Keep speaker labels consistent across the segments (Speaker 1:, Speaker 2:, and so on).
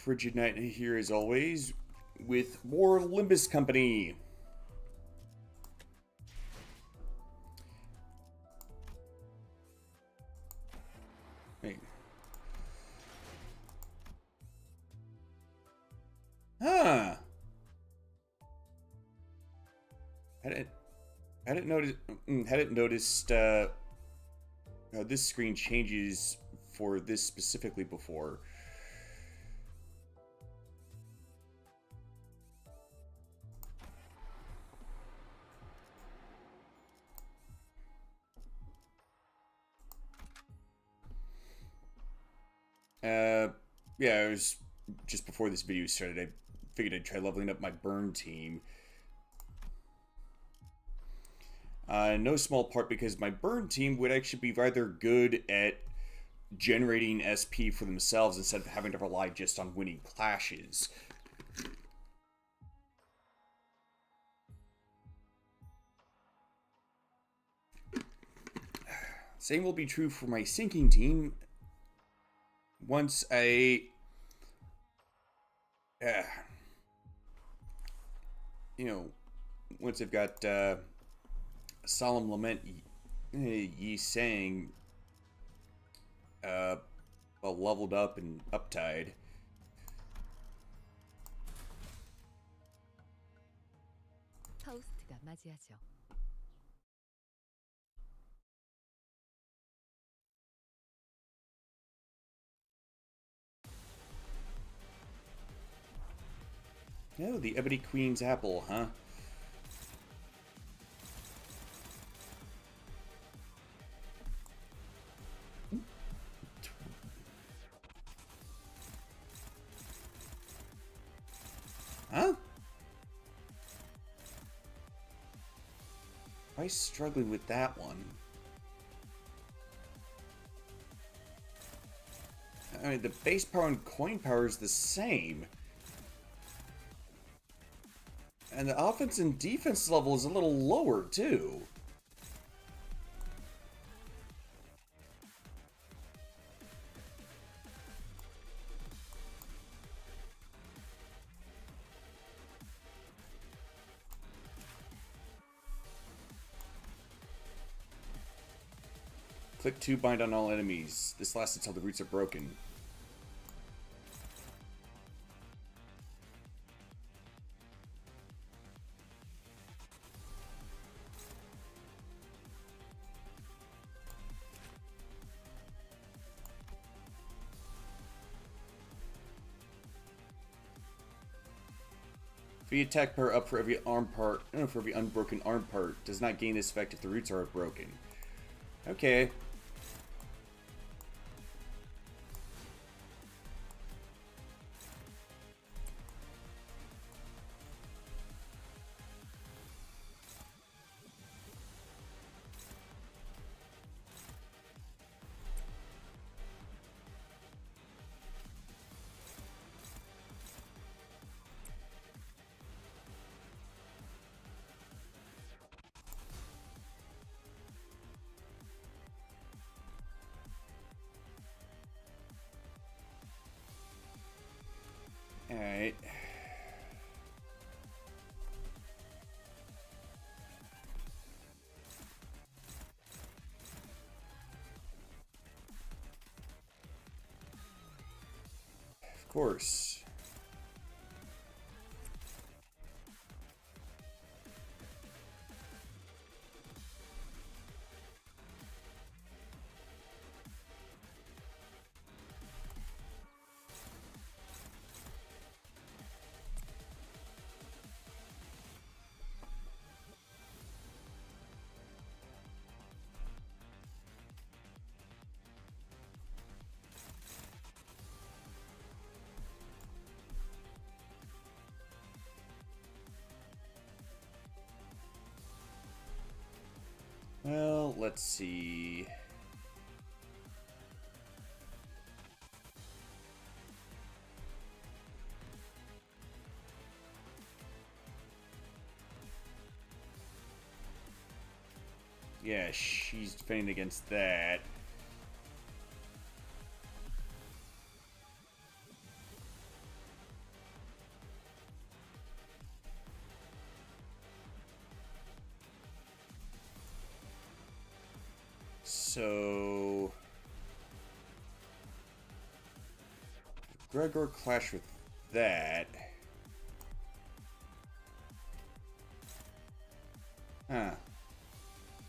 Speaker 1: Frigid Night here as always with more Limbus Company. Hey. Huh. Hadn't noticed hadn't noticed this screen changes for this specifically before. Yeah, it was just before this video started. I figured I'd try leveling up my burn team. No small part because my burn team would actually be rather good at generating SP for themselves instead of having to rely just on winning clashes. Same will be true for my sinking team. Once once I've got Solemn Lament Yi Sang well leveled up and uptide.
Speaker 2: 파우스트가 맞이하죠.
Speaker 1: Oh, the Ebony Queen's apple, huh? Huh? Why struggling with that one? I mean, the base power and coin power is the same. And the offense and defense level is a little lower, too. Click 2, bind on all enemies. This lasts until the roots are broken. The attack power up for every arm part, for every unbroken arm part, does not gain this effect if the roots are broken. Okay. Alright. Of course. Well, let's see. Yeah, she's defending against that. So Gregor clash with that. Huh.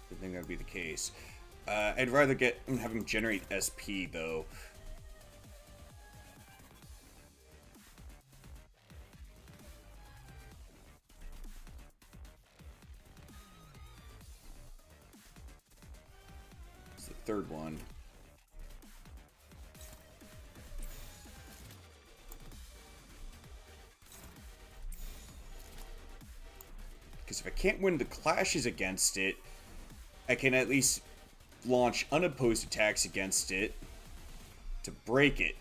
Speaker 1: Didn't think that would be the case. I'd rather have him generate SP though. It's the third one. Because if I can't win the clashes against it, I can at least launch unopposed attacks against it to break it.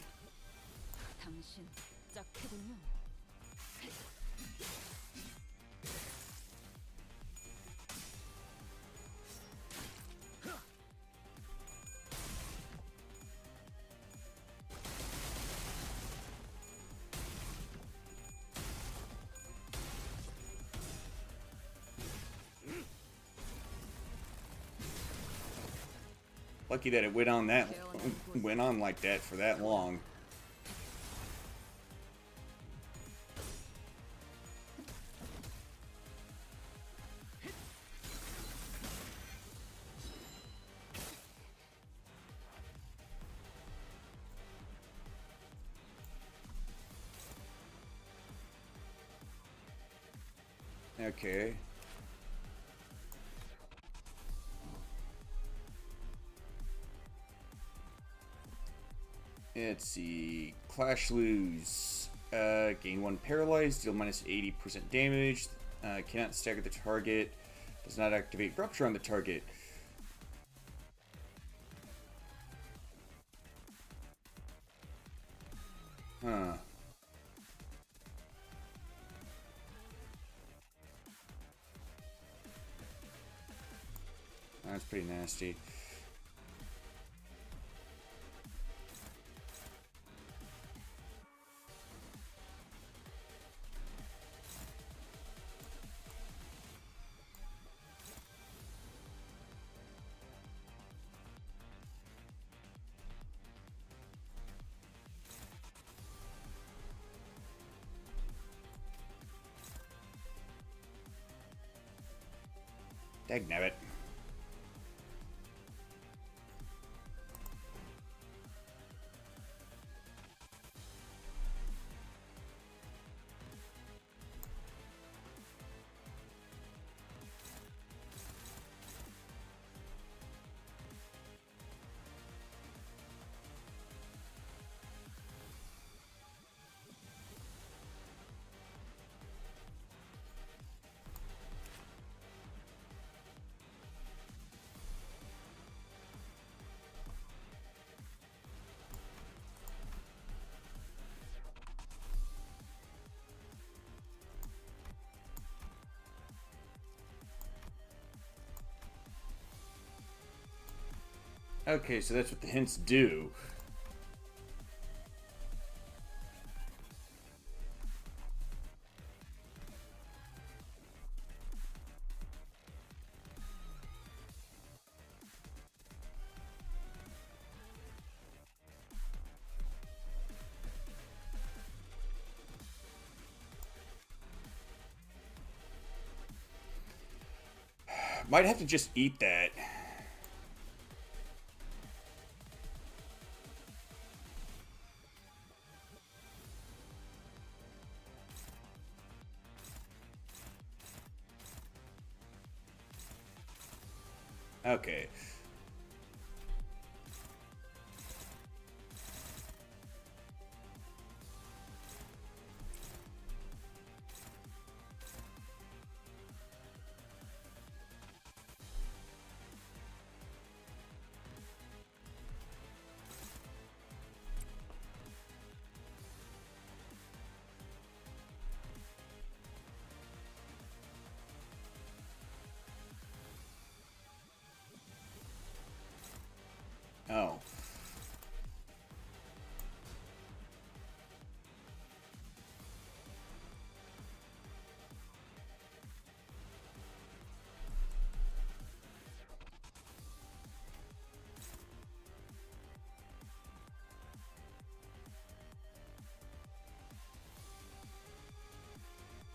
Speaker 2: 당신 짝패군요.
Speaker 1: Lucky that it went on like that for that long. Okay. Let's see. Clash lose. Gain 1 paralyzed, deal minus 80% damage. Cannot stagger the target. Does not activate rupture on the target. Huh. That's pretty nasty. Dagnabbit. Okay, so that's what the hints do. Might have to just eat that. Okay.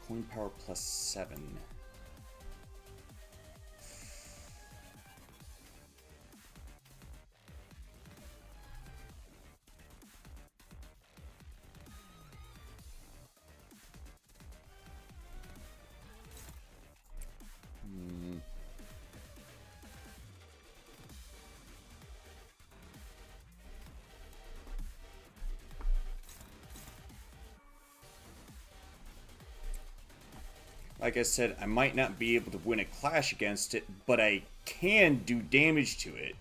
Speaker 1: Coin power plus 7. Like I said, I might not be able to win a clash against it, but I can do damage to it.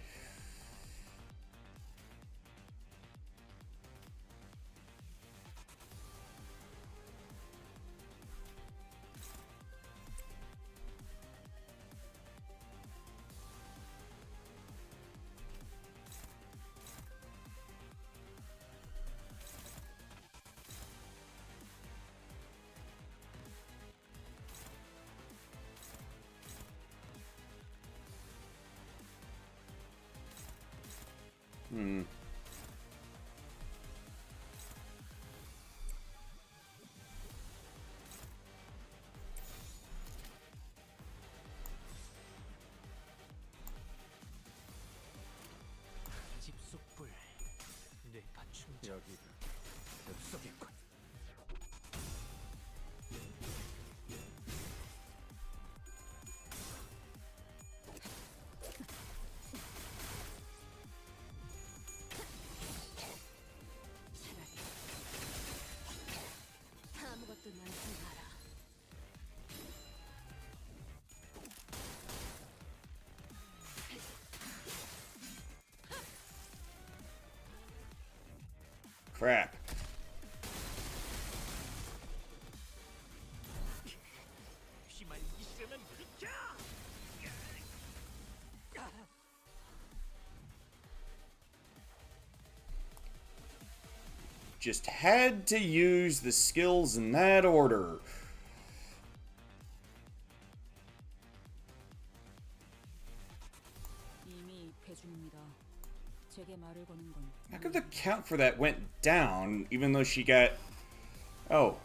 Speaker 3: 집속불 뇌파 충전 여기가 흡속했군.
Speaker 2: 아무것도 남지 마라.
Speaker 1: Crap.
Speaker 3: 휘말리기 싫으면 비켜!
Speaker 1: Just had to use the skills in that order.
Speaker 2: 이미 입회 중입니다. 제게 말을 거는 건
Speaker 1: How come the count for that went down, even though she got... Oh.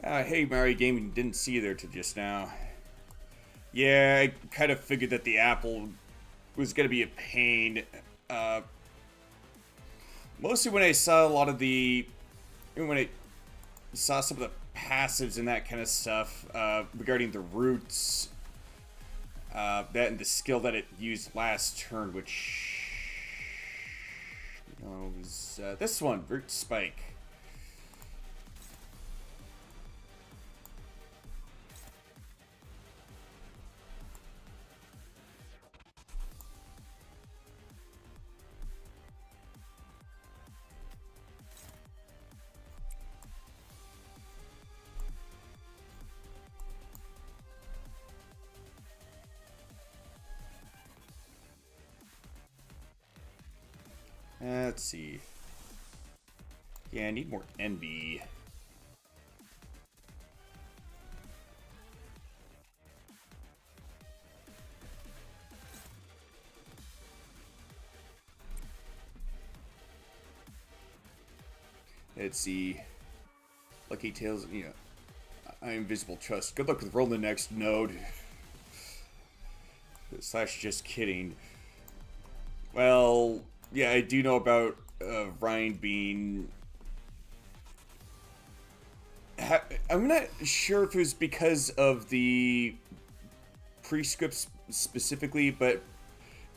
Speaker 1: Hey, Mario Gaming, didn't see you there till just now. Yeah, I kind of figured that the apple was going to be a pain. Mostly when I saw a lot of the... When I saw some of the passives and that kind of stuff regarding the roots. That and the skill that it used last turn, which... was this one, Root Spike. Let's see. Yeah, I need more NB. Let's see. Lucky Tails, you know, I'm Invisible Trust. Good luck with rolling the next node. Slash, just kidding. Well, yeah, I do know about Ryan being... I'm not sure if it was because of the prescripts specifically, but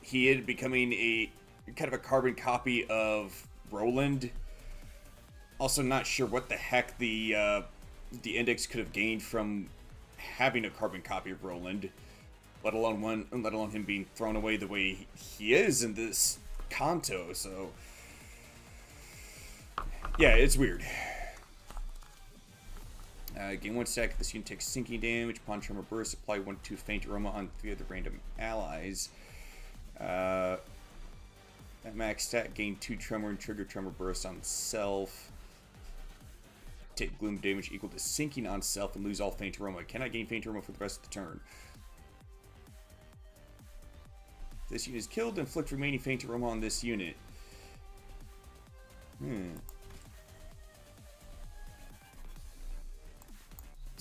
Speaker 1: he ended up becoming a kind of a carbon copy of Roland. Also, not sure what the heck the index could have gained from having a carbon copy of Roland, let alone him being thrown away the way he is in this Kanto. So, yeah, it's weird. Gain 1 stack. This unit takes sinking damage upon tremor burst. Apply 1/2 faint aroma on 3 other random allies. At max stat, gain 2 tremor and trigger tremor burst on self. Take gloom damage equal to sinking on self and lose all faint aroma. Cannot gain faint aroma for the rest of the turn. This unit is killed. Inflict remaining faint aroma on this unit.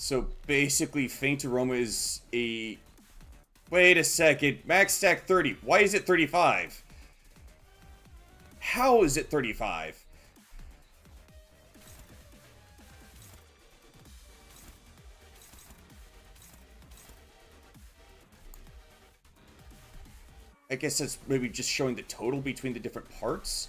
Speaker 1: So basically, Faint Aroma is a... Wait a second. Max stack 30. Why is it 35? How is it 35? I guess that's maybe just showing the total between the different parts.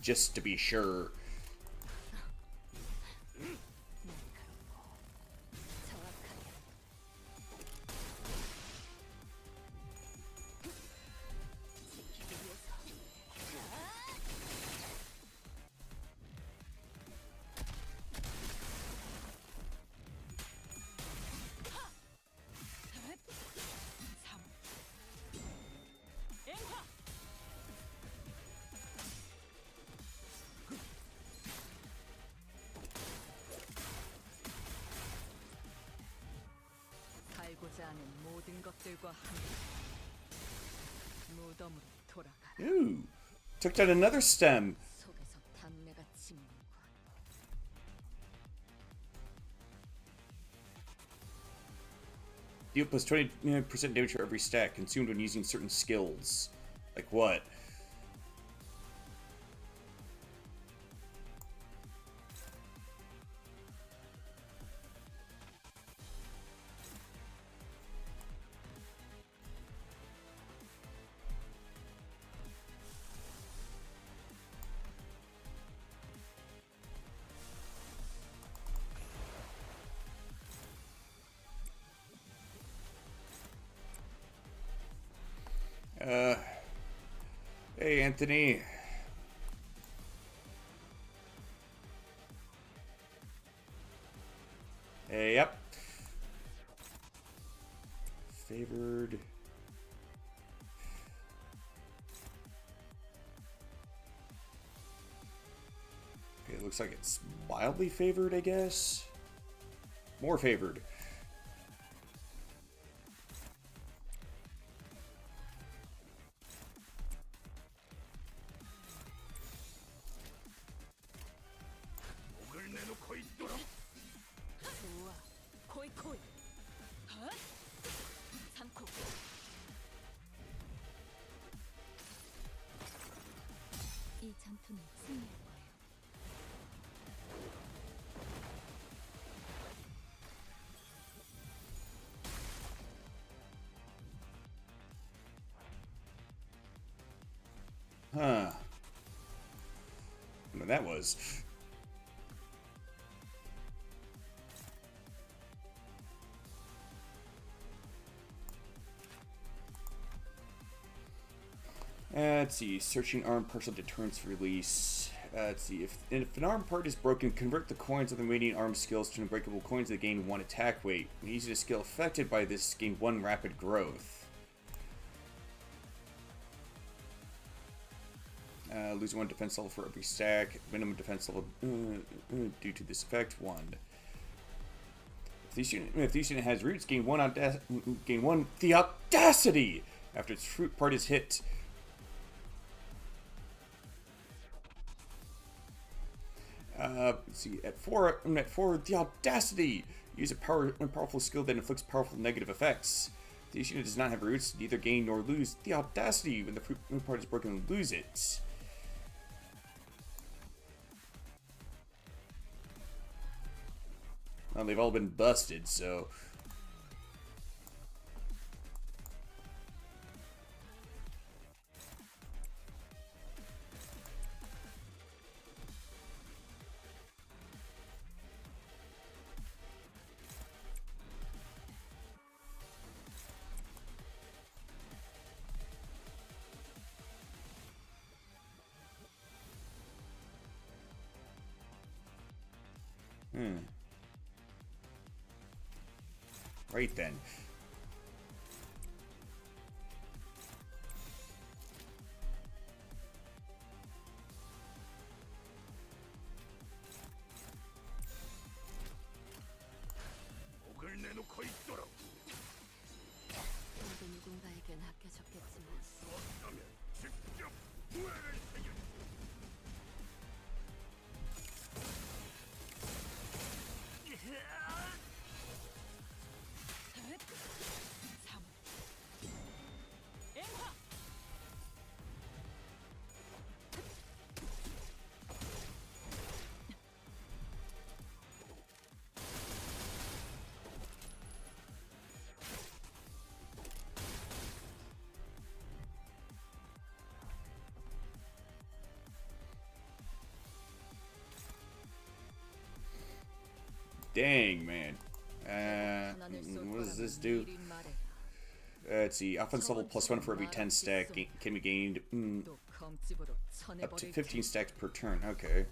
Speaker 1: Just to be sure.
Speaker 2: 살고자 하는 모든 것들과 함께 무덤으로 돌아가라.
Speaker 1: Ooh. Took down another stem.
Speaker 2: 속에서 단내가 치는군.
Speaker 1: Deal plus 20% damage for every stack consumed when using certain skills. Like what? Hey, Anthony. Hey, yep. Favored. Okay, it looks like it's mildly favored, I guess. More favored.
Speaker 2: 좋아, 코이코이. 어? 삼코. 이 전투는 승리할 거예요.
Speaker 1: Huh. I know that was. Let's see. Searching arm partial deterrence release. Let's see. If an arm part is broken, convert the coins of the remaining arm skills to unbreakable coins that gain 1 attack weight. When using a skill affected by this, gain 1 rapid growth. Lose 1 defense level for every stack. Minimum defense level due to this effect 1. If the unit has roots, gain 1 the audacity after its fruit part is hit. Let's see. At 4, the audacity. Use a powerful skill that inflicts powerful negative effects. If the unit does not have roots, neither gain nor lose the audacity. When the fruit part is broken, lose it. Well, they've all been busted, so Right then.
Speaker 3: 목을 내놓고 있도록.
Speaker 2: 모두 누군가에겐 아껴졌겠지만
Speaker 3: 없다면 직접 후회를 생겨.
Speaker 1: Dang, man. What does this do? Let's see. Offense level +1 for every 10 stack can be gained up to 15 stacks per turn. Okay.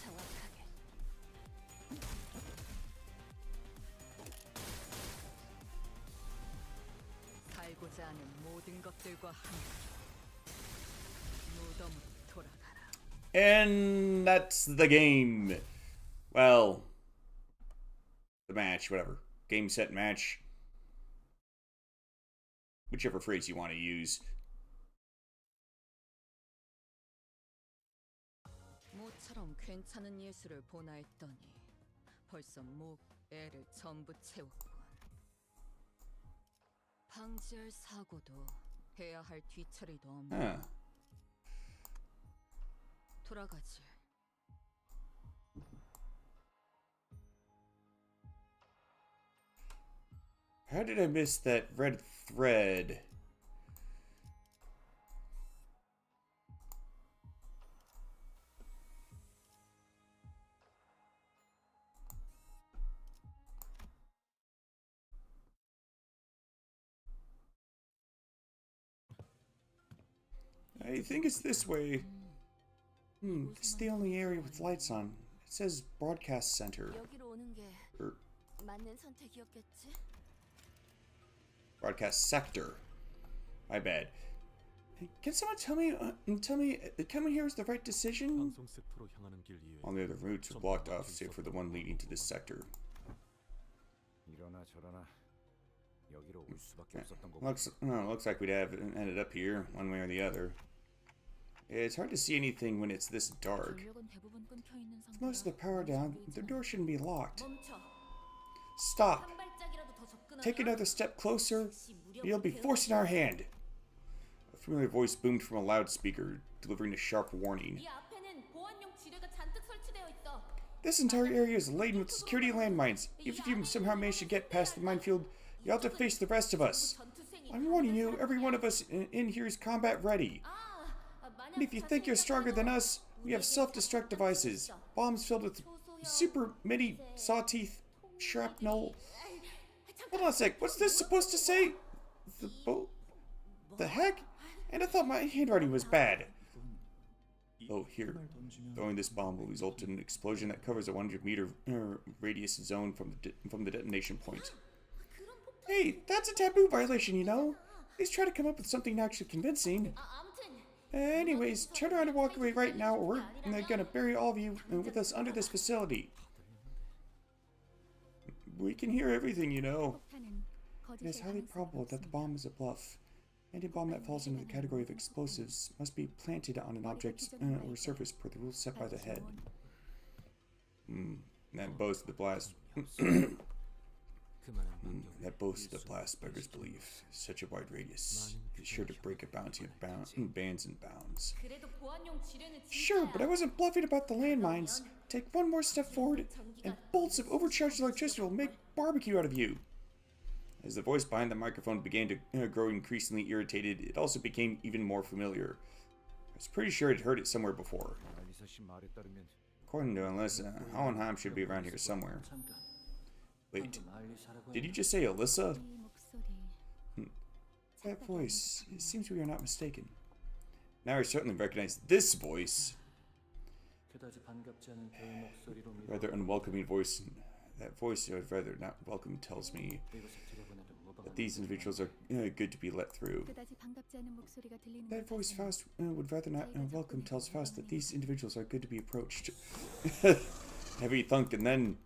Speaker 2: 정확하게 살고자 하는 모든 것들과 함께 무덤으로 돌아가라.
Speaker 1: And that's the game. Well, the match, whatever. Game, set, match. Whichever phrase you want to use.
Speaker 2: 모처럼 괜찮은 예술을 보나 했더니 벌써 목, 애를 전부 채웠군. 방지할 사고도 해야 할 뒤처리도 없네.
Speaker 1: Huh.
Speaker 2: 돌아가지.
Speaker 1: How did I miss that red thread? I think it's this way. This is the only area with lights on. It says broadcast center.
Speaker 2: 여기로 오는 게
Speaker 1: Or
Speaker 2: 맞는 선택이었겠지?
Speaker 1: broadcast sector. My bad. Can someone tell me coming here was the right decision?
Speaker 4: 방송 세트로 향하는 길 이외에
Speaker 1: All the other routes were blocked off, save for the one leading to this sector.
Speaker 5: 이러나 저러나 여기로 올 수밖에 없었던 거고.
Speaker 1: Looks like we'd have ended up here, one way or the other. It's hard to see anything when it's this dark.
Speaker 2: 전력은 대부분 끊겨 있는
Speaker 1: With most of the power down, the door shouldn't be locked.
Speaker 2: 멈춰.
Speaker 1: Stop!
Speaker 2: 한 발짝이라도 더 접근하면
Speaker 1: Take another step closer,
Speaker 2: 무력을
Speaker 1: you'll be
Speaker 2: 배울
Speaker 1: forcing our hand. A familiar voice boomed from a loudspeaker, delivering a sharp warning.
Speaker 2: 이 앞에는 보안용 지뢰가 잔뜩 설치되어 있어.
Speaker 1: This entire area is laden with security landmines. Even if you somehow manage to get past the minefield, you'll have to face the rest of us. I'm warning you, every one of us in here is combat ready. And if you think you're stronger than us, we have self-destruct devices. Bombs filled with super mini sawteeth shrapnel. Hold on a sec, what's this supposed to say? The heck? And I thought my handwriting was bad. Oh, here. Throwing this bomb will result in an explosion that covers a 100-meter radius zone from the detonation point. Hey, that's a taboo violation, you know. Please try to come up with something actually convincing. Anyways, turn around and walk away right now, or we're gonna bury all of you with us under this facility. We can hear everything, you know. It is highly probable that the bomb is a bluff. Any bomb that falls into the category of explosives must be planted on an object or surface per the rules set by the head. That boasts the blast.
Speaker 3: 그만한 반격을
Speaker 1: That boasts the blast beggar's belief. Such a wide radius is sure to break a bounty of bands and bounds.
Speaker 2: 그래도 보안용 지뢰는
Speaker 1: Sure, but I wasn't bluffing about the landmines. Take one more step forward, and bolts of overcharged electricity will make barbecue out of you. As the voice behind the microphone began to grow increasingly irritated, it also became even more familiar. I was pretty sure I'd heard it somewhere before.
Speaker 5: 알리사 씨 말에 따르면
Speaker 1: According to Alyssa, Hohenheim should be around here somewhere. Wait, did you just say Alyssa? That voice, it seems we are not mistaken. Now I certainly recognize this voice.
Speaker 4: 그다지 반갑지 않은 배우 목소리로
Speaker 1: Rather unwelcoming voice. That voice I would rather not welcome tells me that these individuals are good to be let through.
Speaker 6: 그다지 반갑지 않은 목소리가 들리는
Speaker 1: That voice Faust would rather not welcome tells Faust that these individuals are good to be approached. Heavy thunk, and then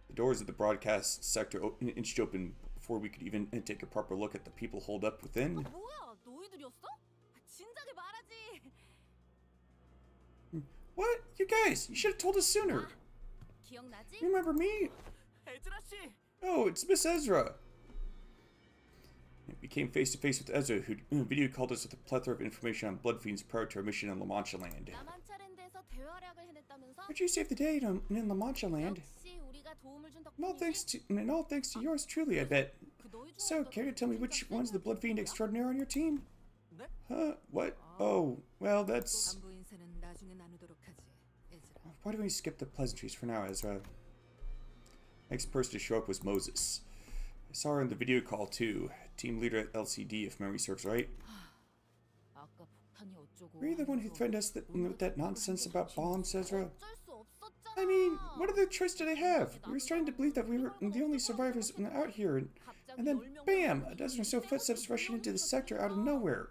Speaker 1: the doors of the broadcast sector inched open before we could even take a proper look at the people holed up within.
Speaker 2: 뭐야? 너희들이었어? 진작에 말하지.
Speaker 1: What? You guys, you should have told us sooner.
Speaker 2: 기억나지?
Speaker 1: You remember me?
Speaker 4: 에즈라 씨.
Speaker 1: Oh, it's Miss Ezra. We came face to face with Ezra, who video called us with a plethora of information on Bloodfiends prior to our mission in La Mancha Land.
Speaker 2: 나만차랜드에서 대활약을 해냈다면서?
Speaker 1: How'd you save the day in La Mancha Land?
Speaker 2: 역시 우리가 도움을 준
Speaker 1: And all
Speaker 2: 덕분이지.
Speaker 1: thanks to yours truly, I bet.
Speaker 2: 그 너희 중에
Speaker 1: So,
Speaker 2: 어떤
Speaker 1: care to tell me which
Speaker 2: 분이
Speaker 1: one's the Bloodfiend extraordinaire on your team?
Speaker 4: 네?
Speaker 1: Huh? What? Oh, well, that's...
Speaker 2: 안부 인사는 나중에 나누도록 하지. 에즈라.
Speaker 1: Why don't we skip the pleasantries for now, Ezra? Next person to show up was Moses. I saw her in the video call, too. Team leader at LCD, if memory serves right.
Speaker 2: 아까 폭탄이 어쩌고.
Speaker 1: Were you the one who threatened us with that nonsense about bombs, Ezra?
Speaker 2: 어쩔 수 없었잖아.
Speaker 1: I mean, what other choice did I have? We were starting to believe that we were the only survivors out here, and then, bam! A dozen or so footsteps rushing into the sector out of nowhere.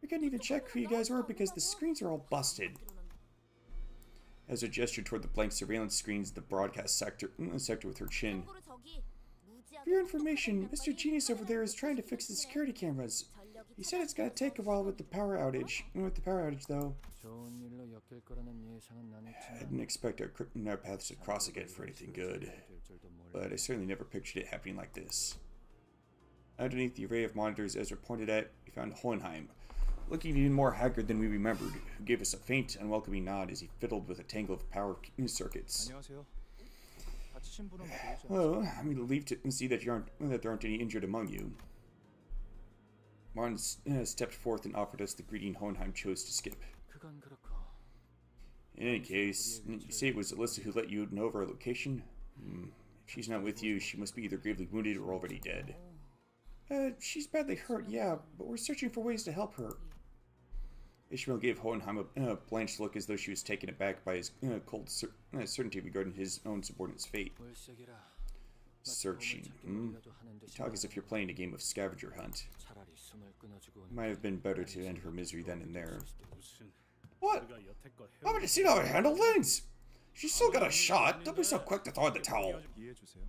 Speaker 1: We couldn't even check who you guys were because the screens are all busted. Ezra gestured toward the blank surveillance screens of the broadcast sector with her chin.
Speaker 2: 참고로 저기
Speaker 1: For your information, Mr. Genius over there is trying to fix the security cameras. He said it's gonna take a while with the power outage. Though,
Speaker 4: 좋은 일로 엮일 거라는 예상은 안
Speaker 1: I
Speaker 4: 했지만
Speaker 1: didn't expect our paths to cross again for anything good.
Speaker 4: 될 줄도 몰라.
Speaker 1: But I certainly never pictured it happening like this. Underneath the array of monitors Ezra pointed at, we found Hohenheim, looking even more haggard than we remembered, who gave us a faint, unwelcoming nod as he fiddled with a tangle of power circuits.
Speaker 5: 안녕하세요. 다치신 분은 보이지
Speaker 1: Well, I'm relieved to see that there aren't any injured among you. Martin stepped forth and offered us the greeting Hohenheim chose to skip.
Speaker 4: 그건 그렇고
Speaker 1: In any case, you say it was Alyssa who let you know of our location? If she's not with you, she must be either gravely wounded or already dead. She's badly hurt, yeah, but we're searching for ways to help her. Ishmael gave Hohenheim a blanched look as though she was taken aback by his cold certainty regarding his own subordinate's fate.
Speaker 4: 월색이라
Speaker 1: Searching, You talk as if you're playing a game of scavenger hunt.
Speaker 4: 차라리 숨을 끊어주고
Speaker 1: Might have been better to end her misery then and there.
Speaker 3: 무슨
Speaker 1: What?
Speaker 3: 우리가 여태껏
Speaker 1: How about you see how it handled Lens? She's still got a shot. Don't be so quick to throw in the towel.
Speaker 5: 이해해 주세요.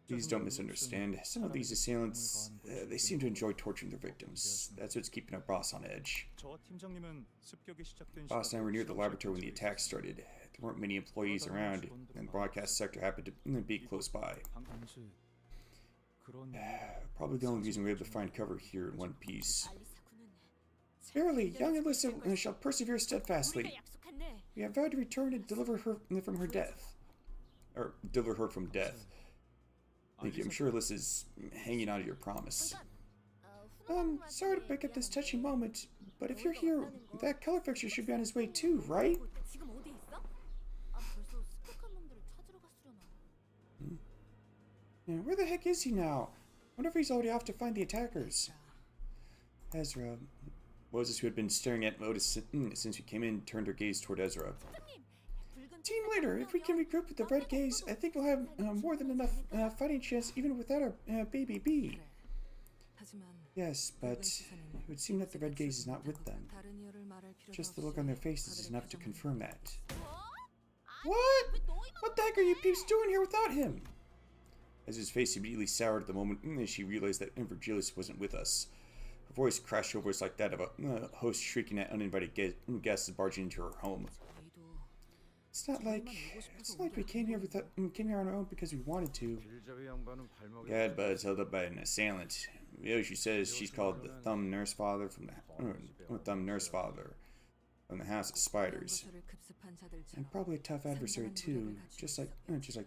Speaker 1: Please don't misunderstand. Some of these assailants, they seem to enjoy torturing their victims. That's what's keeping our boss on edge.
Speaker 5: 저와 팀장님은 습격이 시작된
Speaker 1: Boss and I were near the laboratory when the attack started. There weren't many employees around, and the broadcast sector happened to be close by.
Speaker 5: 당시 그런
Speaker 1: Probably the only reason we were able to find cover here in one piece.
Speaker 2: 알리사군은
Speaker 1: Verily, young Alyssa shall persevere steadfastly.
Speaker 2: 약속했네.
Speaker 1: We have vowed to return and deliver her from her death. Or, deliver her from death. Thank you. I'm sure Alyssa's hanging on to your promise. Sorry to break up this touching moment, but if you're here, that color fixture should be on his way too, right?
Speaker 2: 지금 어디 있어? 아, 벌써 습격한 놈들을 찾으러 갔으려나.
Speaker 1: Yeah, where the heck is he now? Wonder if he's already off to find the attackers. Ezra. Moses, who had been staring at Otis since we came in, turned her gaze toward Ezra. Team leader, if we can regroup with the Red Gaze, I think we'll have more than enough fighting chance even without our baby B.
Speaker 2: 하지만
Speaker 1: Yes, but it would seem that the Red Gaze is not with them.
Speaker 2: 다른 이유를 말할 필요가
Speaker 1: Just the
Speaker 2: 없이
Speaker 1: look on their faces is enough to confirm that.
Speaker 2: 뭐?
Speaker 1: What? What the heck are you peeps doing here without him? As his face immediately soured at the moment as she realized that Virgilius wasn't with us. Her voice crashed over us like that of a host shrieking at uninvited guests barging into her home.
Speaker 2: 저희도
Speaker 1: It's not like we came here on our own because we wanted to.
Speaker 3: 길잡이 양반은 발목에
Speaker 1: Gadbud is held up by an assailant. Yoshi says she's called the Thumb Nurse Father from the House of Spiders,
Speaker 2: 연구소를 급습한 자들처럼
Speaker 1: and probably a tough adversary too, just like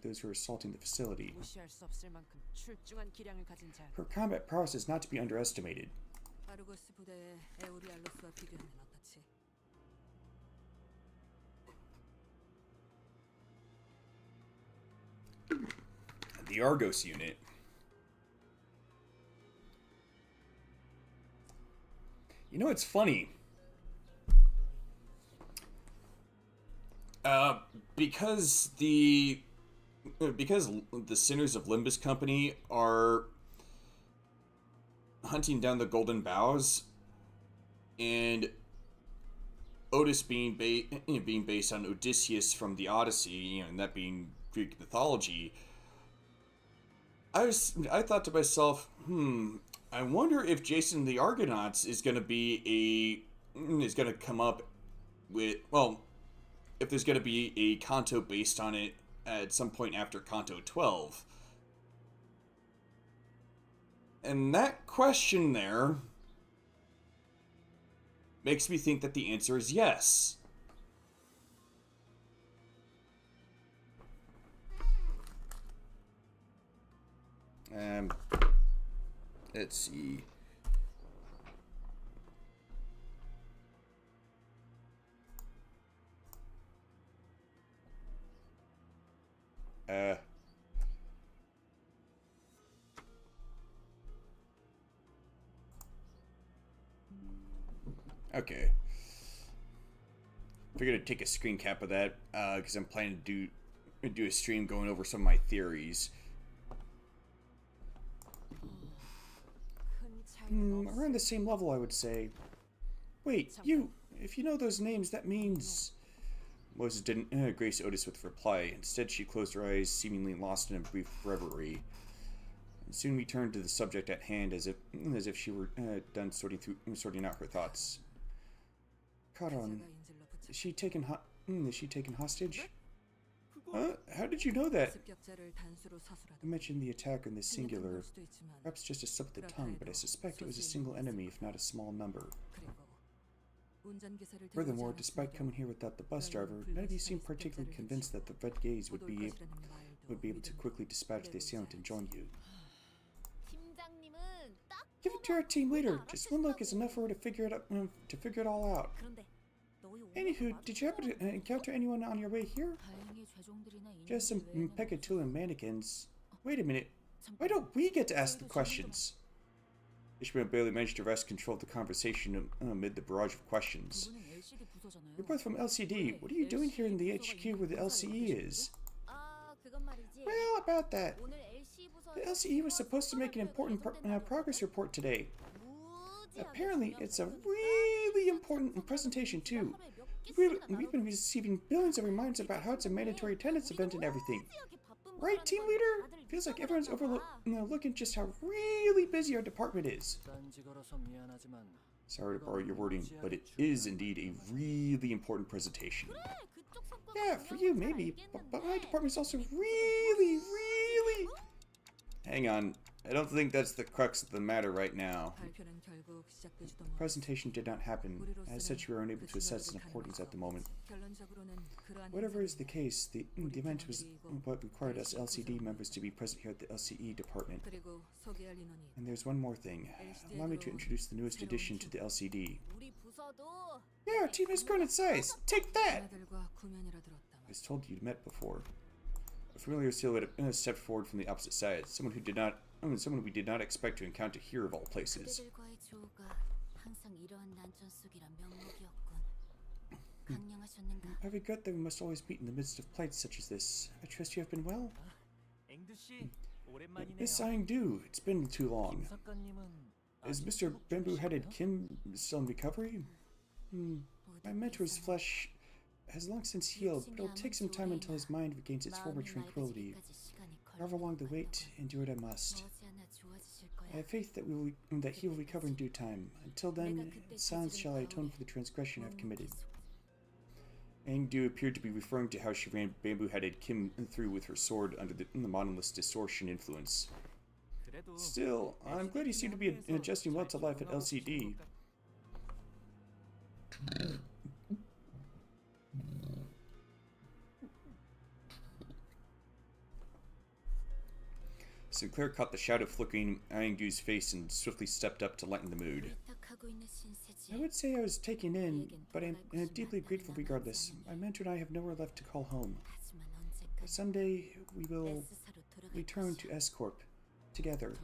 Speaker 1: those who are assaulting the facility.
Speaker 7: 무시할 수 없을 만큼 출중한 기량을 가진 자.
Speaker 1: Her combat prowess is not to be underestimated.
Speaker 2: 아르고스 부대의 에우리알로스와 비교하면 어떻지?
Speaker 1: The Argos unit. You know, it's funny. Because the Sinners of Limbus Company are hunting down the Golden Bows, and Otis being based on Odysseus from the Odyssey, and that being Greek mythology, I thought to myself, I wonder if Jason the Argonauts is going to come up with, well, if there's going to be a Kanto based on it at some point after Kanto 12. And that question there makes me think that the answer is yes. Let's see. Okay. Figured I'd take a screen cap of that, because I'm planning to do a stream going over some of my theories. Around the same level, I would say. Wait, if you know those names, that means... Moses didn't grace Otis with a reply. Instead, she closed her eyes, seemingly lost in a brief reverie. And soon we turned to the subject at hand, as if she were done sorting out her thoughts. Karan, is she taken hostage? Huh? How did you know that? I mentioned the attacker in the singular. Perhaps just a slip of the tongue, but I suspect it was a single enemy, if not a small number. Furthermore, despite coming here without the bus driver, none of you seem particularly convinced that the Red Gaze would be able to quickly dispatch the assailant and join you. Give it to our team leader. Just one look is enough for her to figure it all out. Anywho, did you happen to encounter anyone on your way here? Just some Pekatulan mannequins. Wait a minute. Why don't we get to ask the questions? Ishmael barely managed to wrest control of the conversation amid the barrage of questions. You're both from LCD. What are you doing here in the HQ where the LCE is? Well, about that. The LCE was supposed to make an important progress report today. Apparently, it's a really important presentation, too. We've been receiving billions of reminders about how it's a mandatory attendance event and everything. Right, team leader? Feels like everyone's overlooking just how really busy our department is. Sorry to borrow your wording, but it is indeed a really important presentation. Yeah, for you, maybe, but my department's also really... Hang on. I don't think that's the crux of the matter right now. The presentation did not happen. As such, we are unable to assess its importance at the moment. Whatever is the case, the event was what required us LCD members to be present here at the LCE department. And there's one more thing. Allow me to introduce the newest addition to the LCD. Yeah, our team has grown in size. Take that! I was told you'd met before. A familiar silhouette stepped forward from the opposite side. Someone we did not expect to encounter here of all places. I regret that we must always meet in the midst of plights such as this. I trust you have been well? Miss Sang-do, it's been too long. Is Mr. Bamboo-Headed Kim still in recovery? My mentor's flesh has long since healed, but it'll take some time until his mind regains its former tranquility. However long the wait, endure it I must. I have faith that he will recover in due time. Until then, in silence shall I atone for the transgression I have committed. Angdu appeared to be referring to how she ran bamboo-headed Kim through with her sword under the monolith's distortion influence.
Speaker 4: 그래도
Speaker 1: Still, I'm glad you seem to be adjusting well to life at LCD. Sinclair caught the shadow flickering Angdu's face and swiftly stepped up to lighten the mood. I would say I was taken in, but I'm deeply grateful regardless. My mentor and I have nowhere left to call home. Someday we will return to S-Corp together.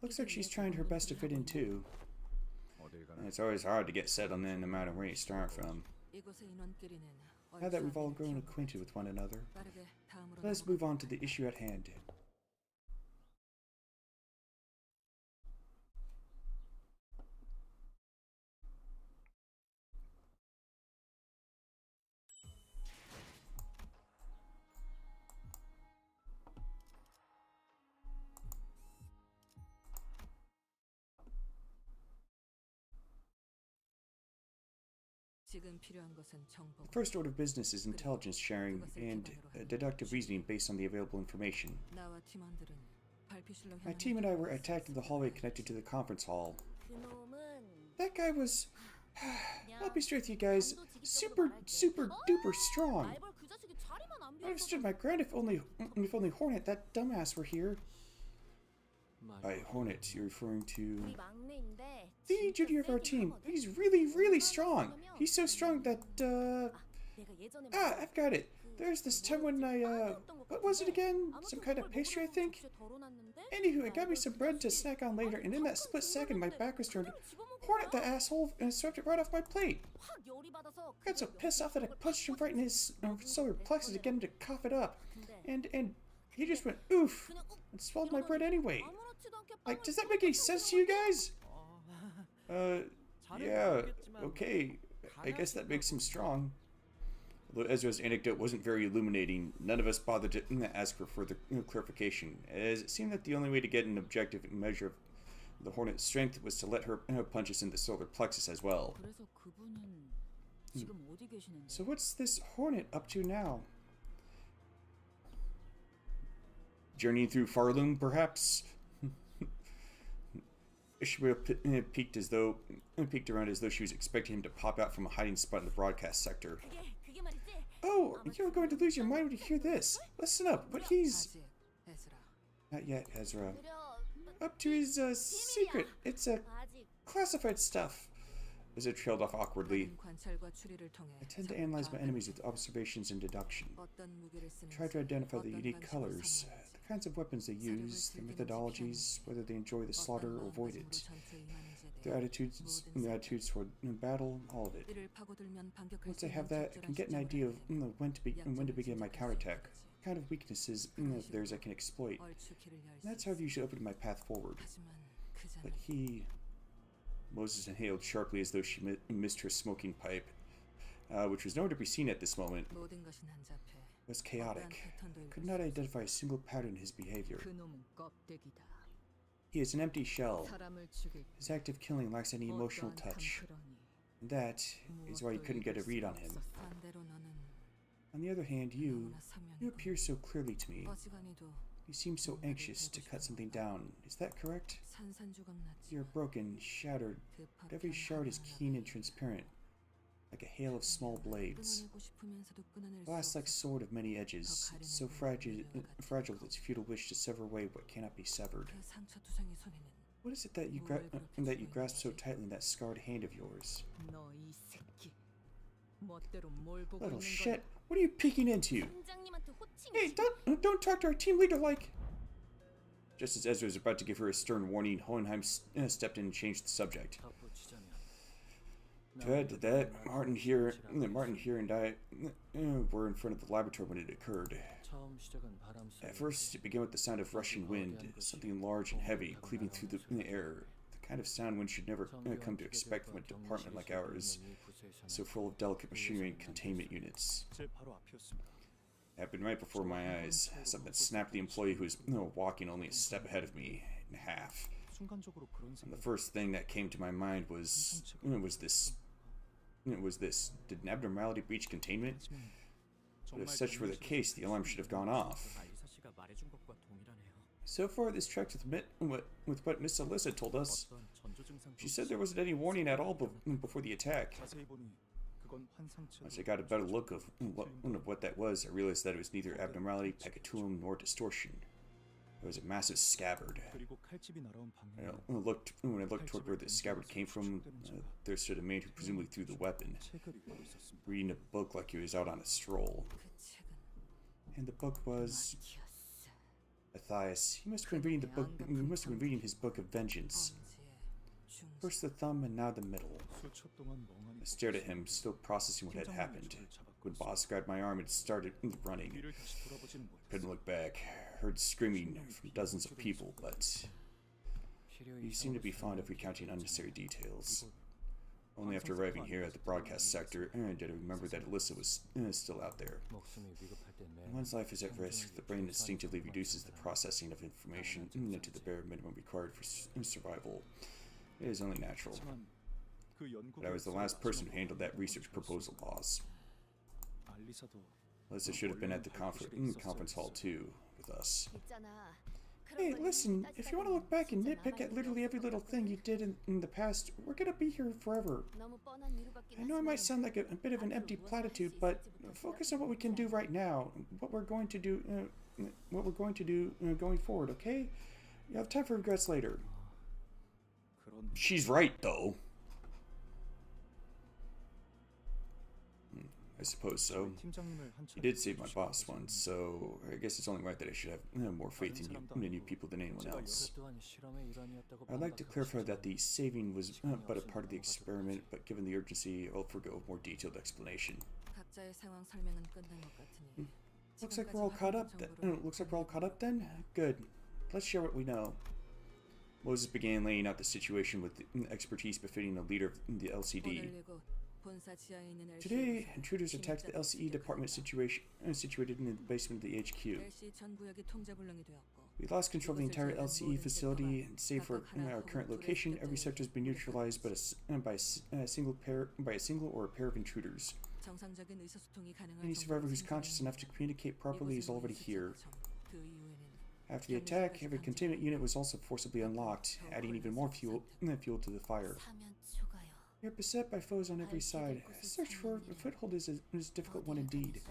Speaker 1: Looks like she's trying her best to fit in too. It's always hard to get settled in no matter where you start from. Now that we've all grown acquainted with one another, let's move on to the issue at hand. The first order of business is intelligence sharing and deductive reasoning based on the available information. My team and I were attacked in the hallway connected to the conference hall. That guy was... I'll be straight with you guys, super duper strong. I would have stood my ground if only Hornet, that dumbass, were here. By Hornet, you're referring to... the junior of our team. He's really strong. He's so strong that, I've got it. There's this time when I, what was it again? Some kind of pastry, I think? Anywho, it got me some bread to snack on later, and in that split second, my back was turned. Hornet, the asshole, and swept it right off my plate. Got so pissed off that I punched him right in his solar plexus to get him to cough it up. And he just went, oof, and swallowed my bread anyway. Like, does that make any sense to you guys? Yeah, okay. I guess that makes him strong. Although Ezra's anecdote wasn't very illuminating, none of us bothered to ask for further clarification, as it seemed that the only way to get an objective measure of the Hornet's strength was to let her punch us in the solar plexus as well. So what's this Hornet up to now? Journeying through Farloom, perhaps? Ishmael peeked around as though she was expecting him to pop out from a hiding spot in the broadcast sector. Oh, you're going to lose your mind when you hear this. Listen up, but he's... Not yet, Ezra. Up to his, secret. It's, classified stuff. Ezra trailed off awkwardly. I tend to analyze my enemies with observations and deduction. Try to identify the unique colors, the kinds of weapons they use, their methodologies, whether they enjoy the slaughter or avoid it, their attitudes toward battle, all of it. Once I have that, I can get an idea of when to begin my counterattack, what kind of weaknesses of theirs I can exploit. And that's how I've usually opened my path forward. But Moses inhaled sharply as though she missed her smoking pipe, which was nowhere to be seen at this moment. It was chaotic. I could not identify a single pattern in his behavior. He is an empty shell. His act of killing lacks any emotional touch. And that is why you couldn't get a read on him. On the other hand, you appear so clearly to me. You seem so anxious to cut something down. Is that correct? You're broken, shattered, but every shard is keen and transparent, like a hail of small blades. Glass-like sword of many edges, so fragile with its futile wish to sever away what cannot be severed. What is it that you grasp so tightly in that scarred hand of yours? Little shit! What are you peeking into? Hey, don't talk to our team leader like... Just as Ezra was about to give her a stern warning, Hohenheim stepped in and changed the subject. To add to that, Martin here and I were in front of the laboratory when it occurred. At first, it began with the sound of rushing wind, something large and heavy, cleaving through the air. The kind of sound one should never come to expect from a department like ours, so full of delicate machinery and containment units. Happened right before my eyes. Something snapped the employee who was walking only a step ahead of me in half. And the first thing that came to my mind was this was this? Did an abnormality breach containment?
Speaker 5: 하지만
Speaker 1: But if
Speaker 5: 정말
Speaker 1: such were the case, the alarm should have gone off.
Speaker 4: 알리사 씨가 말해준 것과 동일하네요.
Speaker 1: So far, this tracks with what Miss Alyssa told us.
Speaker 4: 어떤 전조 증상도
Speaker 1: She said there wasn't any warning at all before the attack.
Speaker 5: 자세히 보니 그건 환상체.
Speaker 1: As I got a better look of what that was, I realized that it was neither abnormality, peccatulum, nor distortion. It was a massive scabbard.
Speaker 5: 그리고 칼집이 날아온 방향.
Speaker 1: When I looked toward where the scabbard came from, there stood a man who presumably threw the weapon,
Speaker 5: 책을 읽고 있었습니다.
Speaker 1: reading a book like he was out on a stroll.
Speaker 2: 그 책은
Speaker 1: And the book was
Speaker 2: 마티아스.
Speaker 1: Matthias. He must have been reading the book. He must have been reading his book of vengeance.
Speaker 2: 범죄의 중심.
Speaker 1: First the thumb, and now the middle.
Speaker 5: 수초 동안 멍하니
Speaker 1: I stared at him, still processing what had happened. When Boss grabbed my arm and started running,
Speaker 5: 뒤를 다시 돌아보지는 못했어.
Speaker 1: couldn't look back. Heard screaming from dozens of people, but
Speaker 4: 필요
Speaker 1: you seem to be fond of recounting unnecessary details. Only after arriving here at the broadcast sector did I remember that Alyssa was still out there.
Speaker 4: 목숨이 위급할 때
Speaker 1: When one's life is at risk, the brain instinctively reduces the processing of information to the bare minimum required for survival. It is only natural.
Speaker 5: 하지만 그 연구
Speaker 1: But I was the last person who handled that research proposal, boss.
Speaker 5: 알리사도
Speaker 1: Alyssa should have been at the conference hall too, with us.
Speaker 6: 있잖아.
Speaker 1: Hey, listen, if you want to look back and nitpick at literally every little thing you did in the past, we're gonna be here forever.
Speaker 6: 너무 뻔한 이유 같긴
Speaker 1: I know it might
Speaker 6: 하지만
Speaker 1: sound like a bit of an empty platitude, but focus on what we can do right now, what we're going to do going forward, okay? You have time for regrets later.
Speaker 5: 그런
Speaker 1: She's right, though. I suppose so.
Speaker 5: 팀장님을
Speaker 1: You
Speaker 5: 한참
Speaker 1: did save my boss once, so I guess it's only right that I should have more faith in you people than anyone else.
Speaker 4: 또한 실험의 일환이었다고
Speaker 1: I'd like to clarify that the saving was but a part of the experiment, but given the urgency, I'll forgo a more detailed explanation.
Speaker 2: 각자의 상황 설명은 끝난 것 같으니.
Speaker 1: Looks like we're all caught up. Looks like we're all caught up then. Good. Let's share what we know. Moses began laying out the situation with the expertise befitting a leader of the LCD.
Speaker 2: 오늘 이곳 본사 지하에 있는 LC
Speaker 1: Today, intruders attacked the LCE department situated in the basement of the HQ.
Speaker 2: LC 전 구역이 통제불능이 되었고.
Speaker 1: We lost control of the entire LCE facility, and save for our current location, every sector has been neutralized by a single or a pair of intruders.
Speaker 2: 정상적인 의사소통이 가능한
Speaker 1: Any survivor who's conscious enough to communicate properly is already here.
Speaker 2: 그 이후에는
Speaker 1: After the attack, every containment unit was also forcibly unlocked, adding even more fuel to the fire.
Speaker 6: 사면 추가요.
Speaker 1: We are beset by foes on every side. Search for a foothold is a difficult one indeed.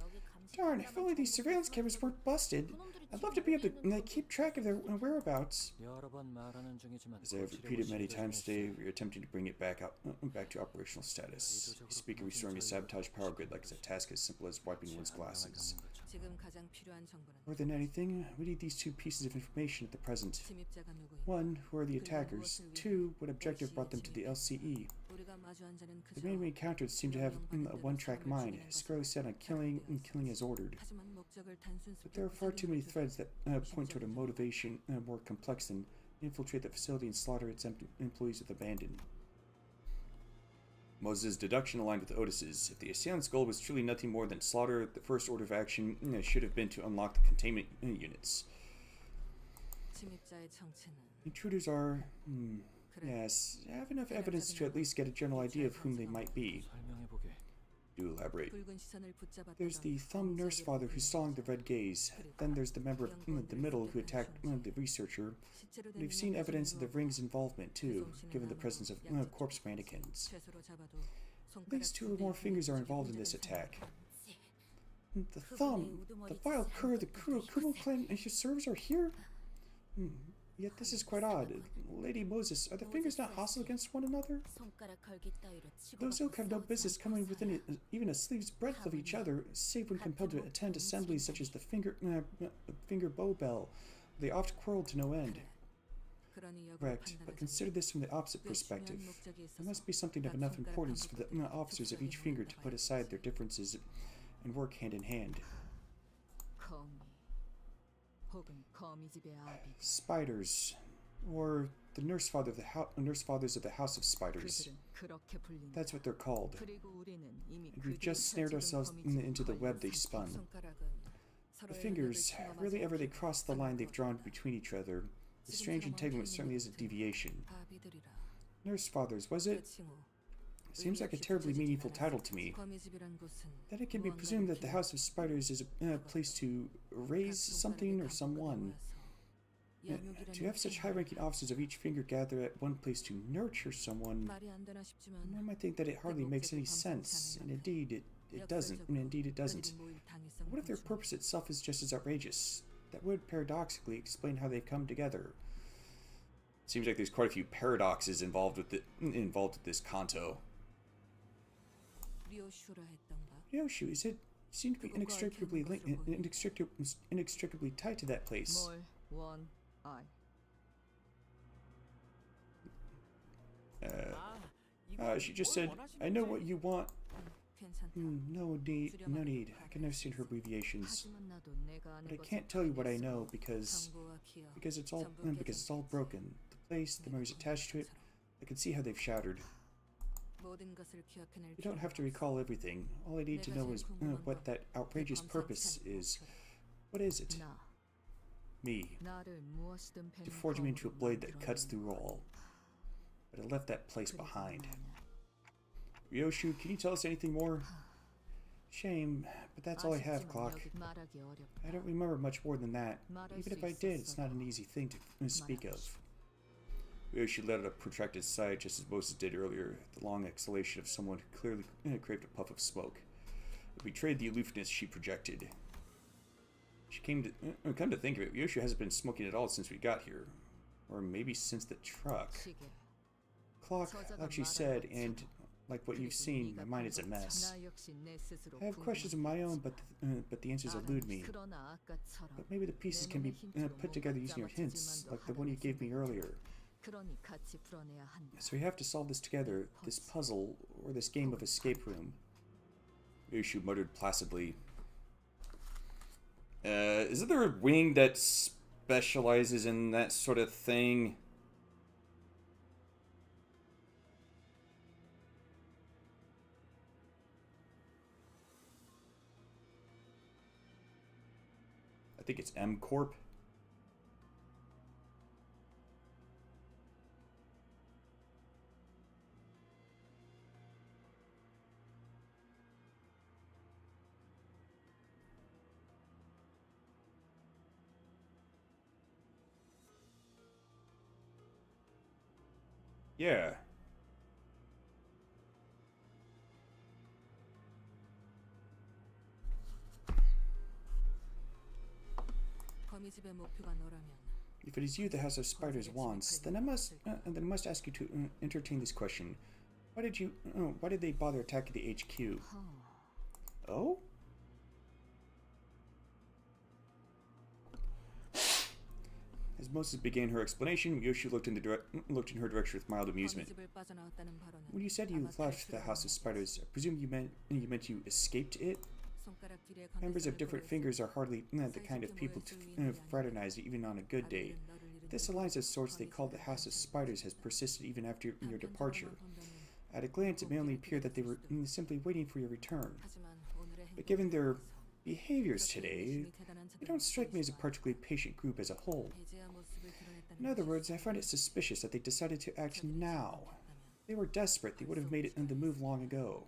Speaker 6: 여기 감시.
Speaker 1: Darn, if only these surveillance cameras weren't busted. I'd love to be able to keep track of their whereabouts.
Speaker 4: 여러 번 말하는 중이지만
Speaker 1: As I have repeated many times today, we are attempting to bring it back to operational status. Speaking of restoring a sabotage power grid like it's a task as simple as wiping one's glasses.
Speaker 2: 지금 가장 필요한 정보는
Speaker 1: More than anything, we need these two pieces of information at the present.
Speaker 2: 침입자가 누구인가.
Speaker 1: One, who are the attackers? Two, what objective brought them to the LCE?
Speaker 2: 우리가 마주한 자는
Speaker 1: The
Speaker 2: 그저
Speaker 1: men we encountered seem to have a one-track mind, squarely set on killing and killing as ordered.
Speaker 2: 하지만 목적을 단순스럽게
Speaker 1: But there are far too many threads that point toward a motivation more complex than infiltrate the facility and slaughter its employees with abandon. Moses' deduction aligned with Otis's. If the assailant's goal was truly nothing more than slaughter, the first order of action should have been to unlock the containment units.
Speaker 2: 침입자의 정체는
Speaker 1: Intruders are, yes, have enough evidence to at least get a general idea of whom they might be.
Speaker 4: 설명해보게.
Speaker 1: Do elaborate.
Speaker 2: 붉은 시선을 붙잡았다가
Speaker 1: There's the thumb nurse father who's sawing the red gaze. Then there's the member of the middle who attacked the researcher.
Speaker 2: 시체로 된
Speaker 1: We've seen
Speaker 2: 인형
Speaker 1: evidence of the
Speaker 2: 구조로
Speaker 1: ring's involvement too, given the presence of corpse mannequins.
Speaker 2: 최소로 잡아도
Speaker 1: At least
Speaker 2: 손가락
Speaker 1: 2 or more fingers are involved in this attack. The thumb, the vile cur, the Kumo clan and his servers are here? Yet this is quite odd. Lady Moses, are the fingers not hostile against one another?
Speaker 6: 손가락 걸기 따위로
Speaker 1: Those ilk have no business coming within even a sleeve's breadth of each other, save when compelled to attend assemblies such as the finger bow bell. They oft quarrel to no end.
Speaker 2: 그러니 역을
Speaker 1: Correct, but
Speaker 2: 판단하자면
Speaker 1: consider this from the opposite
Speaker 2: 꽤 중요한
Speaker 1: perspective.
Speaker 2: 목적이
Speaker 1: There
Speaker 2: 있어서
Speaker 1: must be something of enough importance for the officers of each finger to put aside their differences and work hand in hand.
Speaker 2: 거미 혹은 거미집의 아비
Speaker 1: Spiders, or the nurse fathers of the House of Spiders.
Speaker 2: 그들은 그렇게 불린다.
Speaker 1: That's what they're called.
Speaker 2: 그리고 우리는 이미
Speaker 1: And we've
Speaker 2: 그들이
Speaker 1: just snared ourselves
Speaker 2: 펼쳐진
Speaker 1: into the
Speaker 2: 거미집
Speaker 1: web they
Speaker 2: 사이의
Speaker 1: spun.
Speaker 2: 손가락은
Speaker 1: The
Speaker 2: 서로의
Speaker 1: fingers,
Speaker 2: 력을
Speaker 1: really ever they
Speaker 2: 경험하지
Speaker 1: cross the line they've drawn between each other. The strange entanglement certainly is a deviation.
Speaker 2: 바비들이라.
Speaker 1: Nurse fathers, was
Speaker 2: 그
Speaker 1: it?
Speaker 2: 칭호
Speaker 1: Seems like a terribly meaningful title to me. That it can be presumed that the House of Spiders is a place to raise something or someone. To have such high-ranking officers of each finger gather at one place to nurture someone, one might think that it hardly makes any sense, and indeed it doesn't. What if their purpose itself is just as outrageous? That would paradoxically explain how they've come together. Seems like there's quite a few paradoxes involved with this Kanto. Ryoshu, is it? Seemed to be inextricably tied to that place. She just said, "I know what you want." No need. I can never see her abbreviations. But I can't tell you what I know because it's all broken. The place, the memories attached to it, I can see how they've shattered. You don't have to recall everything. All I need to know is what that outrageous purpose is. What is it? Me. To forge me into a blade that cuts through all. But I left that place behind. Ryoshu, can you tell us anything more? Shame, but that's all I have, Clock. I don't remember much more than that. Even if I did, it's not an easy thing to speak of. Ryoshu let out a protracted sigh just as Moses did earlier, the long exhalation of someone who clearly craved a puff of smoke. It betrayed the aloofness she projected. She come to think of it, Ryoshu hasn't been smoking at all since we got here. Or maybe since the truck. Clock, like she said, and like what you've seen, my mind is a mess. I have questions of my own, but the answers elude me. But maybe the pieces can be put together using your hints, like the one you gave me earlier. So we have to solve this together, this puzzle, or this game of escape room. Ryoshu muttered placidly. Isn't there a wing that specializes in that sort of thing? I think it's M Corp. Yeah. If it is you the House of Spiders wants, then I must ask you to entertain this question. Why did they bother attacking the HQ? Oh? As Moses began her explanation, Ryoshu looked in her direction with mild amusement. When you said you left the House of Spiders, I presume you meant you escaped it? Members of different fingers are hardly the kind of people to fraternize even on a good day. This alliance of sorts they call the House of Spiders has persisted even after your departure. At a glance, it may only appear that they were simply waiting for your return. But given their behaviors today, they don't strike me as a particularly patient group as a whole. In other words, I find it suspicious that they decided to act now. If they were desperate, they would have made the move long ago.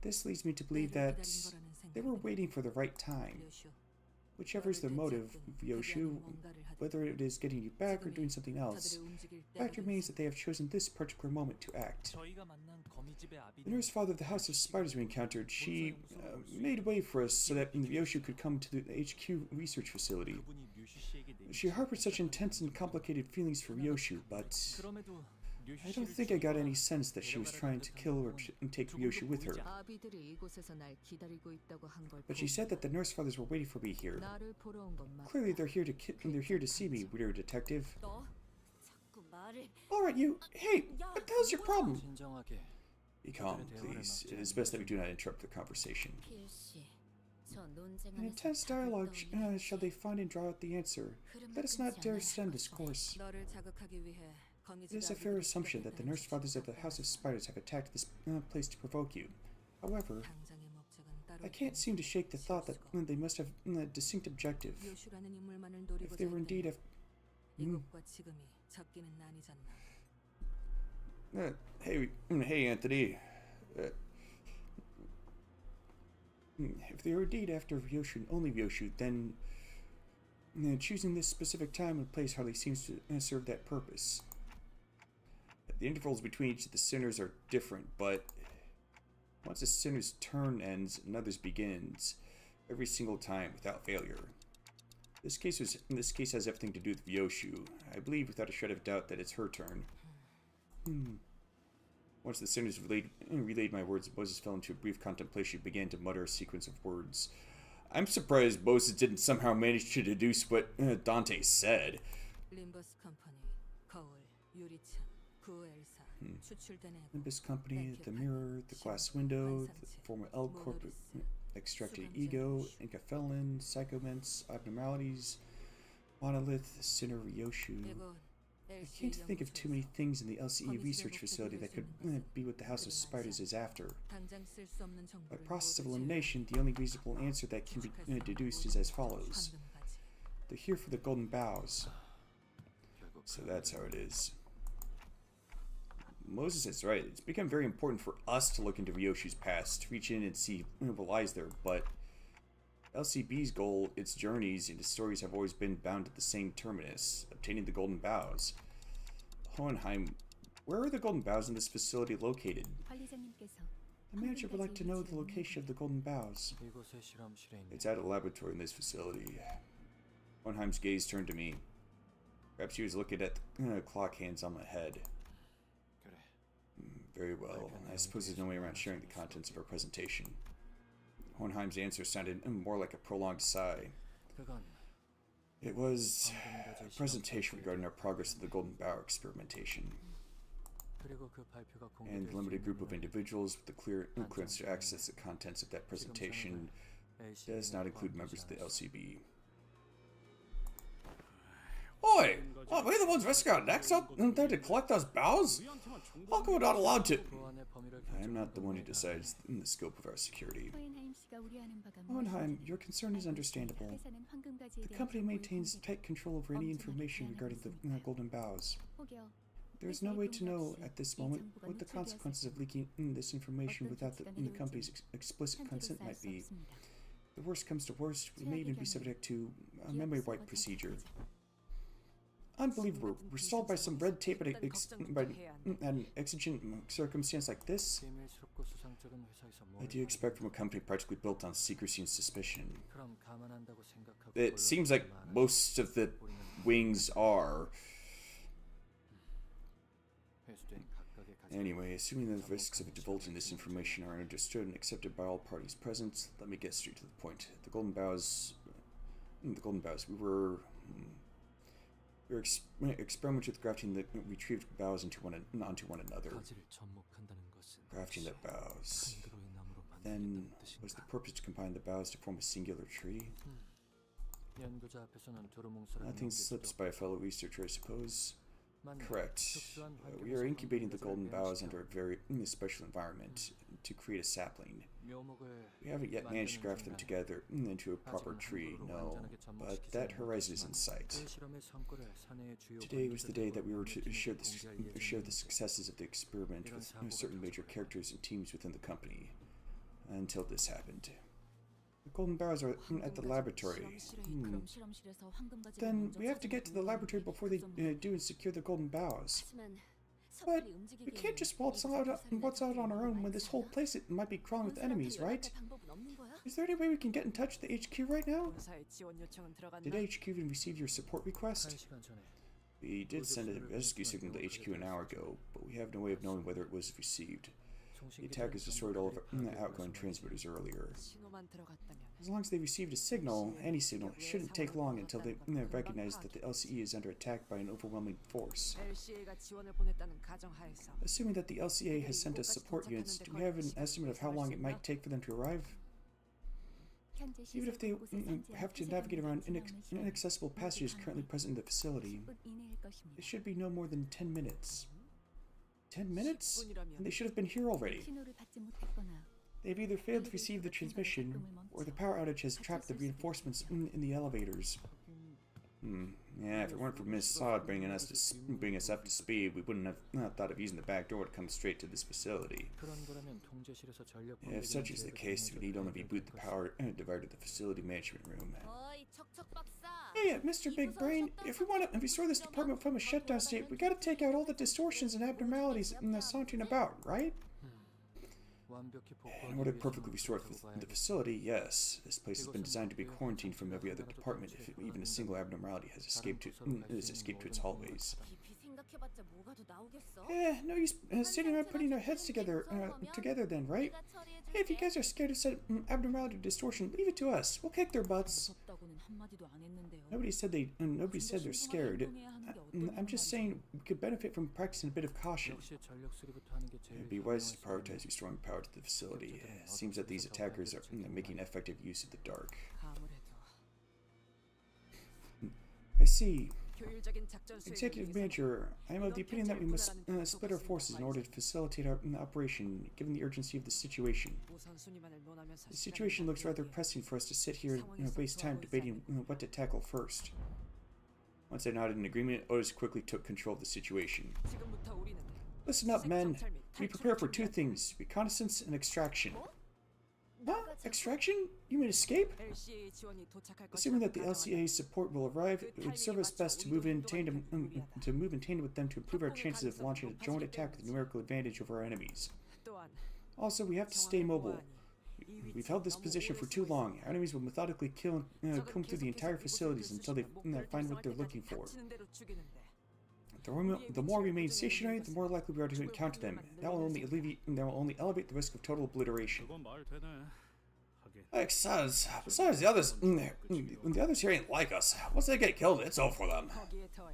Speaker 1: This leads me to believe that they were waiting for the right time. Whichever is their motive, Ryoshu, whether it is getting you back or doing something else, the fact remains that they have chosen this particular moment to act. The nurse father of the House of Spiders we encountered, she made way for us so that Ryoshu could come to the HQ research facility. She harbored such intense and complicated feelings for Ryoshu, but I don't think I got any sense that she was trying to kill or take Ryoshu with her. But she said that the nurse fathers were waiting for me here. Clearly they're here to see me, weird detective. Alright, you. Hey, what the hell's your problem? Be calm, please. It is best that we do not interrupt the conversation. In intense dialogue, shall they find and draw out the answer. Let us not dare stem this course. It is a fair assumption that the nurse fathers of the House of Spiders have attacked this place to provoke you. However, I can't seem to shake the thought that they must have a distinct objective. If they were indeed Hey, Anthony. If they are indeed after Vyoshu and only Vyoshu, then choosing this specific time and place hardly seems to serve that purpose. The intervals between each of the sinners are different, but once a sinner's turn ends, another's begins, every single time without failure. This case has everything to do with Vyoshu. I believe without a shred of doubt that it's her turn. Once the sinners relayed my words, Moses fell into a brief contemplation and began to mutter a sequence of words. I'm surprised Moses didn't somehow manage to deduce what Dante said.
Speaker 2: Limbus Company, 거울, 유리창, 구엘사, 추출된 에고,
Speaker 1: Limbus Company, the mirror, the glass window, the former L Corp extracted ego, Inca felon, psychoments, abnormalities, monolith, sinner Ryoshu. I can't think of too many things in the LCE research facility that could be what the House of Spiders is after. By process of elimination, the only reasonable answer that can be deduced is as follows. They're here for the golden bows. So that's how it is. Moses is right. It's become very important for us to look into Ryoshu's past, to reach in and see what lies there, but LCB's goal, its journeys, and its stories have always been bound at the same terminus, obtaining the golden bows. Hohenheim, where are the golden bows in this facility located? The manager would like to know the location of the golden bows.
Speaker 4: 이곳의 실험실에 있는
Speaker 1: It's at a laboratory in this facility. Hohenheim's gaze turned to me. Perhaps he was looking at the clock hands on my head.
Speaker 4: 그래.
Speaker 1: Very well. I suppose there's no way around sharing the contents of our presentation. Hohenheim's answer sounded more like a prolonged sigh.
Speaker 4: 그건
Speaker 1: It was a presentation regarding our progress of the Golden Bower experimentation,
Speaker 4: 그리고 그 발표가
Speaker 1: and the limited group of
Speaker 4: 공개될
Speaker 1: individuals with the clearance to access the contents of that presentation does not include members of the LCB. Oi! Are we the ones rescuing our necks out there to collect those bows? How come we're not allowed to?
Speaker 4: 보안의 범위를
Speaker 1: I am not the one who decides the scope of our security. Hohenheim, your concern is understandable. The company maintains tight control over any information regarding the golden bows. There is no way to know at this moment what the consequences of leaking this information without the company's explicit consent might be. If the worst comes to worst, we may even be subject to a memory wipe procedure. Unbelievable. We're stalled by some red tape by an exigent circumstance like this?
Speaker 4: 비밀스럽고 수상쩍은 회사에서 뭘
Speaker 1: What do you expect from a company practically built on secrecy and suspicion?
Speaker 4: 그럼 감안한다고 생각하고
Speaker 1: It seems like most of the wings are.
Speaker 4: 회수된 각각의 가치
Speaker 1: Anyway, assuming the risks of divulging this information are understood and accepted by all parties present, let me get straight to the point. The Golden Bows, we were experimenting with grafting the retrieved bows onto one another.
Speaker 4: 가지를 접목한다는 것은
Speaker 1: Grafting the bows.
Speaker 4: 한그루의 나무로
Speaker 1: Then,
Speaker 4: 만든다는
Speaker 1: was the
Speaker 4: 뜻인가?
Speaker 1: purpose to combine the bows to form a singular tree?
Speaker 4: 연구자 앞에서는 두루뭉술한
Speaker 1: Nothing
Speaker 4: 연기도
Speaker 1: slips by a fellow researcher, I suppose.
Speaker 4: 만약
Speaker 1: Correct.
Speaker 4: 특수한
Speaker 1: We are
Speaker 4: 환경에서
Speaker 1: incubating the
Speaker 4: 건물을
Speaker 1: golden bows under
Speaker 4: 발견시켜
Speaker 1: a very special environment to create a sapling.
Speaker 4: 묘목을
Speaker 1: We haven't yet managed to graft them
Speaker 4: 만드는
Speaker 1: together into a proper tree, no, but that horizon is in sight.
Speaker 4: 그 실험의 성과를 사내의 주요
Speaker 1: Today was the day that we were to share the
Speaker 4: 공개할
Speaker 1: successes of the experiment with certain major characters and teams within the company. Until this happened. The golden bows are at the laboratory. Then we have to get to the laboratory before they do and secure the golden bows. But we can't just waltz out on our own when this whole place might be crawling with enemies, right? Is there any way we can get in touch with the HQ right now?
Speaker 7: 본사의 지원 요청은 들어갔나?
Speaker 1: Did HQ even receive your support request?
Speaker 4: 1시간 전에
Speaker 1: We did send a rescue signal to HQ an hour ago, but we have no way of knowing whether it was received. The attackers destroyed all of our outgoing transmitters earlier.
Speaker 7: 신호만 들어갔다면
Speaker 1: As long as they received a signal, any signal, it shouldn't take long until they recognize that the LCE is under attack by an overwhelming force.
Speaker 7: LCA가 지원을 보냈다는 가정하에서
Speaker 1: Assuming that the LCA has sent us support units, do we have an estimate of how long it might take for them to arrive? Even if they have to navigate around inaccessible passages currently present in the facility, it should be no more than 10 minutes. 10 minutes? And they should have been here already. They've either failed to receive the transmission, or the power outage has trapped the reinforcements in the elevators. Yeah, if it weren't for Miss Sod bringing us up to speed, we wouldn't have thought of using the back door to come straight to this facility.
Speaker 4: 그런 거라면 통제실에서 전력
Speaker 1: If such is the case, we need only reboot the power divider to the facility management room.
Speaker 6: 어이 척척 박사.
Speaker 1: Hey, Mr. Big Brain, if we want to restore this department from a shutdown state, we gotta take out all the distortions and abnormalities sauntering about, right?
Speaker 4: 완벽히
Speaker 1: In order to perfectly restore the facility, yes. This place has been designed to be quarantined from every other department if even a single abnormality has escaped to its hallways.
Speaker 6: 깊이 생각해봤자 뭐가 더 나오겠어?
Speaker 1: No use sitting around putting our heads together then, right? Hey, if you guys are scared of some abnormality or distortion, leave it to us. We'll kick their butts.
Speaker 6: 무섭다고는 한마디도 안 했는데요.
Speaker 1: Nobody said they're scared. I'm just saying we could benefit from practicing a bit of caution.
Speaker 4: 역시 전력 수리부터 하는 게 제일
Speaker 1: It'd be wise to prioritize restoring power to the facility. It seems that these attackers are making effective use of the dark.
Speaker 7: 아무래도
Speaker 1: I see.
Speaker 7: 효율적인 작전 수행을
Speaker 1: Executive
Speaker 7: 위해서는
Speaker 1: Manager, I am of the opinion that we must split our forces in order to facilitate our operation, given the urgency of the situation.
Speaker 7: 우선순위만을 논하면서
Speaker 1: The situation looks rather pressing for us to sit here and waste time debating what to tackle first. Once I nodded in agreement, Otis quickly took control of the situation.
Speaker 7: 지금부터 우리는
Speaker 1: Listen up, men. We prepare for two things, reconnaissance and extraction. Huh? Extraction? You mean escape?
Speaker 7: LCA 지원이 도착할
Speaker 1: Assuming that the
Speaker 7: 것이라고
Speaker 1: LCA's support will arrive, it would serve us best to move in tandem with them to improve our chances of launching a joint attack with numerical advantage over our enemies.
Speaker 7: 또한
Speaker 1: Also, we have to stay mobile. We've held this position for too long. Our enemies will methodically comb through the entire facilities until they find what they're looking for. The more we remain stationary, the more likely we are to encounter them. That will only elevate the risk of total obliteration.
Speaker 3: 그건 말 되네. 하긴
Speaker 1: Besides, the others here ain't like us. Once they get killed, it's over for them.
Speaker 7: 거기에 더해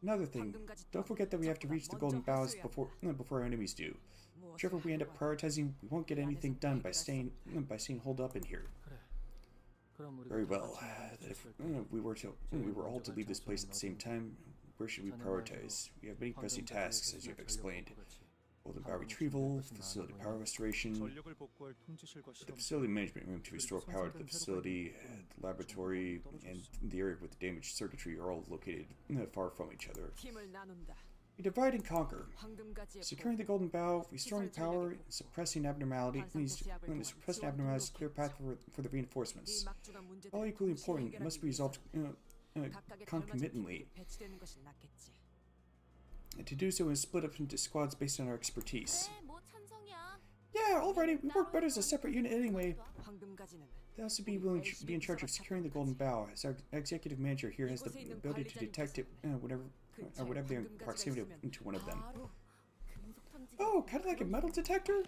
Speaker 1: Another thing, don't forget that we have to reach the golden bows before our enemies do. Whichever we end up prioritizing, we won't get anything done by staying holed up in here.
Speaker 4: 그럼 우리가
Speaker 1: Very
Speaker 4: 다
Speaker 1: well.
Speaker 4: 같이 나가자.
Speaker 1: That if we were all to leave this place at the same time, where should we prioritize? We have many pressing tasks, as you have explained. Golden bow retrieval, facility power restoration,
Speaker 5: 전력을 복구할 통제실과
Speaker 1: the
Speaker 5: 실험
Speaker 1: facility management room to restore power to the facility, the laboratory, and the area with the damaged circuitry are all located far from each other.
Speaker 7: 힘을 나눈다.
Speaker 1: We divide and conquer.
Speaker 7: 황금가지의
Speaker 1: Securing the golden bow, restoring power, suppressing abnormalities, to clear path for the
Speaker 7: 이
Speaker 1: reinforcements.
Speaker 7: 막중한 문제들
Speaker 1: All equally important, must be resolved
Speaker 7: 각각의
Speaker 1: concomitantly.
Speaker 7: 배치되는 것이 낫겠지.
Speaker 1: And to do so is split up into squads based on our expertise.
Speaker 6: 그래, 뭐 찬성이야.
Speaker 1: Yeah, already, we work better as a separate unit anyway.
Speaker 7: 황금가지는
Speaker 1: They also be willing to be in charge of securing the golden bow, as our executive manager here has the ability to detect it whenever they're in proximity to one of them.
Speaker 6: 바로 금속 탐지기.
Speaker 1: Oh, kind of like a metal detector?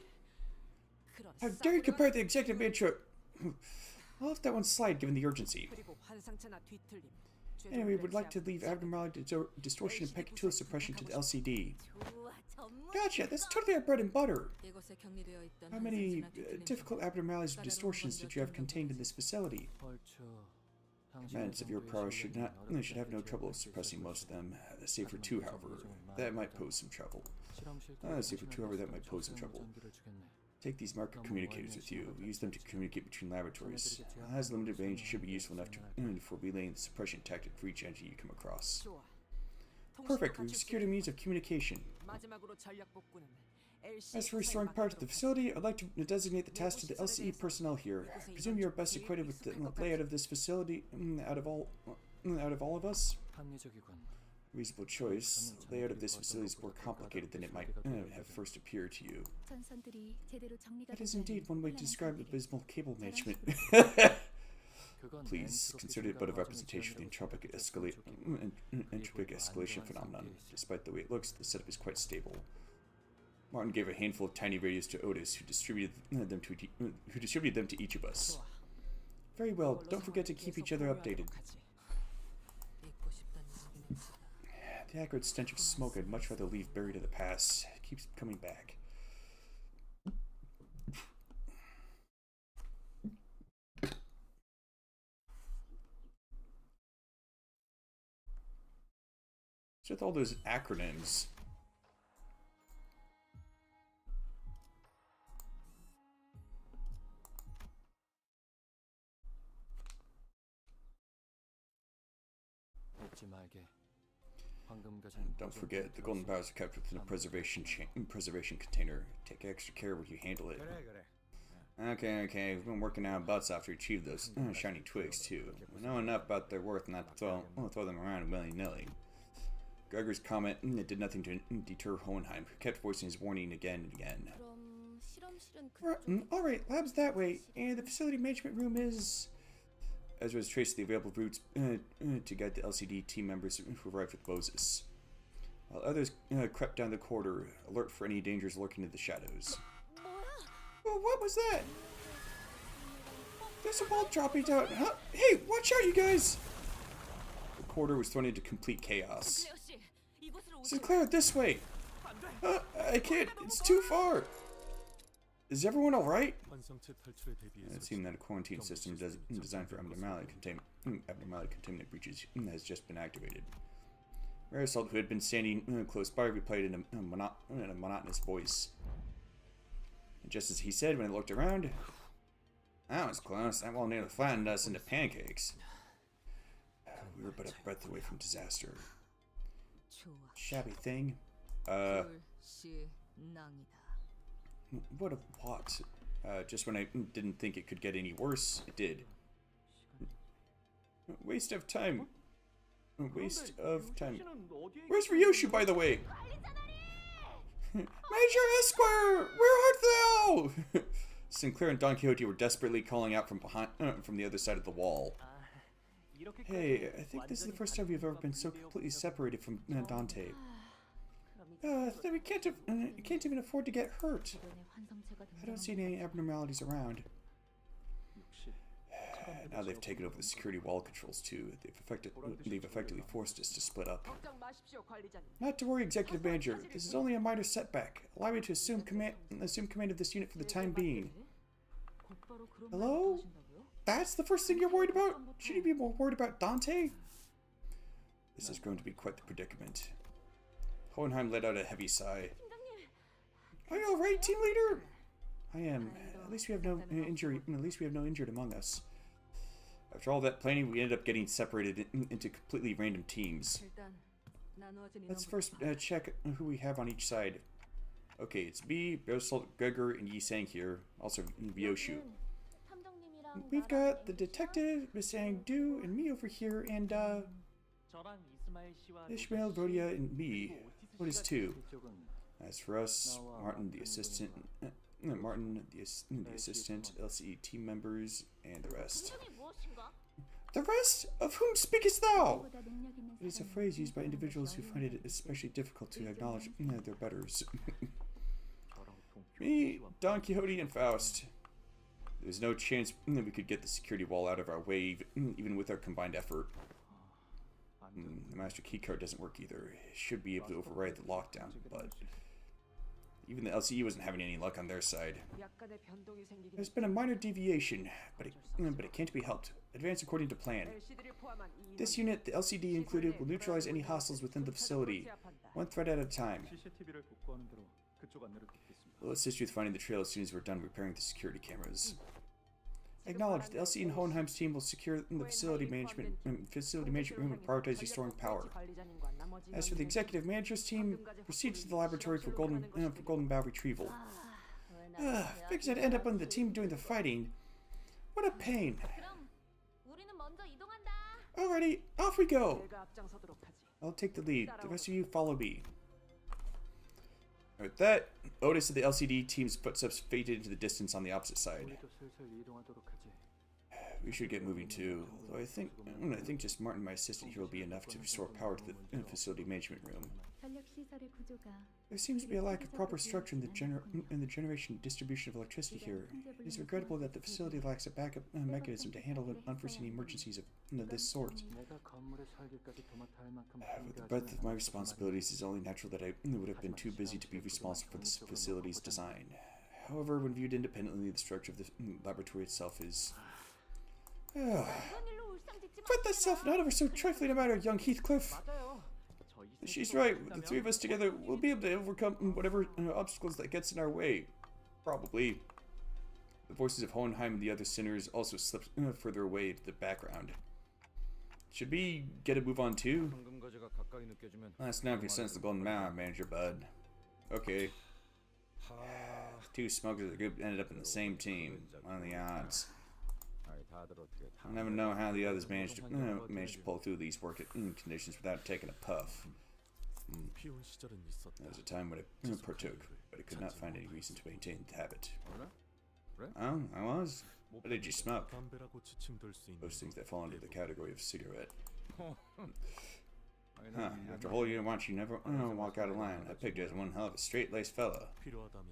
Speaker 7: 그런
Speaker 1: How dare you
Speaker 7: 싸구려
Speaker 1: compare the executive manager? I'll let that one slide given the urgency.
Speaker 7: 그리고 환상체나 뒤틀림.
Speaker 1: Anyway, we'd like to leave abnormality, distortion, and pegatool suppression to the LCD.
Speaker 6: 좋아, 전문.
Speaker 1: Gotcha, that's totally our bread and butter.
Speaker 2: 이곳에 격리되어 있던
Speaker 1: How many
Speaker 2: 환상체나 뒤틀림
Speaker 1: difficult abnormalities or distortions did you have contained in this facility?
Speaker 4: 벌초.
Speaker 1: Commands of your prowess should have no trouble suppressing most of them, save for two, however. That might pose some trouble. Save for two, however, that might pose some trouble. Take these marker communicators with you. Use them to communicate between laboratories. It has limited range and should be useful enough for relaying the suppression tactic for each entity you come across.
Speaker 7: 좋아.
Speaker 1: Perfect, we've secured a means of communication.
Speaker 7: 마지막으로 전략 복구는
Speaker 1: As for restoring power to the facility, I'd like to designate the task to the LCE personnel here. I presume you're best acquainted with the layout of this facility out of all of us?
Speaker 4: 합리적이군.
Speaker 1: Reasonable choice. The layout of this facility is more complicated than it might have first appeared to you.
Speaker 6: 전선들이 제대로 정리가
Speaker 1: That is indeed one way to describe abysmal cable management.
Speaker 4: 그건
Speaker 1: Please consider it but a representation of the entropic escalation phenomenon. Despite the way it looks, the setup is quite stable. Martin gave a handful of tiny radios to Otis, who distributed them to each of us. Very well. Don't forget to keep each other updated.
Speaker 7: 잊고 싶다는 얘기는
Speaker 1: The acrid stench of smoke I'd much rather leave buried in the past. It keeps coming back. What's with all those acronyms?
Speaker 4: 잊지 말게. 황금 가장
Speaker 1: Don't forget, the golden bars are kept within a preservation container. Take extra care when you handle it. Okay, we've been working our butts off to achieve those shiny twigs, too. We know enough about their worth not to throw them around willy-nilly. Gregor's comment did nothing to deter Hohenheim, who kept voicing his warning again and again.
Speaker 6: 그럼 실험실은 그쪽.
Speaker 1: Alright, lab's that way, and the facility management room is... Ezra has traced the available routes to guide the LCD team members who arrived with Moses, while others crept down the corridor, alert for any dangers lurking in the shadows. Well, what was that? There's a ball dropping down. Huh? Hey, watch out, you guys! The corridor was thrown into complete chaos.
Speaker 6: 클레어 씨, 이곳으로 오세요.
Speaker 1: Sinclair, this way! I can't, it's too far! Is everyone alright?
Speaker 3: 환성체 탈출에 대비해서
Speaker 1: It seemed that a quarantine system designed for abnormality containment breaches has just been activated. Marisol, who had been standing close by, replied in a monotonous voice. And just as he said when he looked around, that was close. That wall nearly flattened us into pancakes. We were but a breath away from disaster.
Speaker 2: 좋아.
Speaker 1: Shabby thing.
Speaker 2: 불신앙이다.
Speaker 1: What a what? Just when I didn't think it could get any worse, it did. Waste of time. Waste of time. Where's Ryoshu, by the way? Major Esquire! Where art thou? Sinclair and Don Quixote were desperately calling out from behind, from the other side of the wall. Hey, I think this is the first time we've ever been so completely separated from Dante. We can't even afford to get hurt. I don't see any abnormalities around. Now they've taken over the security wall controls too. They've effectively forced us to split up.
Speaker 7: 걱정 마십시오, 관리자님.
Speaker 1: Not to worry, Executive Manager. This is only a minor setback. Allow me to assume command of this unit for the time being.
Speaker 2: 곧바로 그런
Speaker 1: Hello?
Speaker 2: 말을 하신다고요?
Speaker 1: That's the first thing you're worried about? Should you be more worried about Dante? This is going to be quite the predicament. Hohenheim let out a heavy sigh. Are you alright, team leader? I am. At least we have no injured among us. After all that planning, we ended up getting separated into completely random teams.
Speaker 2: 일단 나누어진
Speaker 1: Let's
Speaker 2: 인원부터
Speaker 1: first
Speaker 2: 봐.
Speaker 1: check who we have on each side. Okay, it's me, Bersolt, Gregor, and Yi Sang here. Also, Ryoshu.
Speaker 6: 탐정님이랑
Speaker 1: We've got the detective, Miss Sang Du, and me over here, and
Speaker 4: 저랑 이스마일 씨와
Speaker 1: Ishmael, Rodia, and me. What is two?
Speaker 4: 이쪽은
Speaker 1: As for us, Martin, the assistant, LCE team members, and the rest.
Speaker 6: 능력이 무엇인가?
Speaker 1: The rest? Of whom speakest thou? It is a phrase used by individuals who find it especially difficult to acknowledge their betters. Me, Don Quixote, and Faust. There's no chance that we could get the security wall out of our way, even with our combined effort. The master keycard doesn't work either. It should be able to override the lockdown, but even the LCE wasn't having any luck on their side.
Speaker 7: 약간의 변동이 생기긴
Speaker 1: There's been a minor deviation, but it can't be helped. Advance according to plan.
Speaker 7: LCD를 포함한 이
Speaker 1: This unit, the LCD included, will neutralize any hostiles within the facility, one threat at a time.
Speaker 5: CCTV를 복구하는 대로 그쪽 안내를 듣겠습니다.
Speaker 1: We'll assist you with finding the trail as soon as we're done repairing the security cameras. Acknowledged, the LCE and Hohenheim's team will secure the facility management room and prioritize restoring power. As for the executive manager's team, proceed to the laboratory for golden bow retrieval. Figures I'd end up on the team doing the fighting. What a pain.
Speaker 6: 그럼 우리는 먼저 이동한다.
Speaker 1: Alrighty, off we go.
Speaker 7: 내가 앞장서도록 하지.
Speaker 1: I'll take the lead. The rest of you follow me. With that, Otis of the LCD team's footsteps faded into the distance on the opposite side.
Speaker 4: 우리도 슬슬 이동하도록 하지.
Speaker 1: We should get moving too. Though I think just Martin, my assistant here, will be enough to restore power to the facility management room. There seems to be a lack of proper structure in the generation and distribution of electricity here. It is regrettable that the facility lacks a backup mechanism to handle unforeseen emergencies of this sort.
Speaker 4: 내가 건물에 살기까지 도맡아 할 만큼
Speaker 1: With the breadth of my responsibilities, it is only natural that I would have been too busy to be responsible for this facility's design. However, when viewed independently, the structure of the laboratory itself is...
Speaker 6: 그런 일로 울상짓지 마.
Speaker 1: Put thyself not ever so trifling a matter, young Heathcliff.
Speaker 7: 맞아요.
Speaker 1: She's right. With the three of us together, we'll be able to overcome whatever obstacles that gets in our way. Probably. The voices of Hohenheim and the other sinners also slipped further away to the background. Should we get a move on too?
Speaker 8: 황금 거제가 가까이 느껴지면
Speaker 1: Let's know if you sense the golden manager, bud. Okay. Two smokers that ended up in the same team. What are the odds?
Speaker 8: 아이 다들 어떻게 다
Speaker 1: I'll never know how the others managed to pull through these work conditions without taking a puff.
Speaker 3: 피온 시절은 있었다.
Speaker 1: There was a time when it partook, but it could not find any reason to maintain the habit.
Speaker 8: 그래?
Speaker 1: Oh, I was? What did you smoke?
Speaker 3: 담배라고 지칭될 수 있는
Speaker 1: Those things that fall under the category of cigarette.
Speaker 8: 아니,
Speaker 1: Huh,
Speaker 8: 난
Speaker 1: after a whole year watch, you never walk out of line. I picked you as one hell of a straight-laced fella.
Speaker 3: 필요하다면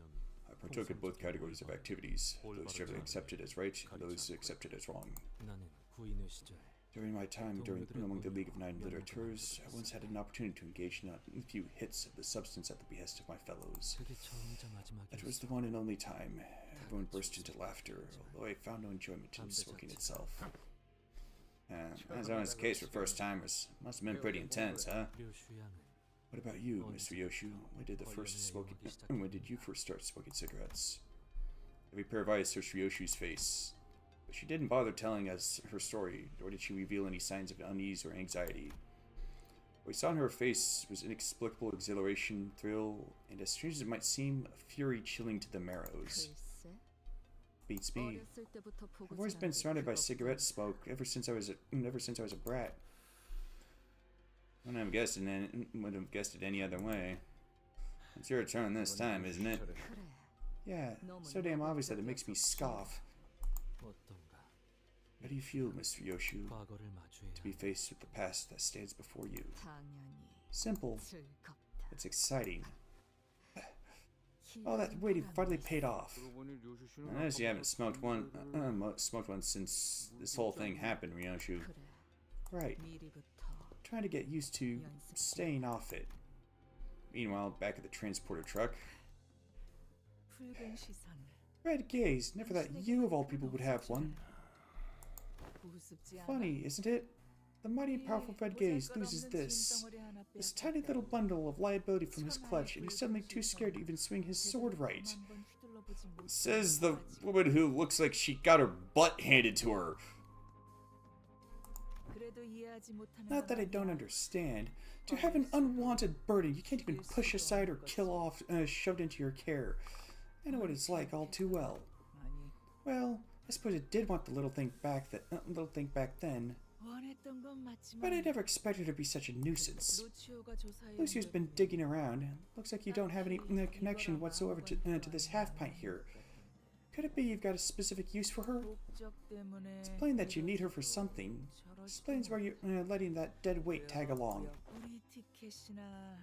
Speaker 1: I partook in both categories of activities. Those generally accepted as right, those accepted as wrong.
Speaker 4: 나는 구인의 시절
Speaker 1: During my time among the League of Nine Literateurs, I once had an opportunity to engage in a few hits of the substance at the behest of my fellows.
Speaker 4: 그게 처음이자
Speaker 1: That was
Speaker 4: 마지막이었어.
Speaker 1: the one and only time. Everyone burst into laughter, although I found no enjoyment in smoking itself. As always the case for first-timers. Must have been pretty intense, huh?
Speaker 4: 류슈양은
Speaker 1: What about you, Mr. Yoshu? When did you first start smoking cigarettes? Every pair of eyes searched Yoshu's face, but she didn't bother telling us her story, nor did she reveal any signs of unease or anxiety. What we saw in her face was inexplicable exhilaration, thrill, and as strange as it might seem, a fury chilling to the marrows.
Speaker 2: 글쎄.
Speaker 1: Beats me.
Speaker 2: 어렸을 때부터 보고
Speaker 1: I've always been
Speaker 2: 자란
Speaker 1: surrounded by
Speaker 2: 그거
Speaker 1: cigarette
Speaker 2: 없었는데.
Speaker 1: smoke ever since I was a brat. I wouldn't have guessed it any other way. It's your turn this time, isn't it?
Speaker 2: 그래.
Speaker 1: Yeah, so damn obvious that it makes me scoff.
Speaker 4: 어떤가?
Speaker 1: How do you feel, Mr. Yoshu,
Speaker 4: 과거를 마주해야
Speaker 1: to be faced with the past that stands before you?
Speaker 2: 당연히
Speaker 1: Simple.
Speaker 2: 즐겁다.
Speaker 1: It's exciting. Oh, that waiting finally paid off.
Speaker 8: 보니 류슈 씨는
Speaker 1: I notice you haven't smoked one since this whole thing happened, Ryoshu.
Speaker 2: 그래.
Speaker 1: Right.
Speaker 2: 미리부터
Speaker 1: Trying to get used to staying off it. Meanwhile, back at the transporter truck,
Speaker 2: 붉은 시선.
Speaker 1: red gaze. Never thought you of all people would have one.
Speaker 2: 우습지 않아?
Speaker 1: Funny, isn't it? The mighty and powerful red gaze loses this tiny little bundle of liability from his clutch, and he's suddenly too scared to even swing his sword right. Says the woman who looks like she got her butt handed to her. Not that I don't understand. To have an unwanted burden you can't even push aside or kill off shoved into your care. I know what it's like all too well. Well, I suppose it did want the little thing back then. But I never expected her to be such a nuisance. Lucio's been digging around. Looks like you don't have any connection whatsoever to this half-pint here. Could it be you've got a specific use for her? It's plain that you need her for something. Explains why you're letting that dead weight tag along.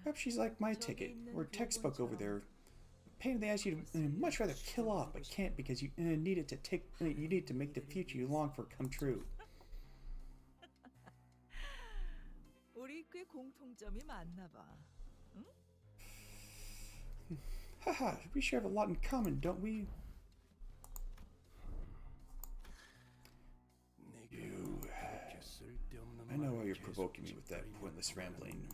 Speaker 1: Perhaps she's like my ticket, or textbook over there. Pain in the ass you'd much rather kill off, but can't because you need it to you need to make the future you long for come true.
Speaker 9: 우리 꽤 공통점이 많나 봐.
Speaker 1: Haha, we sure have a lot in common, don't we? You. I know why you're provoking me with that pointless rambling.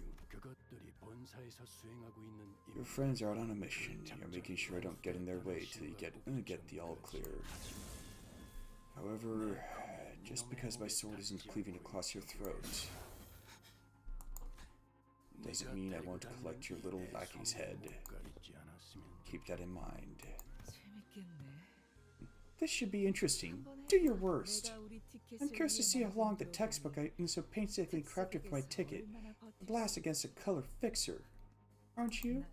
Speaker 1: Your friends are out on a mission. You're making sure I don't get in their way till you get the all clear. However, just because my sword isn't cleaving across your throat doesn't mean I won't collect your little lackey's head. Keep that in mind. This should be interesting. Do your worst. I'm curious to see how long the textbook I so painstakingly crafted for my ticket would last against a color fixer. Aren't you?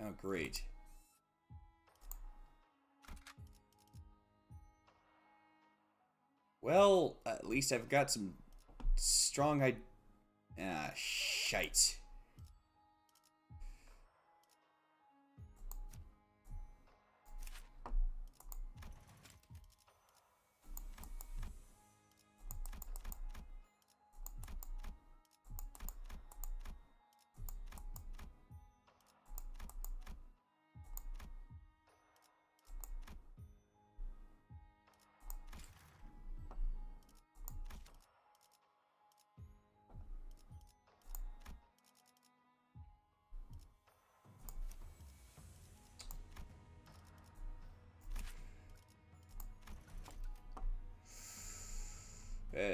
Speaker 1: Oh, great. Well, at least I've got some strong shite.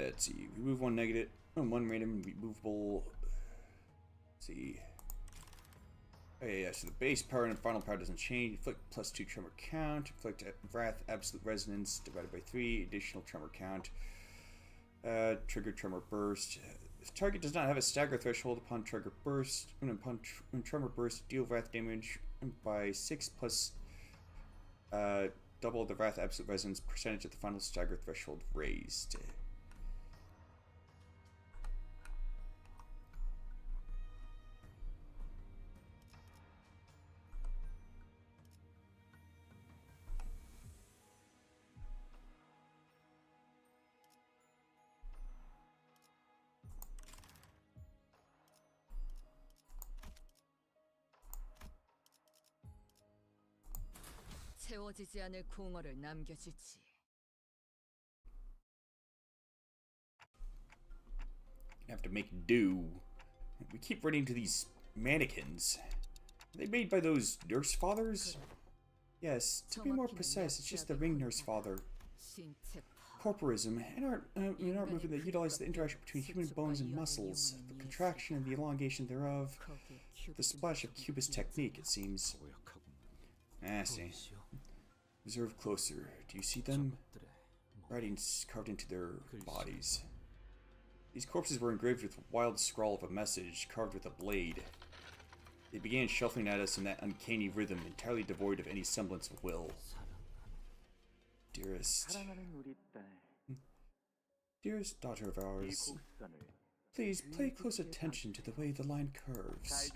Speaker 1: Let's see. Remove one negative, one random removable. Let's see. Oh yeah, so the base power and final power doesn't change. Inflict +2 tremor count. Inflict wrath absolute resonance divided by 3. Additional tremor count. Trigger tremor burst. If target does not have a stagger threshold upon trigger burst, upon tremor burst, deal wrath damage by 6 plus double the wrath absolute resonance percentage at the final stagger threshold raised.
Speaker 2: 채워지지 않을 공허를 남겨주지.
Speaker 1: Have to make do. We keep running to these mannequins. Are they made by those nurse fathers? Yes, to be more precise, it's just the ring nurse father.
Speaker 2: 신체
Speaker 1: Corporism, an art movement that utilizes the interaction between human bones and muscles, the contraction and the elongation thereof, the splash of cubist technique, it seems. I see. Observe closer. Do you see them? Writings carved into their bodies. These corpses were engraved with a wild scrawl of a message, carved with a blade. They began shuffling at us in that uncanny rhythm, entirely devoid of any semblance of will. Dearest. Dearest daughter of ours, please pay close attention to the way the line curves.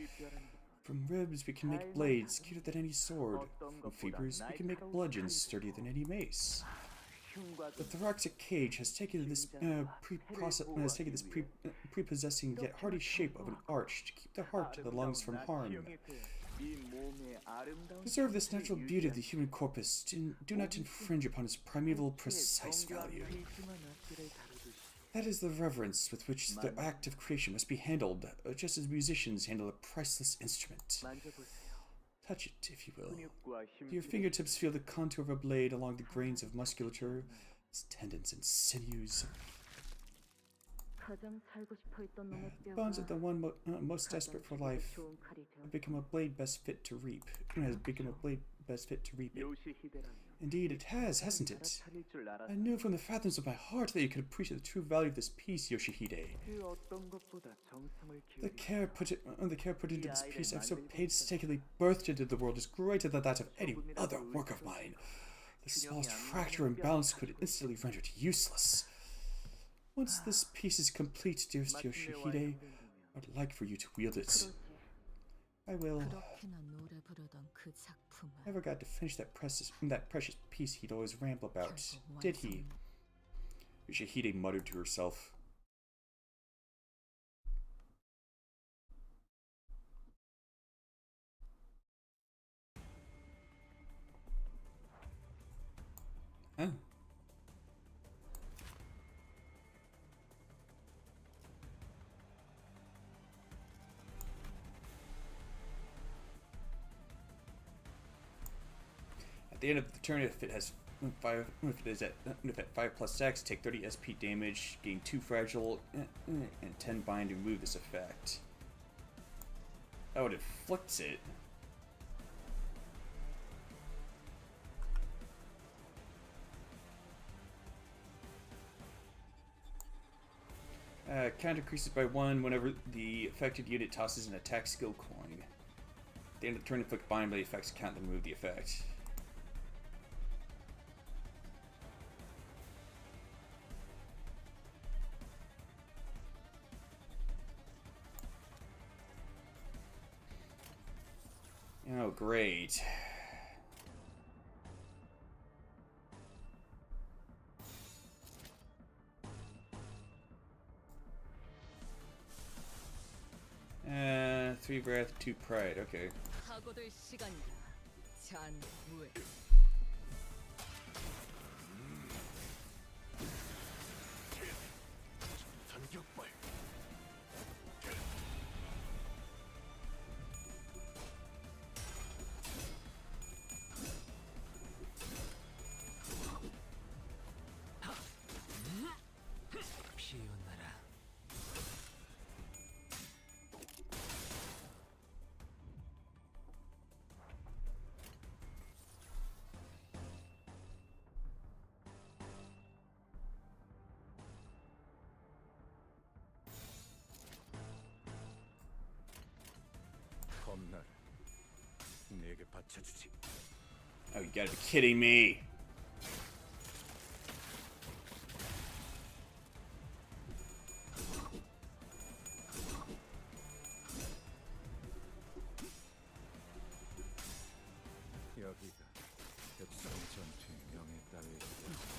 Speaker 1: From ribs we can make blades cuter than any sword. From fibers we can make bludgeons sturdier than any mace. The thoracic cage has taken this prepossessing yet hardy shape of an arch to keep the heart and the lungs from harm. Preserve this natural beauty of the human corpus. Do not infringe upon its primeval, precise value. That is the reverence with which the act of creation must be handled, just as musicians handle a priceless instrument. Touch it, if you will. Do your fingertips feel the contour of a blade along the grains of musculature, its tendons and sinews? Bones of the one most desperate for life have become a blade best fit to reap. It. Indeed, it has, hasn't it? I knew from the fathoms of my heart that you could appreciate the true value of this piece, Yoshihide. The care put into this piece I've so painstakingly birthed into the world is greater than that of any other work of mine. The smallest fracture or imbalance could instantly render it useless. Once this piece is complete, dearest Yoshihide, I'd like for you to wield it. I will. Never got to finish that precious piece he'd always ramble about, did he? Yoshihide muttered to herself. Huh? At the end of the turn, if it has if at 5+X, take 30 SP damage, gain 2 fragile, and 10 bind to remove this effect. Oh, it inflicts it. Count increases by 1 whenever the affected unit tosses an attack skill coin. At the end of the turn, inflict bind by the effects count, then remove the effect. Oh, great. Three breath, 2 pride, okay.
Speaker 2: 사고될 시간이다. 잔무에.
Speaker 8: 검나를 내게 바쳐주지.
Speaker 1: Oh, you gotta be kidding me.
Speaker 8: 여기가 백성 전투의 명예 따위에 기대하지.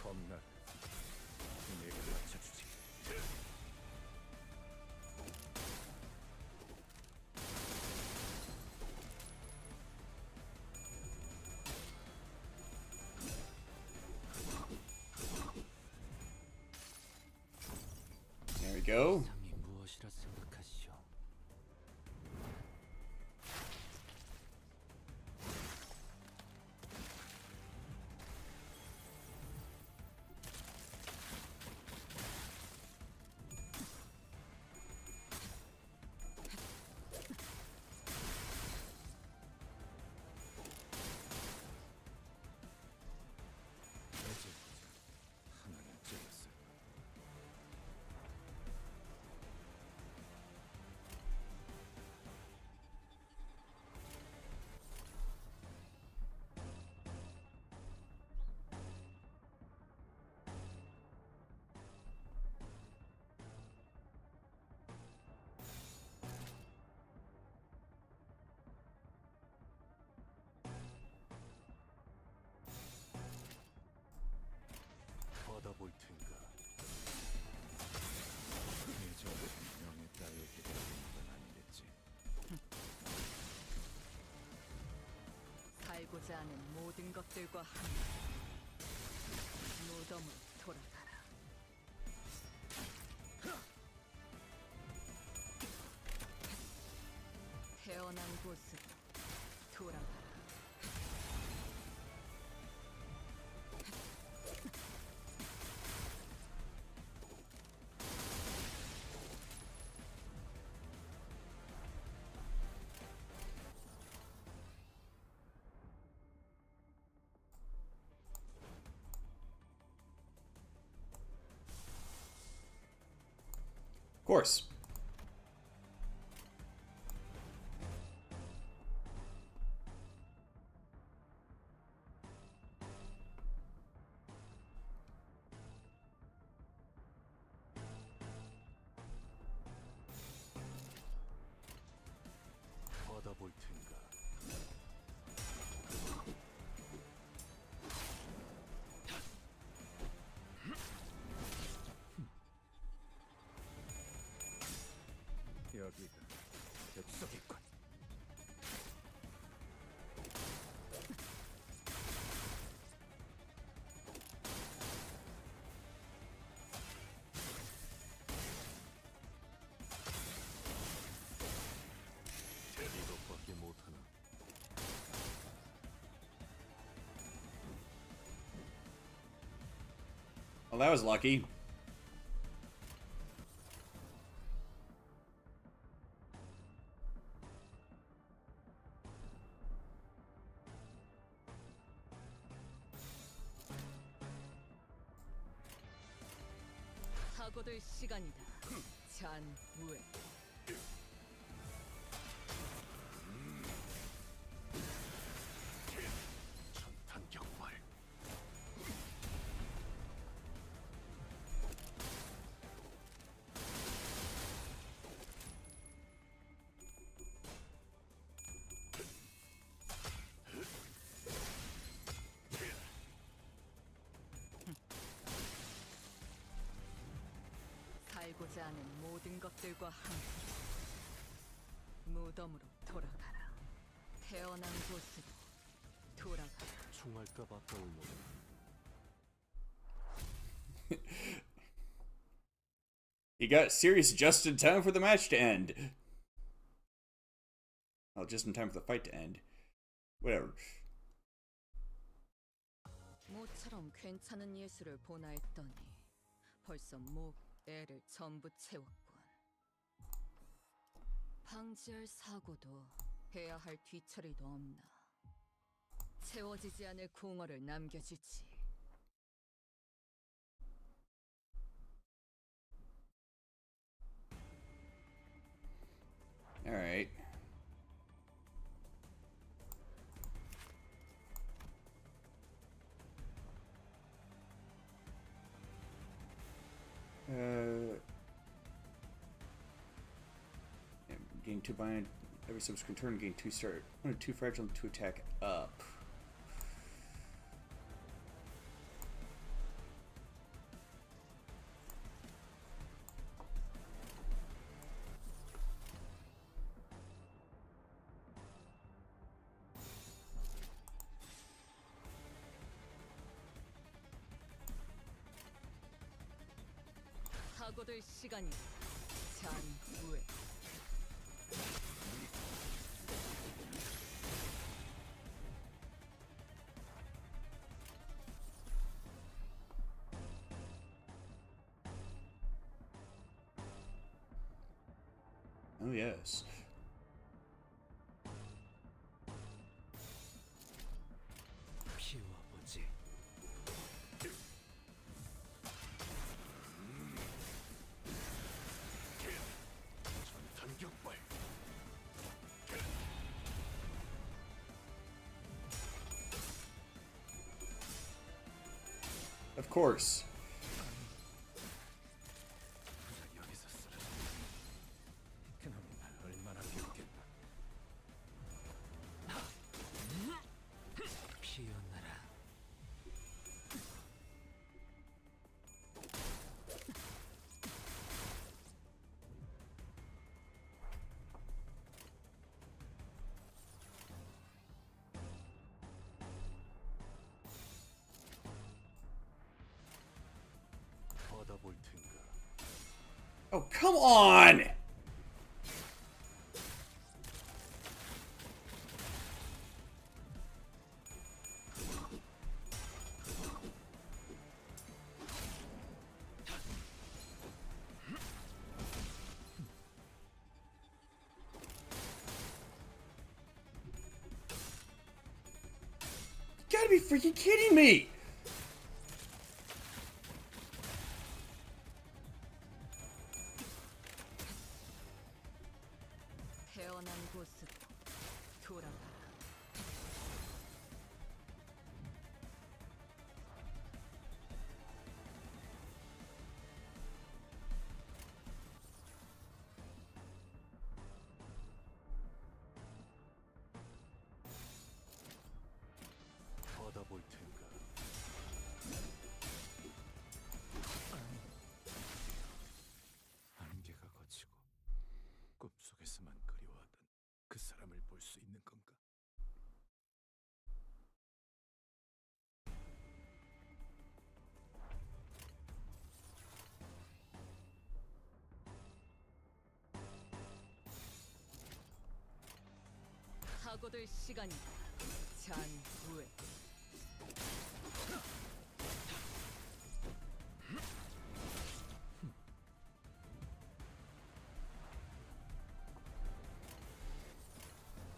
Speaker 8: 검나를 내게 바쳐주지.
Speaker 1: There we go.
Speaker 4: 상이 무엇이라 생각하시오?
Speaker 8: 하나는 찔렀어.
Speaker 3: 받아볼 텐가.
Speaker 8: 내 전투의 명예 따위에 기대하는 건 아니겠지.
Speaker 2: 살고자 하는 모든 것들과 함께 무덤으로 돌아가라. 태어난 곳으로 돌아가라.
Speaker 1: Of course.
Speaker 3: 받아볼 텐가.
Speaker 8: 여기가 백석이군.
Speaker 3: 이것밖에 못하나.
Speaker 1: Well, that was lucky.
Speaker 2: 사고될 시간이다. 잔우에.
Speaker 3: 전탄격발.
Speaker 2: 살고자 하는 모든 것들과 함께 무덤으로 돌아가라. 태어난 곳으로 돌아가.
Speaker 3: 총알값 아까울노라.
Speaker 1: He got serious just in time for the match to end. Well, just in time for the fight to end. Whatever.
Speaker 2: 모처럼 괜찮은 예술을 보나 했더니 벌써 목, 애를 전부 채웠군. 방지할 사고도 해야 할 뒤처리도 없나. 채워지지 않을 공허를 남겨주지.
Speaker 1: Alright. Yeah, gain 2 bind. Every subsequent turn, gain 2 start. 1 or 2 fragile to attack up.
Speaker 2: 사고될 시간이 잔후에.
Speaker 1: Oh, yes.
Speaker 3: 피워보지. 전탄격발.
Speaker 1: Of course.
Speaker 3: 여기서 쓰러져. 그놈이 날 얼마나 괴롭겠나. 피어나라. 받아볼 텐가.
Speaker 1: Oh, come on! You gotta be freaking kidding me!
Speaker 2: 태어난 곳으로 돌아가.
Speaker 3: 받아볼 텐가. 안개가 걷히고 꿈속에서만 그리워하던 그 사람을 볼 수 있는 건가?
Speaker 2: 사고될 시간이다. 잔후에.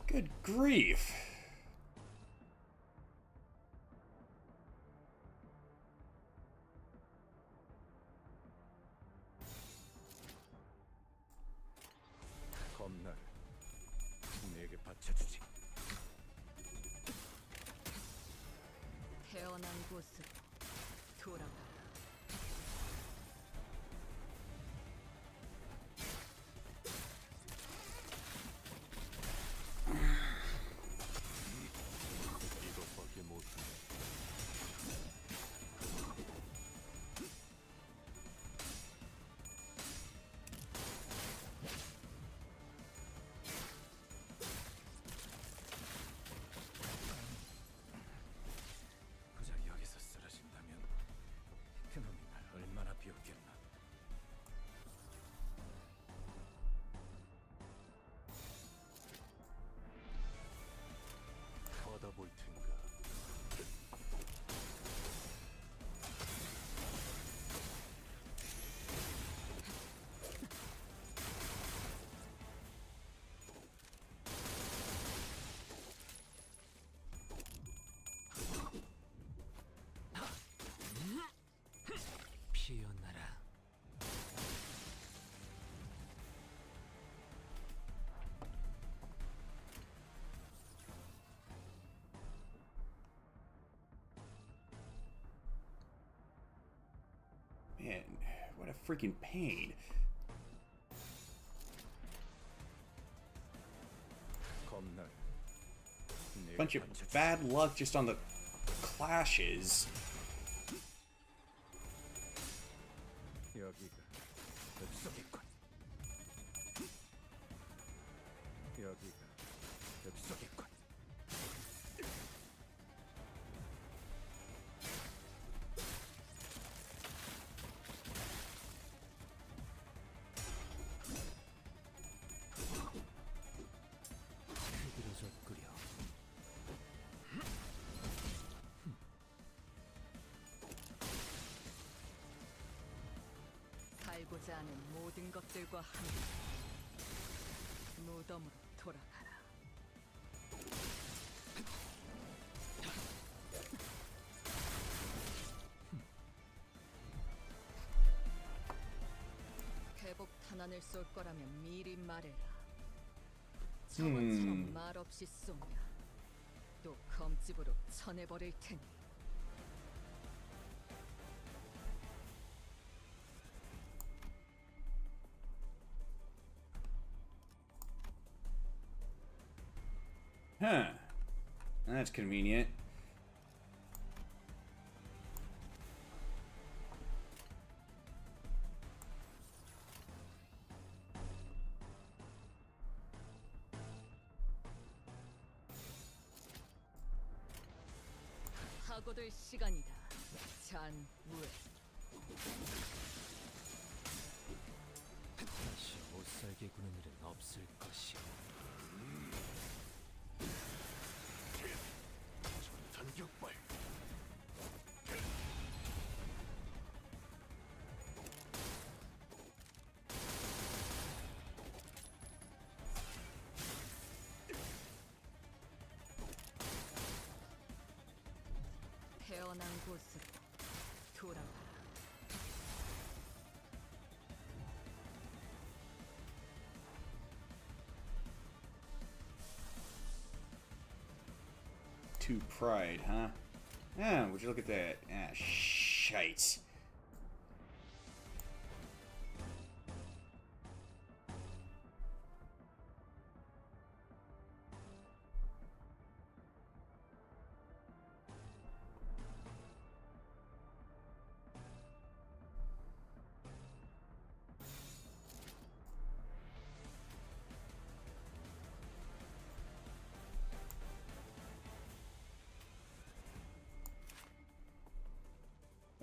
Speaker 1: Good grief.
Speaker 3: 검나를 내게 바쳐주지.
Speaker 2: 태어난 곳으로 돌아가.
Speaker 3: 이것밖에 못해.
Speaker 1: freaking pain.
Speaker 3: 검날.
Speaker 1: Bunch of bad luck just on the clashes.
Speaker 3: 여기가 엽석이군. 여기가 엽석이군.
Speaker 4: 흐드러져 끓여.
Speaker 2: 살고자 하는 모든 것들과 함께 무덤으로 돌아가라. 회복 탄환을 쏠 거라면 미리 말해라. 저번처럼 말없이 쏘면 또 검집으로 쳐내버릴 테니.
Speaker 1: Huh. That's convenient.
Speaker 2: 하고들 시간이다. 잔우에.
Speaker 4: 다시 못살게 구는 일은 없을 것이오.
Speaker 3: 전격발.
Speaker 2: 태어난 곳으로 돌아가라.
Speaker 1: To pride, huh? Ah, would you look at that? Ah, shite.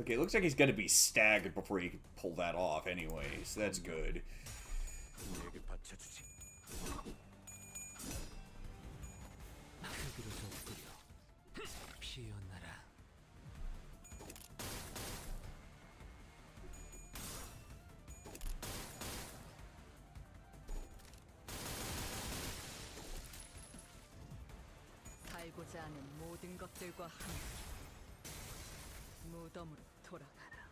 Speaker 1: Okay, it looks like he's gonna be staggered before he can pull that off anyway, so that's good.
Speaker 3: 내게 받쳐주지.
Speaker 4: 흐드러져 끓여. 피어나라.
Speaker 2: 살고자 하는 모든 것들과 함께 무덤으로 돌아가라.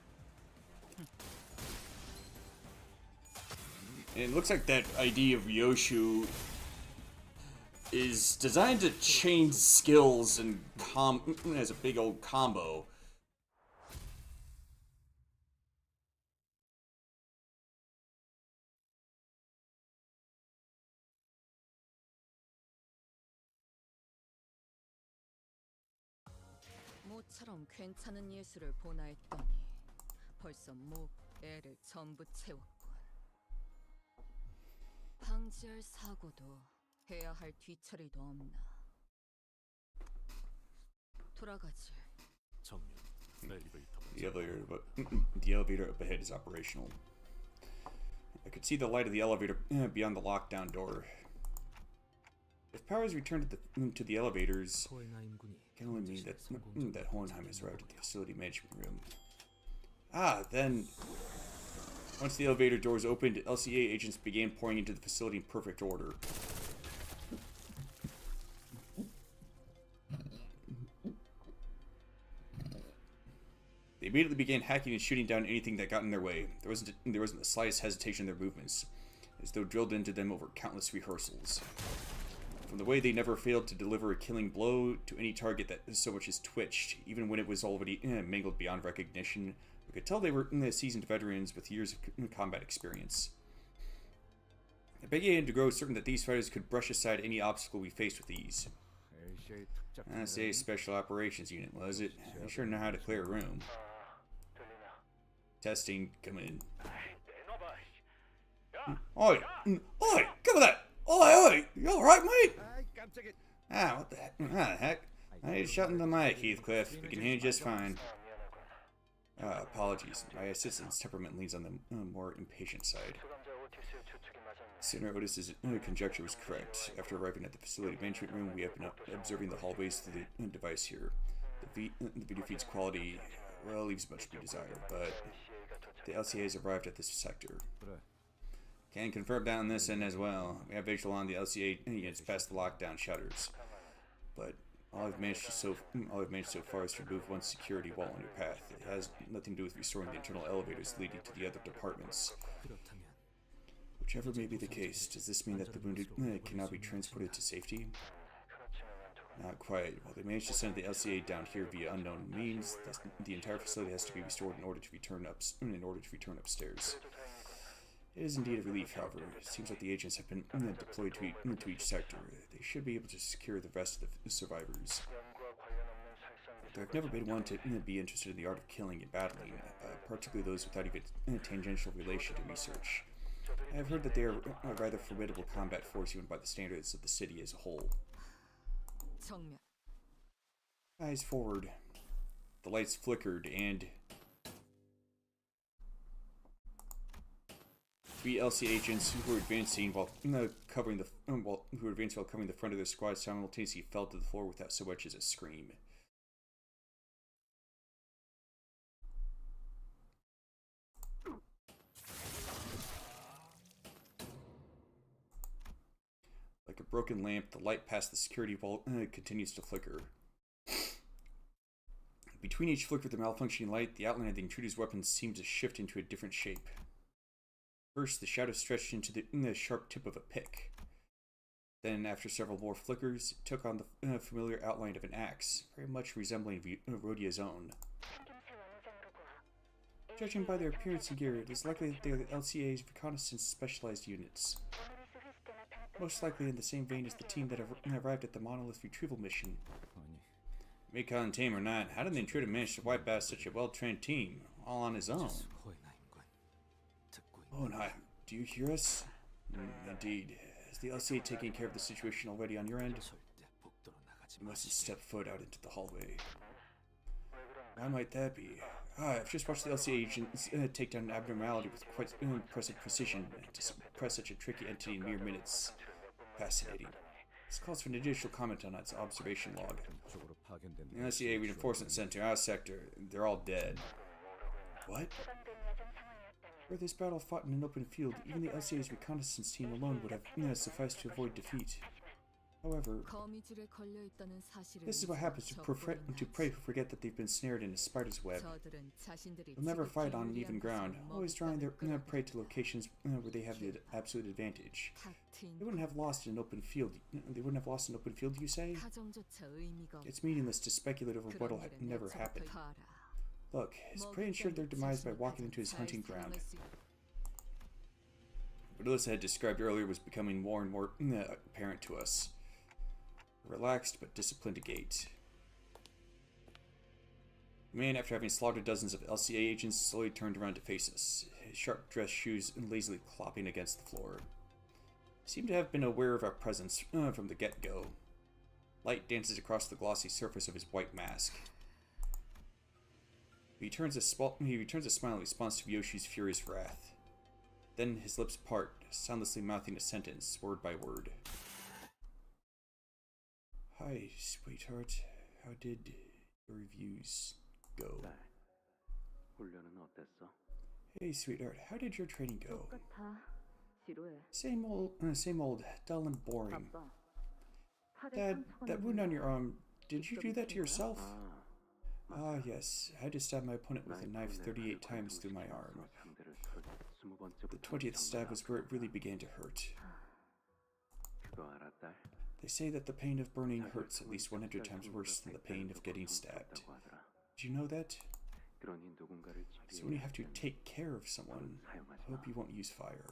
Speaker 1: And it looks like that idea of Yoshu is designed to chain skills and as a big old combo.
Speaker 2: 모처럼 괜찮은 예술을 보나 했더니 벌써 목, 애를 전부 채웠군. 방지할 사고도 해야 할 뒤처리도 없나. 돌아가지.
Speaker 3: 정면. 엘리베이터.
Speaker 1: The elevator up ahead is operational. I could see the light of the elevator beyond the lockdown door. If power is returned to the elevators,
Speaker 4: 호엔하임군이
Speaker 1: it can only mean that Hohenheim is routed to the facility management room. Ah, then once the elevator doors opened, LCA agents began pouring into the facility in perfect order. They immediately began hacking and shooting down anything that got in their way. There wasn't the slightest hesitation in their movements, as though drilled into them over countless rehearsals. From the way they never failed to deliver a killing blow to any target that so much as twitched, even when it was already mangled beyond recognition, We could tell they were seasoned veterans with years of combat experience. I began to grow certain that these fighters could brush aside any obstacle we faced with ease.
Speaker 3: LCA 특작
Speaker 1: SA Special Operations Unit, was it? I sure know how to clear a room. Testing, come in. Oi! Oi! Cover that! Oi, oi! You alright, mate?
Speaker 3: 아이 깜짝이야.
Speaker 1: Ah, what the heck? I need to shut in the mic, Heathcliff. We can hear you just fine. Apologies. My assistant's temperament leans on the more impatient side. Sooner Otis's conjecture was correct. After arriving at the facility management room, we have been observing the hallways through the device here. The video feed's quality, well, leaves much to be desired, but the LCA has arrived at this sector.
Speaker 3: 그래.
Speaker 1: Can confirm that on this end as well. We have visual on the LCA units past the lockdown shutters, but all I've managed so far is to remove one security wall on your path. It has nothing to do with restoring the internal elevators leading to the other departments.
Speaker 4: 그렇다면
Speaker 1: Whichever may be the case, does this mean that the wounded cannot be transported to safety? Not quite. While they managed to send the LCA down here via unknown means, the entire facility has to be restored in order to return upstairs. It is indeed a relief, however. It seems like the agents have been deployed to each sector. They should be able to secure the rest of the survivors. Though I've never been one to be interested in the art of killing and battling, particularly those without even a tangential relation to research. I have heard that they are a rather formidable combat force even by the standards of the city as a whole.
Speaker 2: 정면.
Speaker 1: Eyes forward. The lights flickered, and three LC agents who were advancing while covering the front of their squad simultaneously fell to the floor without so much as a scream. Like a broken lamp, the light past the security wall continues to flicker. Between each flicker of the malfunctioning light, the outline of the intruder's weapon seems to shift into a different shape. First, the shadow stretched into the sharp tip of a pick. Then, after several more flickers, it took on the familiar outline of an axe, very much resembling Rhodia's own. Judging by their appearance and gear, it is likely that they are the LCA's reconnaissance specialized units. Most likely in the same vein as the team that arrived at the monolith retrieval mission.
Speaker 3: 아니
Speaker 1: Recon team or not, how did the intruder manage to wipe out such a well-trained team, all on his own?
Speaker 4: 수고해 나임관. 듣고 있는
Speaker 1: Oh, no. Do you hear us? Indeed. Is the LCA taking care of the situation already on your end?
Speaker 4: 절대 복도로 나가지
Speaker 1: You mustn't
Speaker 4: 마십시오.
Speaker 1: step foot out into the hallway. Why might that be? I've just watched the LCA agents take down an abnormality with quite impressive precision. To suppress such a tricky entity in mere minutes. Fascinating. This calls for an additional comment on its observation log.
Speaker 3: 쪽으로 파견된
Speaker 1: The LCA Reinforcement Center, our sector, they're all dead. What? Were this battle fought in an open field, even the LCA's reconnaissance team alone would have sufficed to avoid defeat. However,
Speaker 2: 거미줄에 걸려 있다는 사실을
Speaker 1: this is what happens to prey who forget that they've been snared in a spider's web.
Speaker 2: 저들은 자신들이
Speaker 1: They'll never fight on
Speaker 2: 지극히
Speaker 1: even
Speaker 2: 유리한
Speaker 1: ground,
Speaker 2: 것을
Speaker 1: always drawing their
Speaker 2: 먹잇감을
Speaker 1: prey to locations where they have the absolute advantage.
Speaker 2: 탁 트인
Speaker 1: They wouldn't have lost in an open field. They wouldn't have lost an open field, you say?
Speaker 2: 가정조차 의미가
Speaker 1: It's meaningless to speculate over
Speaker 2: 없-
Speaker 1: what'll
Speaker 2: 그런 일은
Speaker 1: never
Speaker 2: 내처부터
Speaker 1: happen.
Speaker 2: 봐라.
Speaker 1: Look, his prey ensured their demise by walking into his hunting ground. What Alyssa had described earlier was becoming more and more apparent to us. A relaxed but disciplined gait. The man, after having slaughtered dozens of LCA agents, slowly turned around to face us, his sharp-dressed shoes lazily clopping against the floor. He seemed to have been aware of our presence from the get-go. Light dances across the glossy surface of his white mask. He returns a smile in response to Yoshi's furious wrath. Then his lips part, soundlessly mouthing a sentence, word by word. Hi, sweetheart. How did your reviews go?
Speaker 5: 훈련은 어땠어?
Speaker 1: Hey, sweetheart. How did your training go?
Speaker 6: 똑같아. 지루해.
Speaker 1: Same old, dull and boring.
Speaker 6: 바빠. 팔에
Speaker 1: Dad,
Speaker 6: 상처가
Speaker 1: that wound on your
Speaker 6: 났는데
Speaker 1: arm, did you do that to yourself?
Speaker 5: 아,
Speaker 1: Ah, yes. I had to stab my opponent with a knife 38 times through my arm.
Speaker 5: 상대를
Speaker 1: The 20th stab was where it really began to hurt.
Speaker 5: 그거 알아, 딸?
Speaker 1: They say that the pain of burning hurts at least 100 times worse than the pain of getting stabbed. Did you know that?
Speaker 5: 그러니 누군가를
Speaker 1: So when you have to
Speaker 5: 지배해야
Speaker 1: take care of someone,
Speaker 5: 사용하지
Speaker 1: I hope
Speaker 5: 마.
Speaker 1: you won't use fire.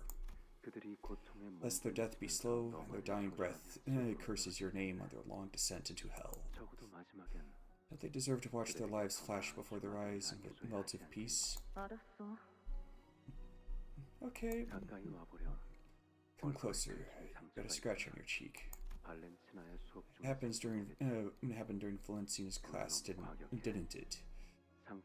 Speaker 5: 그들이 고통에
Speaker 1: Lest their death be slow, and their dying breath
Speaker 5: 조금은
Speaker 1: curses your name on their long descent into hell.
Speaker 5: 적어도 마지막엔
Speaker 1: Don't they deserve to watch their lives flash before their eyes in relative peace?
Speaker 6: 알았어.
Speaker 1: Okay,
Speaker 5: 가까이 와보렴.
Speaker 1: come closer. Got a scratch on your cheek.
Speaker 5: 발렌티나의 수업 중
Speaker 1: Happened during Valenciana's class, didn't it?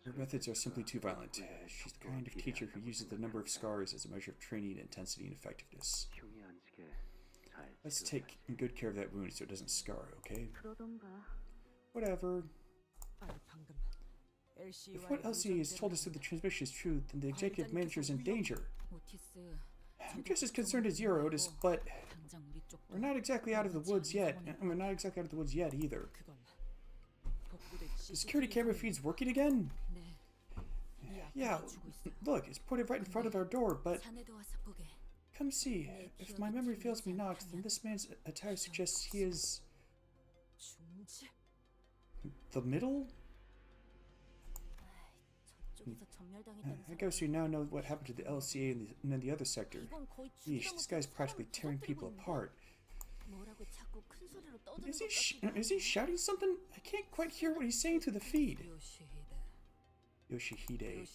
Speaker 1: Her methods are simply too violent. She's the kind of teacher who uses the number of scars as a measure of training, intensity, and effectiveness.
Speaker 5: 흉이 안 지게 잘
Speaker 1: Let's
Speaker 5: 치료해.
Speaker 1: take good care of that wound so it doesn't scar, okay?
Speaker 6: 그러던가.
Speaker 1: Whatever.
Speaker 7: 아니 방금
Speaker 1: If what Elsie has told us through the transmission is true, then the executive manager is in danger.
Speaker 2: 오티스,
Speaker 1: I'm just as concerned as you are, Otis, but
Speaker 2: 당장 우리 쪽
Speaker 1: we're not exactly out of the woods yet. And we're not exactly out of the woods yet either.
Speaker 7: 그건 복구된
Speaker 1: The security camera feed's working again?
Speaker 2: 네,
Speaker 1: Yeah,
Speaker 2: 주고 있어요.
Speaker 1: look, it's pointed right in front of our door, but
Speaker 2: 자네도 와서 보게.
Speaker 1: come see. If my memory fails me not, then this man's attire suggests he is
Speaker 7: 중지.
Speaker 1: the middle?
Speaker 2: 저쪽에서 전멸당했다는
Speaker 1: I guess you now know what happened to the LCA and then the other sector.
Speaker 2: 이건 거의
Speaker 1: Yeesh, this guy's practically tearing people apart.
Speaker 2: 뭐라고 자꾸 큰 소리로 떠드는
Speaker 1: Is he shouting something? I can't quite hear what he's saying through the feed. Yoshihide.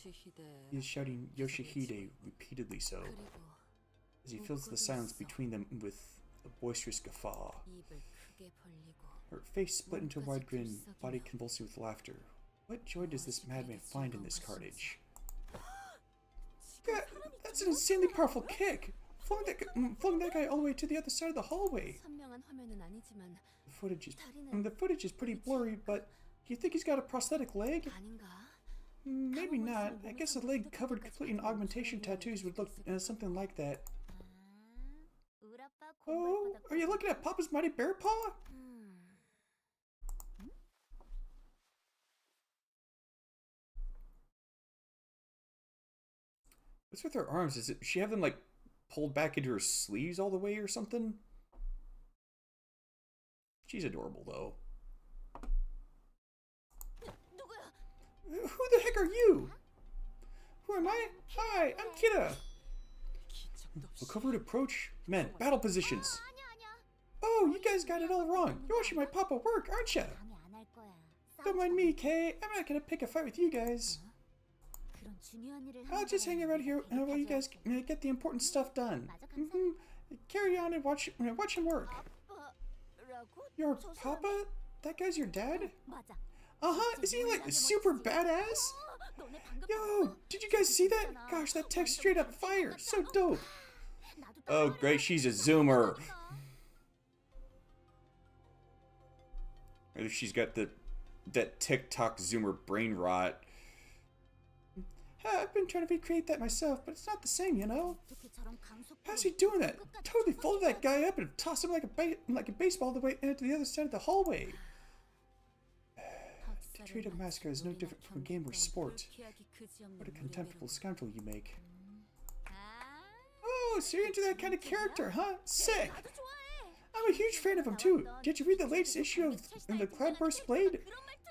Speaker 1: He is shouting Yoshihide repeatedly so,
Speaker 2: 그리고
Speaker 1: as he fills the silence between them with a boisterous guffaw.
Speaker 2: 입을 크게 벌리고
Speaker 1: Her face split into a wide grin, body convulsing with laughter. What joy does this madman find in this carnage? That's an insanely powerful kick! Flung that guy all the way to the other side of the hallway.
Speaker 2: 선명한 화면은 아니지만
Speaker 1: The footage is pretty blurry, but do you think he's got a prosthetic leg?
Speaker 2: 아닌가?
Speaker 1: Maybe not. I guess a leg covered completely in augmentation tattoos would look something like that. Oh, are you looking at Papa's Mighty Bear Paw? What's with her arms? Does she have them like pulled back into her sleeves all the way or something? She's adorable though. Who the heck are you? Who am I? Hi, I'm Kida. A covert approach? Men, battle positions. Oh, you guys got it all wrong. You're watching my Papa work, aren't ya? Don't mind me, Kay. I'm not gonna pick a fight with you guys. I'll just hang around here while you guys get the important stuff done. Carry on and watch him work. Your Papa? That guy's your dad? Uh-huh, isn't he like super badass? Yo, did you guys see that? Gosh, that tech's straight up fire. So dope. Oh, great, she's a zoomer. Or she's got that TikTok zoomer brain rot. I've been trying to recreate that myself, but it's not the same, you know? How's he doing that? Totally folded that guy up and tossed him like a baseball the way into the other side of the hallway. To treat a mascot is no different from a game or sport. What a contemptible scoundrel you make. Oh, so you're into that kind of character, huh? Sick! I'm a huge fan of him too. Did you read the latest issue of the Cloudburst Blade?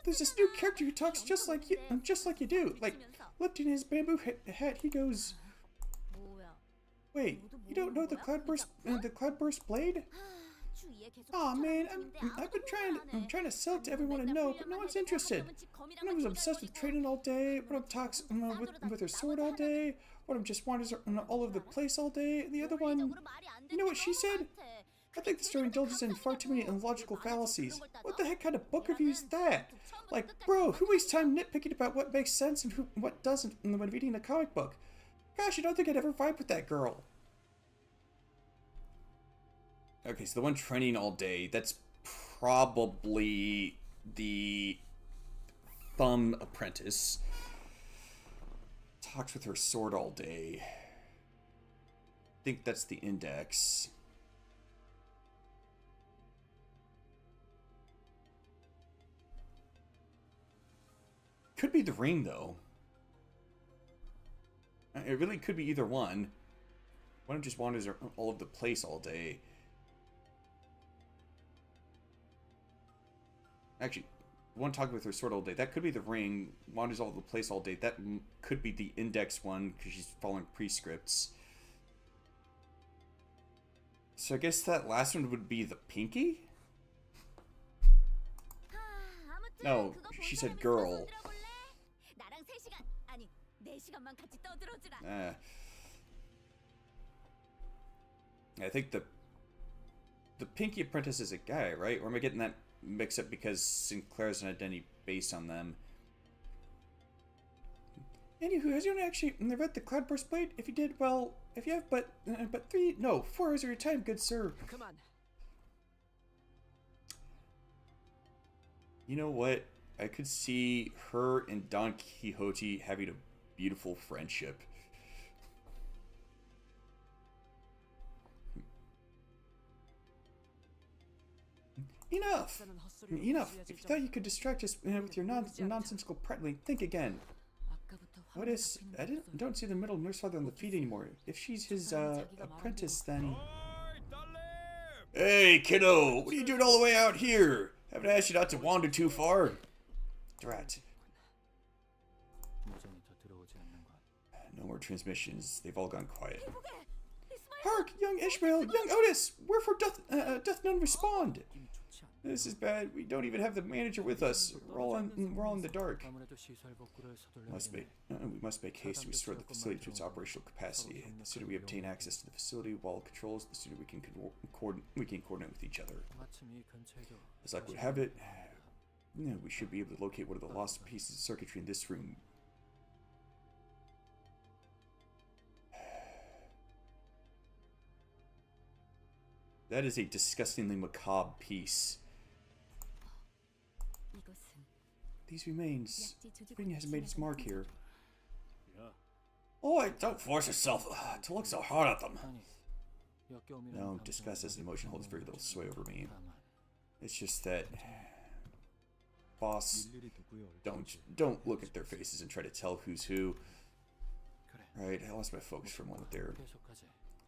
Speaker 1: There's this new character who talks just like you do. Like, lifting his bamboo hat, he goes, "Wait, you don't know the Cloudburst Blade? Aw, man, I've been trying to sell it to everyone I know, but no one's interested. One of them's obsessed with training all day. One of them talks with her sword all day. One of them just wanders all over the place all day. And the other one, you know what she said? I think the story indulges in far too many illogical fallacies. What the heck kind of book review is that? Like, bro, who wastes time nitpicking about what makes sense and what doesn't when reading a comic book? Gosh, I don't think I'd ever vibe with that girl." Okay, so the one training all day, that's probably the thumb apprentice. Talks with her sword all day. I think that's the index. Could be the ring, though. It really could be either one. One just wanders all over the place all day. Actually, one talking with her sword all day. That could be the ring. Wanders all over the place all day. That could be the index one because she's following prescripts. So I guess that last one would be the pinky? No, she said girl. I think the pinky apprentice is a guy, right? Or am I getting that mixed up because Sinclair's an identity based on them? Anywho, has anyone actually read the Cloudburst Blade? If you did, well, if you have but 4 hours of your time, good sir.
Speaker 7: Come on.
Speaker 1: You know what? I could see her and Don Quixote having a beautiful friendship. Enough! Enough! If you thought you could distract us with your nonsensical prattling, think again. Otis, I don't see the middle nurse father on the feet anymore. If she's his apprentice, then... Hey, kiddo! What are you doing all the way out here? Haven't asked you not to wander too far. Drat.
Speaker 4: 무전이 더 들어오지 않는 것.
Speaker 1: No more transmissions. They've all gone quiet. Hark, young Ishmael, young Otis! Wherefore doth none respond? This is bad. We don't even have the manager with us. We're all in the dark.
Speaker 4: 아무래도 시설 복구를 서둘러야
Speaker 1: We must make haste to restore the facility to its operational capacity. The sooner we obtain access to the facility while it controls, the sooner we can coordinate with each other.
Speaker 4: 마침 이 근처에도
Speaker 1: As luck would have it, we should be able to locate one of the lost pieces of circuitry in this room. That is a disgustingly macabre piece. These remains. Spring hasn't made its mark here. Oh, don't force yourself to look so hard at them. No, disgust as an emotion holds very little sway over me. It's just that, boss, don't look at their faces and try to tell who's who. Right, I lost my focus for a moment there.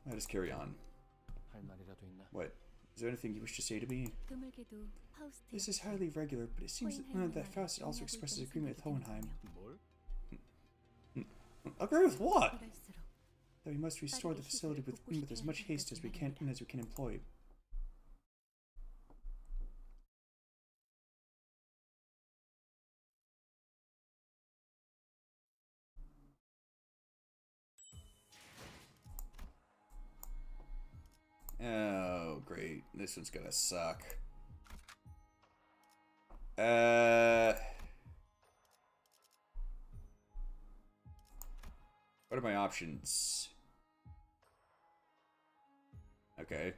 Speaker 1: Let us carry on. What? Is there anything you wish to say to me? This is highly irregular, but it seems that Faust also expresses agreement with Hohenheim. Agree with what? That we must restore the facility with as much haste as we can employ. Oh, great. This one's gonna suck. What are my options? Okay.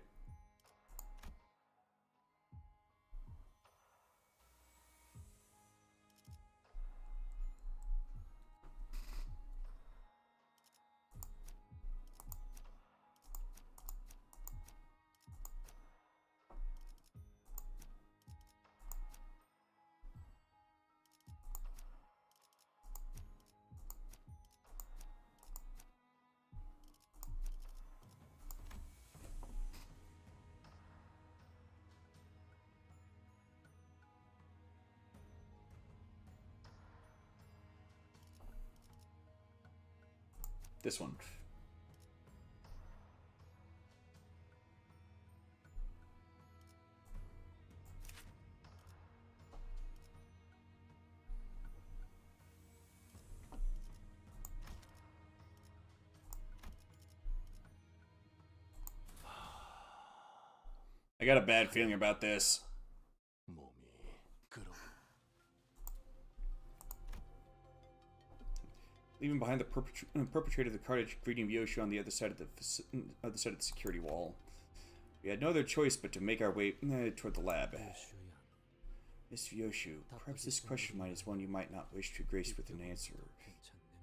Speaker 1: This one. I got a bad feeling about this. Leaving behind the perpetrator of the carnage, greeting Vyoshu on the other side of the security wall. We had no other choice but to make our way toward the lab. Miss Vyoshu, perhaps this question of mine is one you might not wish to grace with an answer.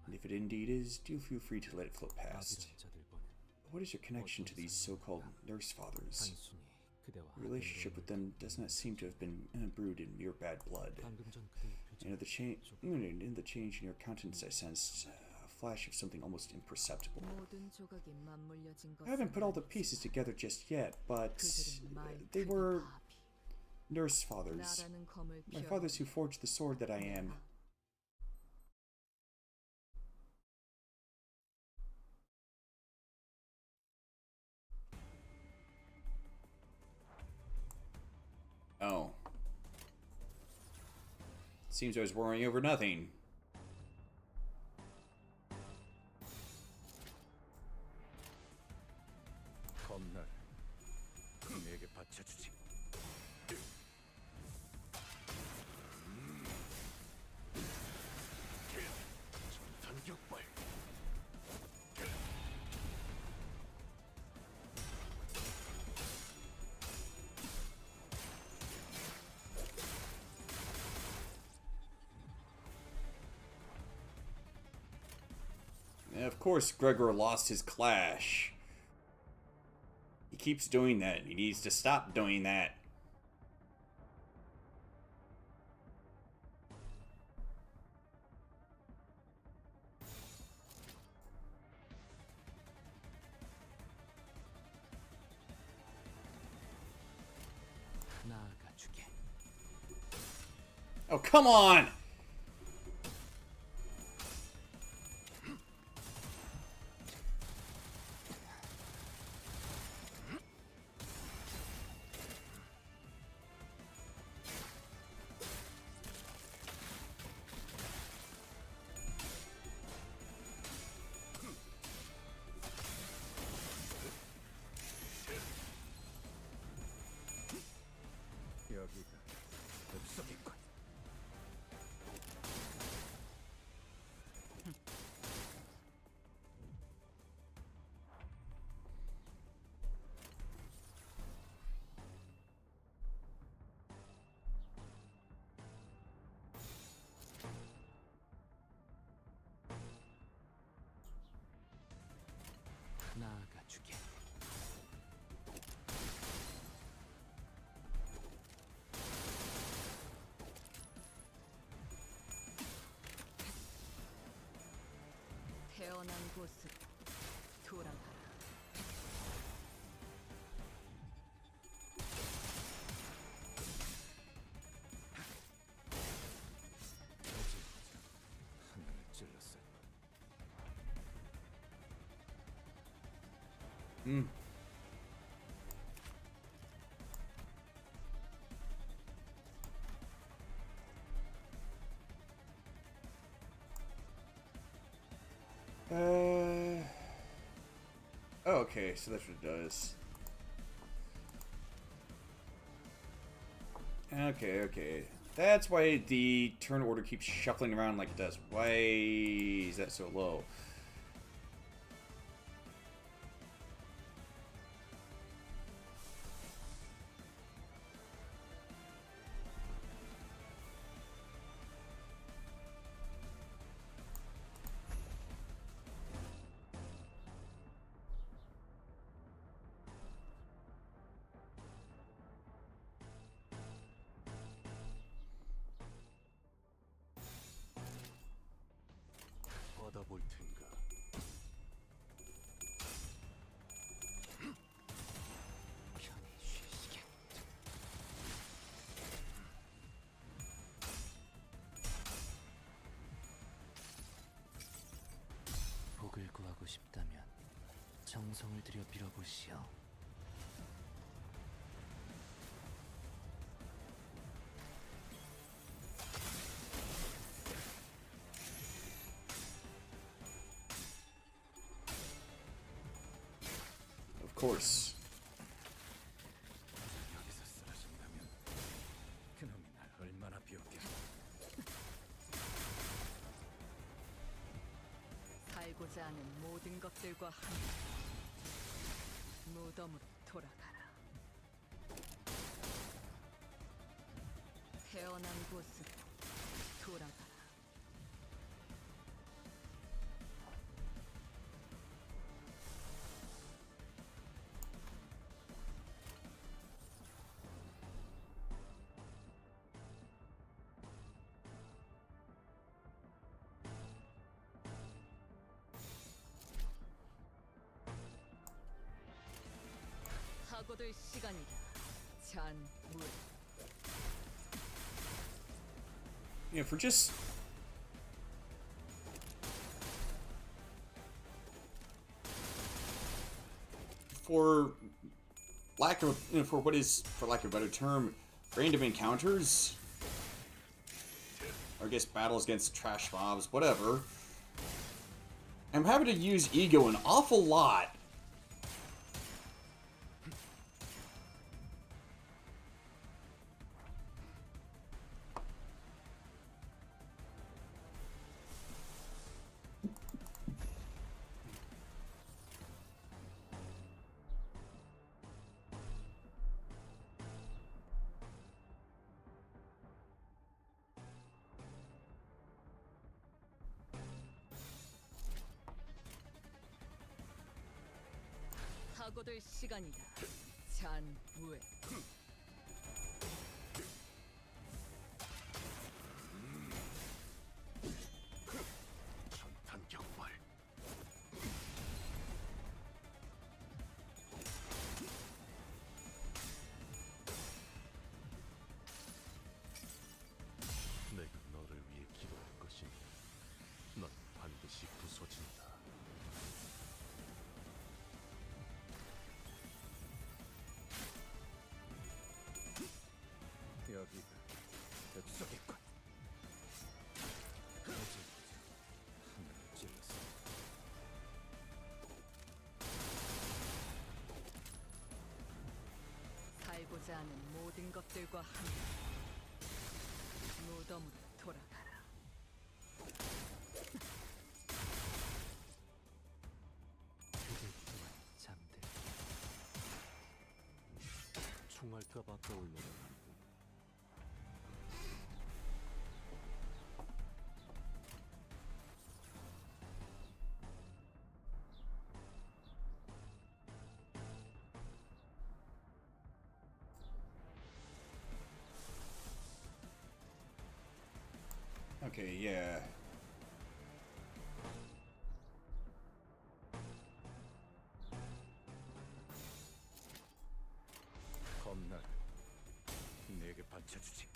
Speaker 1: And if it indeed is, do feel free to let it float past. What is your connection to these so-called nurse fathers? Your relationship with them does not seem to have been brewed in mere bad blood. And in the change in your countenance I sensed a flash of something almost imperceptible. I haven't put all the pieces together just yet, but they were Nurse fathers.
Speaker 2: 나라는 검을
Speaker 1: My
Speaker 2: 피워
Speaker 1: fathers who forged the sword that I am. Oh. Seems I was worrying over nothing.
Speaker 3: 검날 내게 바쳐주지. 전탄격발.
Speaker 1: And of course, Gregor lost his clash. He keeps doing that. He needs to stop doing that.
Speaker 4: 나아가주게.
Speaker 1: Oh, come on!
Speaker 3: 여기가 흡속이군.
Speaker 4: 나아가주게.
Speaker 2: 태어난 곳으로 돌아가라.
Speaker 3: 하늘을 찔렀을
Speaker 1: Oh, okay, so that's what it does. Okay. That's why the turn order keeps shuffling around like it does. Why is that so low?
Speaker 3: 뻗어볼 텐가.
Speaker 4: 편히 쉬시게. 복을 구하고 싶다면 정성을 들여 빌어보시오.
Speaker 1: Of course.
Speaker 3: 여기서 쓰러진다면 그놈이 날 얼마나 비웃겠어.
Speaker 2: 살고자 하는 모든 것들과 함께 무덤으로 돌아가라. 태어난 곳으로 돌아가라. 하고들 시간이다. 잔, 물.
Speaker 1: you know, for just for lack of, you know, for what is, for lack of a better term, random encounters, or I guess battles against trash mobs, whatever. I'm having to use ego an awful lot.
Speaker 2: 사고될 시간이다. 잔무에.
Speaker 3: 전탄 격발. 내가 너를 위해 기도할 것이니 넌 반드시 부서진다. 여기가 뱃속이군. 하늘을 찔렀어.
Speaker 2: 살고자 하는 모든 것들과 함께 무덤으로 돌아가라.
Speaker 4: 그대 또한 잠들.
Speaker 3: 총알타 바꿔 올려라.
Speaker 1: Okay, yeah.
Speaker 3: 겁날 내게 바쳐주지.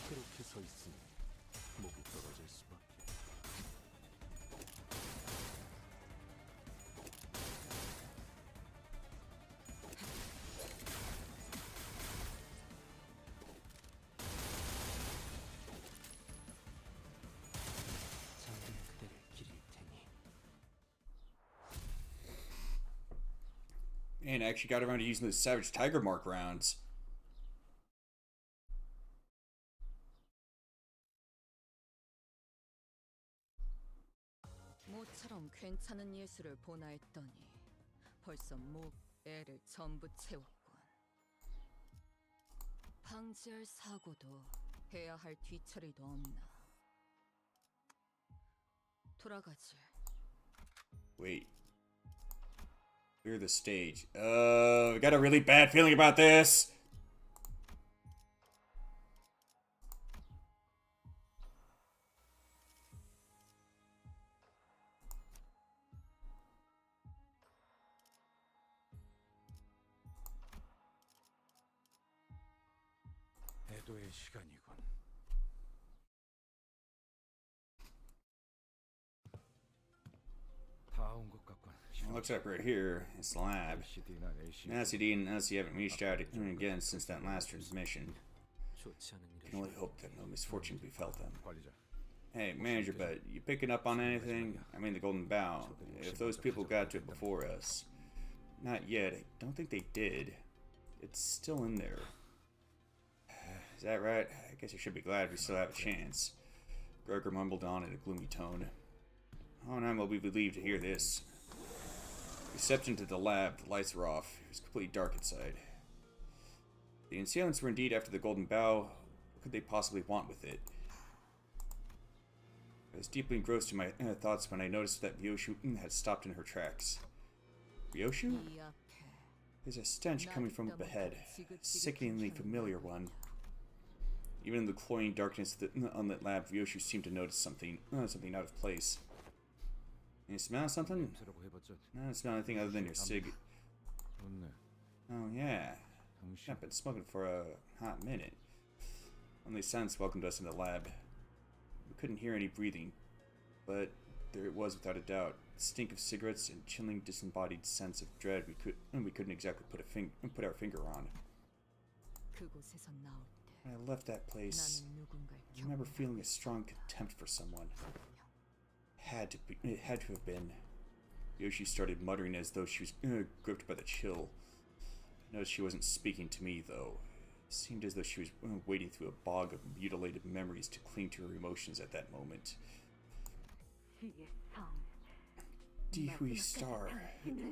Speaker 3: 그렇게 서 있으니 목이 떨어질 수밖에.
Speaker 4: 잠든 그대를 기릴 테니.
Speaker 1: And I actually got around to using the Savage Tiger Mark rounds.
Speaker 2: 모처럼 괜찮은 예술을 보나 했더니 벌써 목, 애를 전부 채웠군. 방지할 사고도 해야 할 뒤처리도 없나. 돌아가지.
Speaker 1: Wait. Clear the stage. I got a really bad feeling about this.
Speaker 3: 애도의 시간이군. 다 온 것 같군.
Speaker 1: Looks like right here. It's the lab.
Speaker 3: LCD나 AC.
Speaker 1: Now CD and LC haven't reached out again since that last transmission.
Speaker 4: 좋지 않은
Speaker 1: Can only
Speaker 4: 일이죠.
Speaker 1: hope that no misfortune befell them.
Speaker 3: 관리자.
Speaker 1: Hey, manager, but you picking up on anything? I mean, the Golden Bough. If those people got to it before us. Not yet. I don't think they did. It's still in there. Is that right? I guess I should be glad we still have a chance. Gregor mumbled on in a gloomy tone. Oh, and I will be relieved to hear this. We stepped into the lab. The lights were off. It was completely dark inside. The assailants were indeed after the Golden Bough. What could they possibly want with it? I was deeply engrossed in my thoughts when I noticed that Ryoshu had stopped in her tracks. Ryoshu?
Speaker 2: 이 앞에
Speaker 1: There's a stench coming from up ahead. A sickeningly familiar one. Even in the cloying darkness of the unlit lab, Ryoshu seemed to notice something out of place. You smell something?
Speaker 3: 냄새라고 해봤자
Speaker 1: No, I don't smell anything other than your cig.
Speaker 3: 좋네.
Speaker 1: Oh, yeah.
Speaker 3: 당신
Speaker 1: I've been smoking for a hot minute. Only silence welcomed us in the lab. We couldn't hear any breathing, but there it was without a doubt. The stink of cigarettes and chilling, disembodied sense of dread we couldn't exactly put our finger on.
Speaker 2: 그곳에서 나올 때
Speaker 1: When I left that place,
Speaker 2: 나는 누군가를
Speaker 1: I remember feeling a strong contempt for someone. It had to have been. Yoshi started muttering as though she was gripped by the chill. I noticed she wasn't speaking to me, though. It seemed as though she was wading through a bog of mutilated memories to cling to her emotions at that moment.
Speaker 6: 지의 성.
Speaker 1: Dihui Star,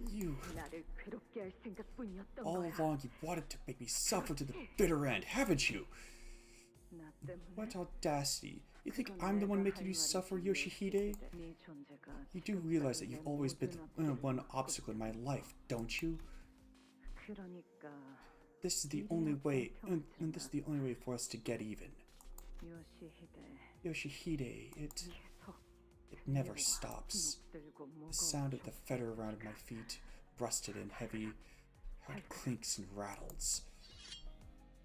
Speaker 1: you...
Speaker 6: 나를 괴롭게 할 생각뿐이었던
Speaker 1: All
Speaker 6: 거야.
Speaker 1: along you wanted to make me suffer to the bitter end, haven't you?
Speaker 6: 나 때문에
Speaker 1: What audacity. You think I'm the one making you suffer, Yoshihide?
Speaker 6: 네 존재가
Speaker 1: You do realize that you've always been the one obstacle in my life, don't you?
Speaker 6: 그러니까
Speaker 1: This is the only way, and this is the only way for us to get even.
Speaker 6: 요시히데
Speaker 1: Yoshihide, it
Speaker 6: 속
Speaker 1: never stops.
Speaker 6: 녹들고
Speaker 1: The sound of the fetter around my feet, rusted and heavy, how it clinks and rattles.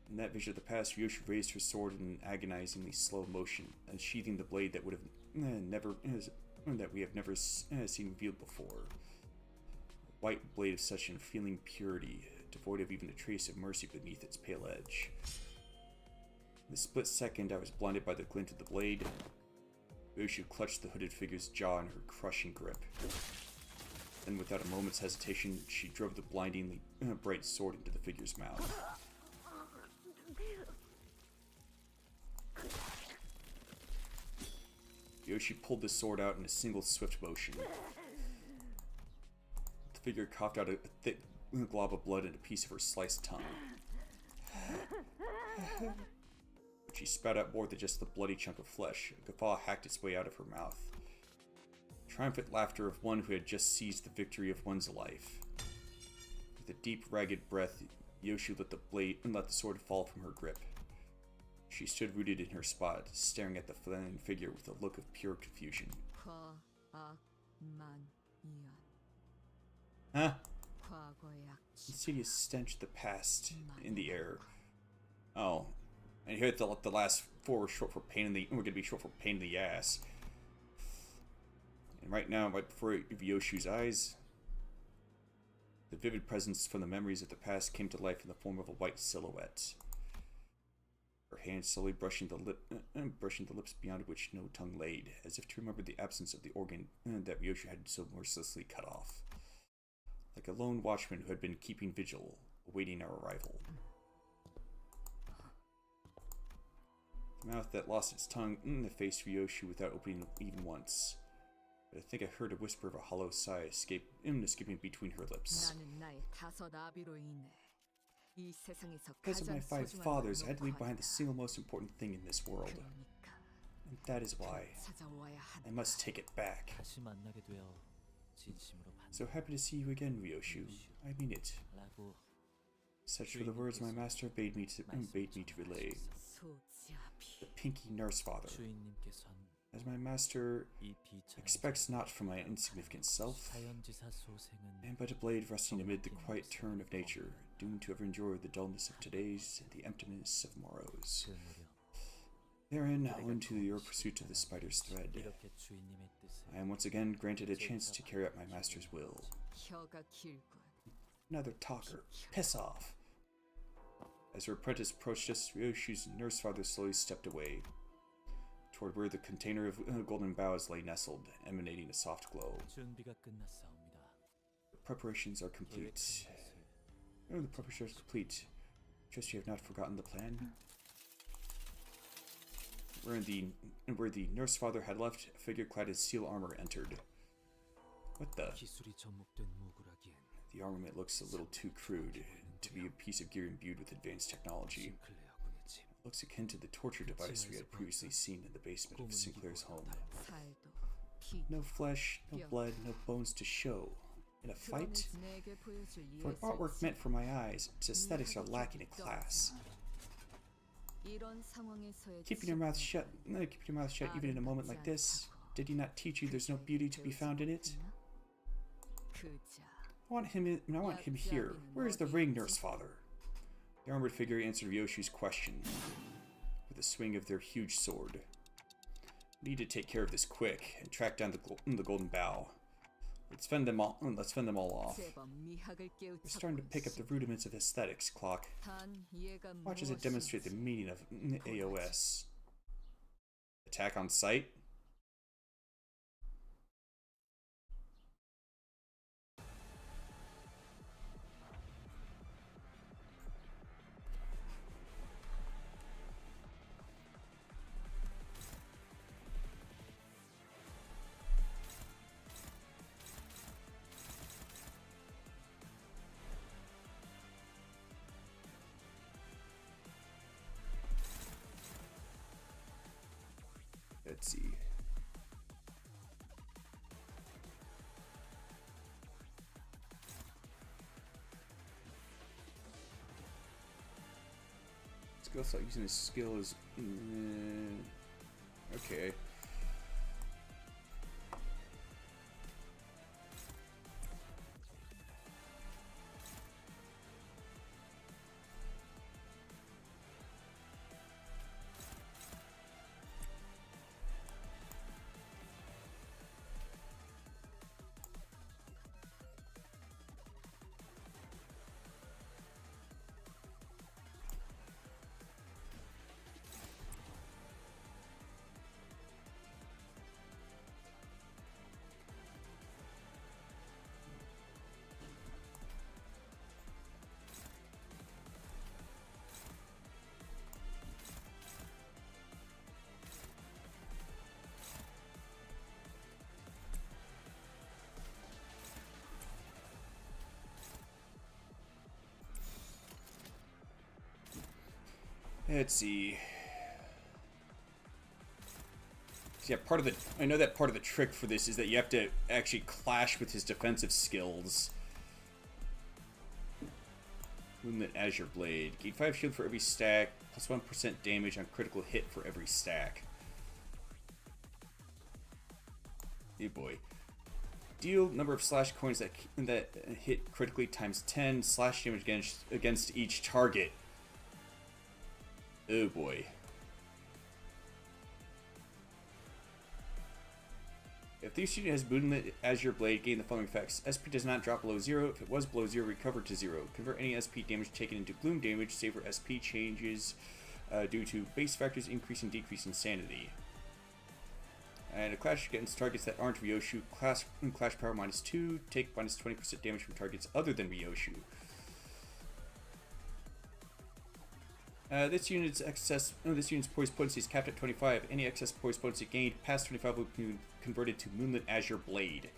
Speaker 1: In that vision of the past, Yoshi raised her sword in an agonizingly slow motion, unsheathing the blade that would have that we have never seen revealed before. A white blade of such unfeeling purity, devoid of even a trace of mercy beneath its pale edge. In the split second, I was blinded by the glint of the blade. Yoshi clutched the hooded figure's jaw in her crushing grip. Then, without a moment's hesitation, she drove the blindingly bright sword into the figure's mouth. Yoshi pulled the sword out in a single swift motion. The figure coughed out a thick glob of blood and a piece of her sliced tongue. But she spat out more than just the bloody chunk of flesh. A guffaw hacked its way out of her mouth. Triumphant laughter of one who had just seized the victory of one's life. With a deep, ragged breath, Yoshi let the sword fall from her grip. She stood rooted in her spot, staring at the flailing figure with a look of pure confusion. Huh? Insidious stench of the past in the air. Oh, and here the last four were short for pain in the. We're gonna be short for pain in the ass. And right now, right before Yoshi's eyes, the vivid presence from the memories of the past came to life in the form of a white silhouette. Her hand slowly brushing the lips beyond which no tongue laid, as if to remember the absence of the organ that Yoshi had so mercilessly cut off. Like a lone watchman who had been keeping vigil, awaiting our arrival. The mouth that lost its tongue faced Yoshi without opening even once. But I think I heard a whisper of a hollow sigh escaping between her lips. Because of my 5 fathers, I had to leave behind the single most important thing in this world. And that is why I must take it back.
Speaker 4: 다시 만나게 되어 진심으로
Speaker 1: So happy to see you again, Ryoshu. I mean it.
Speaker 4: 반갑다고
Speaker 1: Such were the words my master bade me to relay. The pinky nurse father.
Speaker 4: 주인님께선
Speaker 1: As my master
Speaker 4: 이 비천에서
Speaker 1: expects not from my insignificant self,
Speaker 4: 자연지사 소생은
Speaker 1: and but a blade rusting amid the quiet turn of nature, doomed to ever endure the dullness of today's and the emptiness of tomorrow's.
Speaker 4: 그 무렵
Speaker 1: Therein, owing to your pursuit of the spider's thread,
Speaker 4: 이렇게 주인님의 뜻을
Speaker 1: I am once again granted a chance to carry out my master's will. Another talker. Piss off. As her apprentice approached us, Ryoshu's nurse father slowly stepped away, toward where the container of golden boughs lay nestled, emanating a soft glow.
Speaker 4: 준비가 끝났사옵니다.
Speaker 1: The preparations are complete. Oh, the preparations are complete. Trust you have not forgotten the plan. Where the nurse father had left, a figure clad in steel armor entered. What the?
Speaker 4: 기술이 접목된 무구라기엔
Speaker 1: The armament looks a little too crude to be a piece of gear imbued with advanced technology.
Speaker 4: 싱클레어군의 집
Speaker 1: It looks akin to the torture device we had previously seen in the basement of Sinclair's home. No flesh, no blood, no bones to show. In a fight? For an artwork meant for my eyes, its aesthetics are lacking in class. Keeping your mouth shut even in a moment like this, Did he not teach you there's no beauty to be found in it?
Speaker 2: 그자.
Speaker 1: I want him here. Where is the ring, Nurse Father? The armored figure answered Ryoshu's question with a swing of their huge sword. We need to take care of this quick and track down the golden bow. Let's fend them all off.
Speaker 2: 제법 미학을
Speaker 1: We're starting to pick up the rudiments of aesthetics, Clock.
Speaker 2: 단 얘가
Speaker 1: Watch as it demonstrate the meaning of AOS. Attack on sight? Let's see. Skill slot using his skill is okay. Let's see. So yeah, I know that part of the trick for this is that you have to actually clash with his defensive skills. Moonlit Azure Blade. Gain 5 shield for every stack, plus 1% damage on critical hit for every stack. Hey boy. Deal number of slash coins that hit critically times 10 slash damage against each target. Oh boy. If the student has Moonlit Azure Blade, gain the following effects. SP does not drop below 0. If it was below 0, recover to 0. Convert any SP damage taken into Gloom damage, save for SP changes due to base factors increase and decrease in sanity. And a clash against targets that aren't Ryoshu, clash power -2, take -20% damage from targets other than Ryoshu. This unit's poise potency is capped at 25. Any excess poise potency gained past 25 will be converted to Moonlit Azure Blade.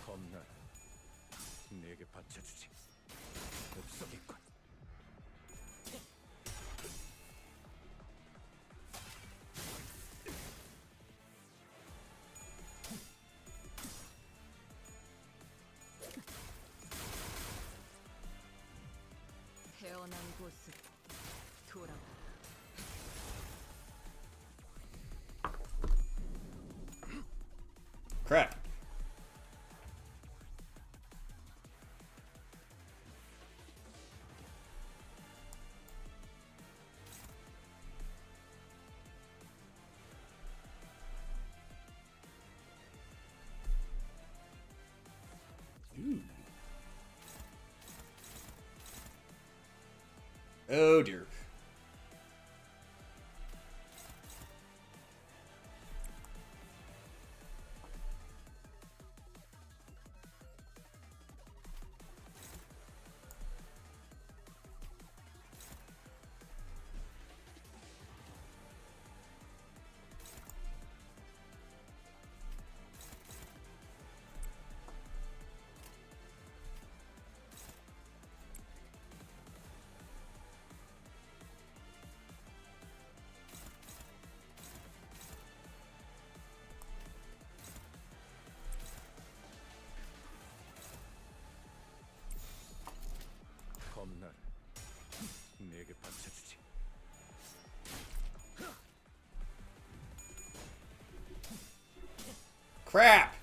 Speaker 3: 겁나. 내게 바쳐주지. 흡속이군.
Speaker 2: 태어난 곳으로 돌아가라.
Speaker 1: Crap. Ooh. Oh dear. Crap!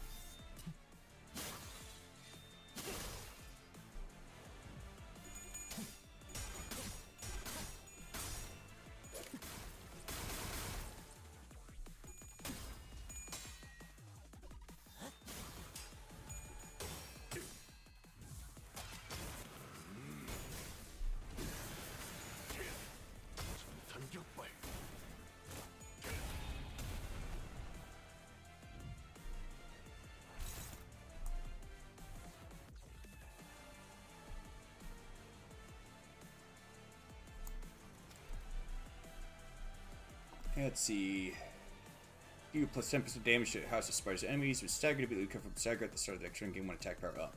Speaker 3: 전탄격발.
Speaker 1: Let's see. You plus 10% damage to House of Spider's enemies with stagger ability come from stagger at the start of the next turn. Game 1 attack power up.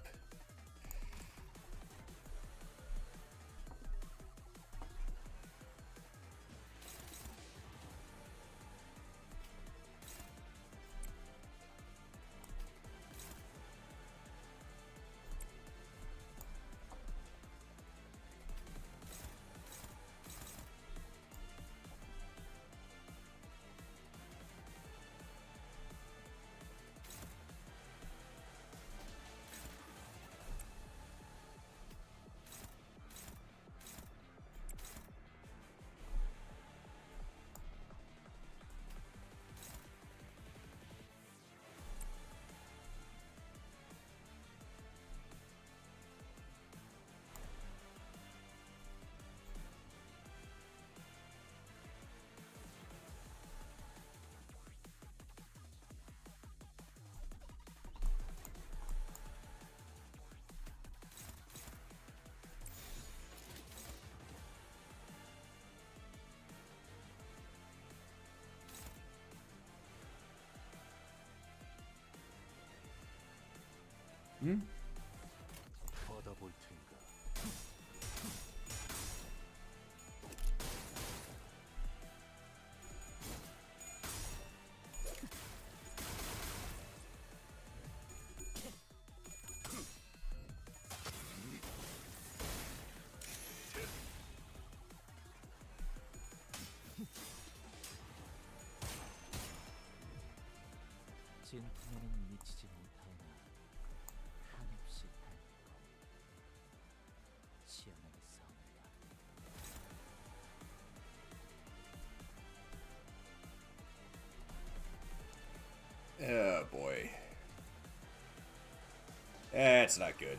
Speaker 3: 받아볼 텐가.
Speaker 4: 진품에는 미치지 못하오나 한없이 달고 시원하게 싸웁니다.
Speaker 1: Oh boy. That's not good.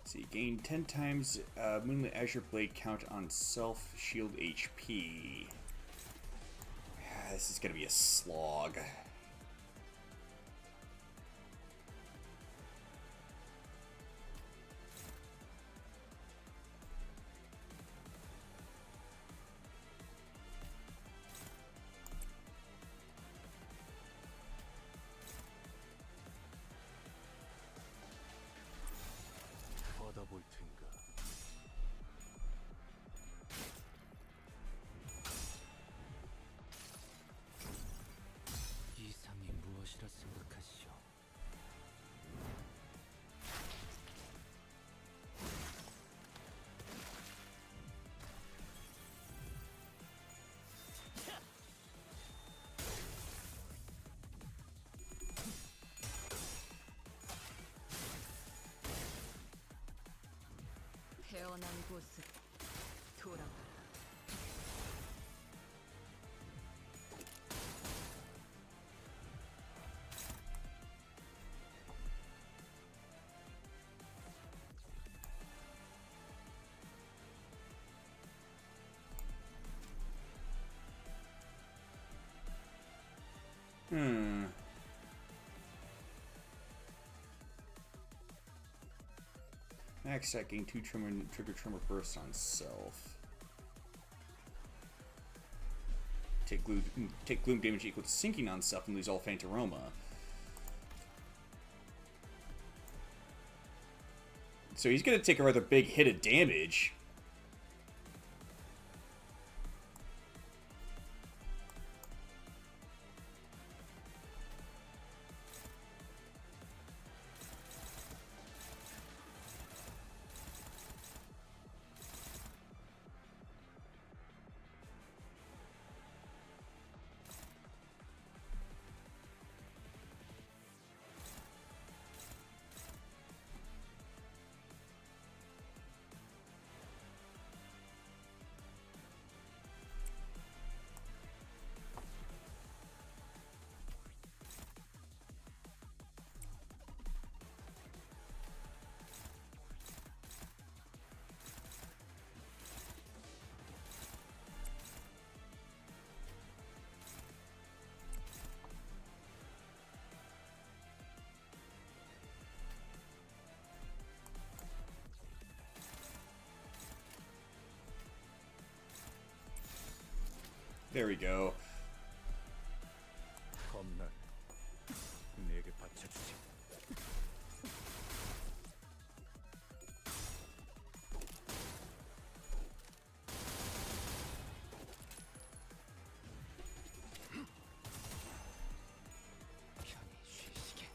Speaker 1: See, gain 10 times Moonlit Azure Blade count on self shield HP. This is gonna be a slog.
Speaker 3: 받아볼 텐가.
Speaker 4: 이상이 무엇이라 생각하시오?
Speaker 2: 태어난 곳으로 돌아가라.
Speaker 1: Max that gain 2 trigger tremor bursts on self. Take gloom damage equal to sinking on self and lose all faint aroma. So he's gonna take a rather big hit of damage. There we go.
Speaker 3: 검날 내게 바쳐주지. 편히 쉬시게.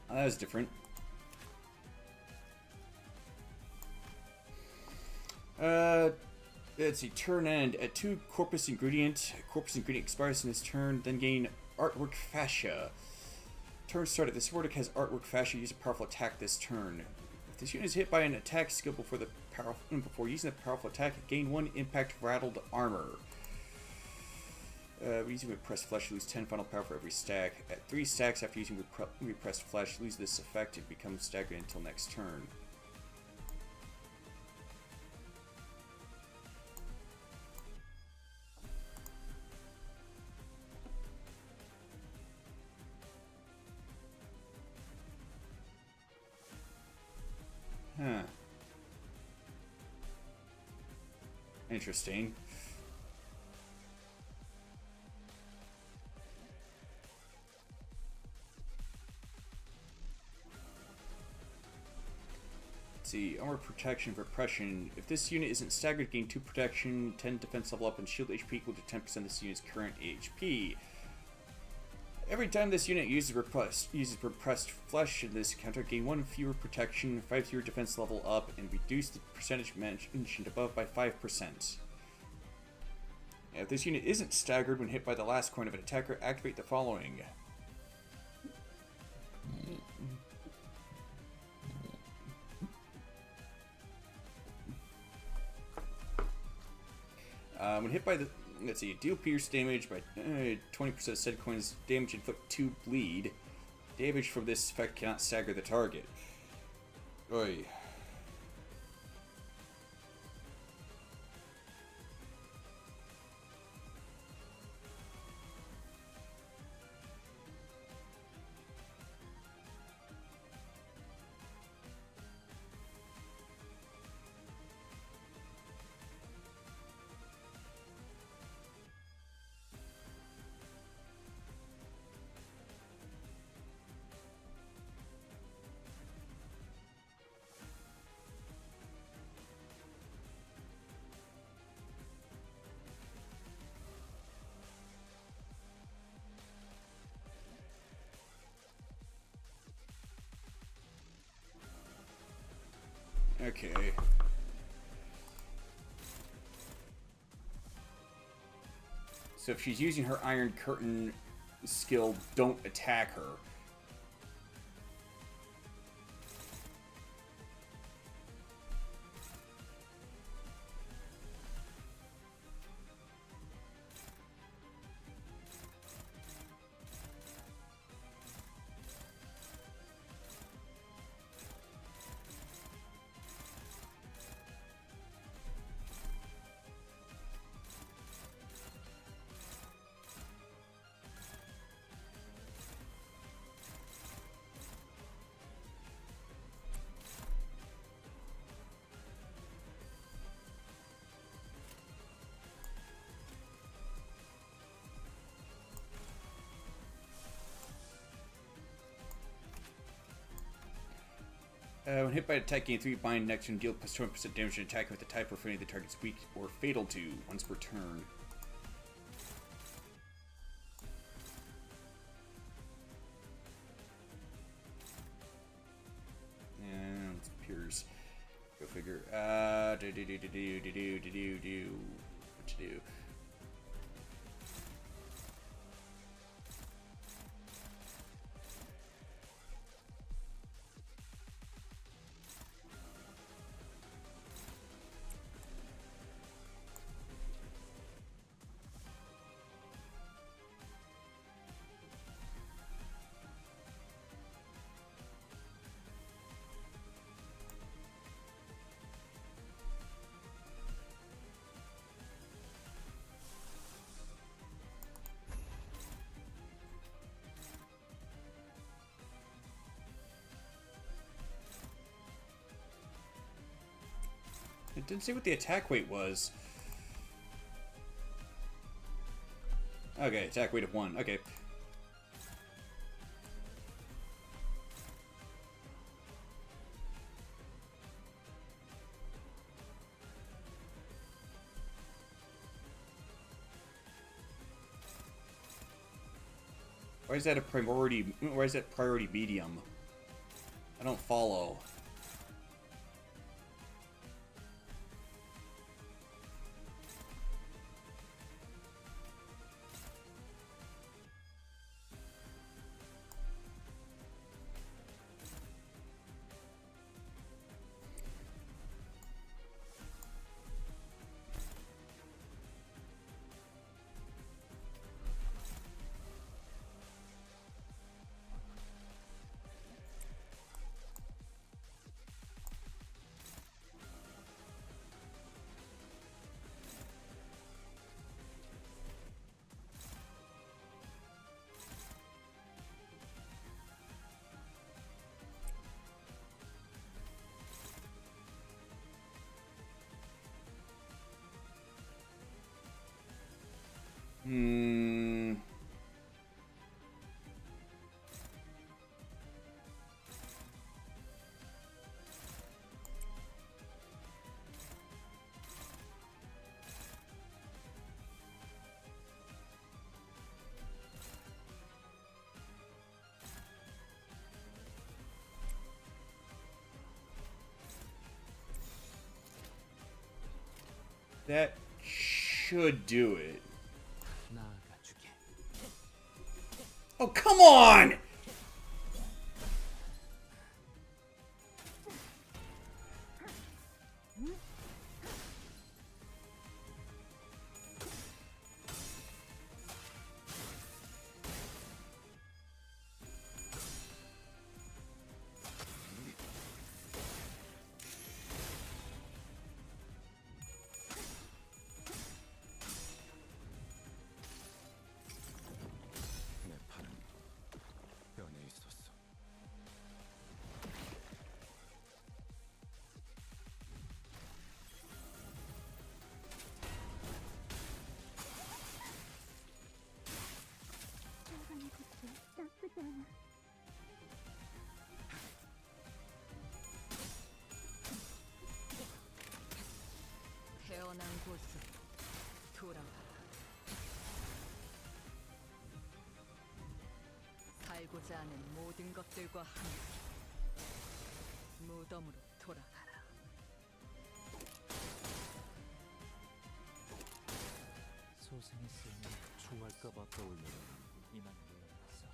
Speaker 1: Oh, that was different. Let's see. Turn end. At 2 corpus ingredient. Corpus ingredient expires in this turn. Then gain artwork fascia. Turn started. This Wardic has artwork fascia. Use a powerful attack this turn. If this unit is hit by an attack skill before using the powerful attack, gain 1 impact rattled armor. Using repressed flesh, lose 10 final power for every stack. At 3 stacks after using repressed flesh, lose this effect. It becomes staggered until next turn. Huh. Interesting. See, armor protection, repression. If this unit isn't staggered, gain 2 protection, 10 defense level up, and shield HP equal to 10% of this unit's current HP. Every time this unit uses repressed flesh in this counter, gain 1 fewer protection, 5 fewer defense level up, and reduce the percentage mentioned above by 5%. If this unit isn't staggered when hit by the last coin of an attacker, activate the following. When hit by the... Let's see. Deal pierce damage by 20% of said coin's damage, inflict 2 bleed. Damage from this effect cannot stagger the target. Oy. Okay. So if she's using her Iron Curtain skill, don't attack her. When hit by an attack, gain 3 bind next and deal plus 20% damage and attack with the type or affinity the target's weak or fatal to once per turn. And it's Piers. Go figure. What to do? It didn't say what the attack weight was. Okay, attack weight of 1. Okay. Why is that a priority? Why is that priority medium? I don't follow. That should do it. Oh, come on!
Speaker 3: 내 팔은 변해 있었어.
Speaker 2: 태어난 곳으로 돌아가라. 살고자 하는 모든 것들과 함께 무덤으로 돌아가라.
Speaker 4: 소생했으니 추할까봐 떠올려 이만 물러났어.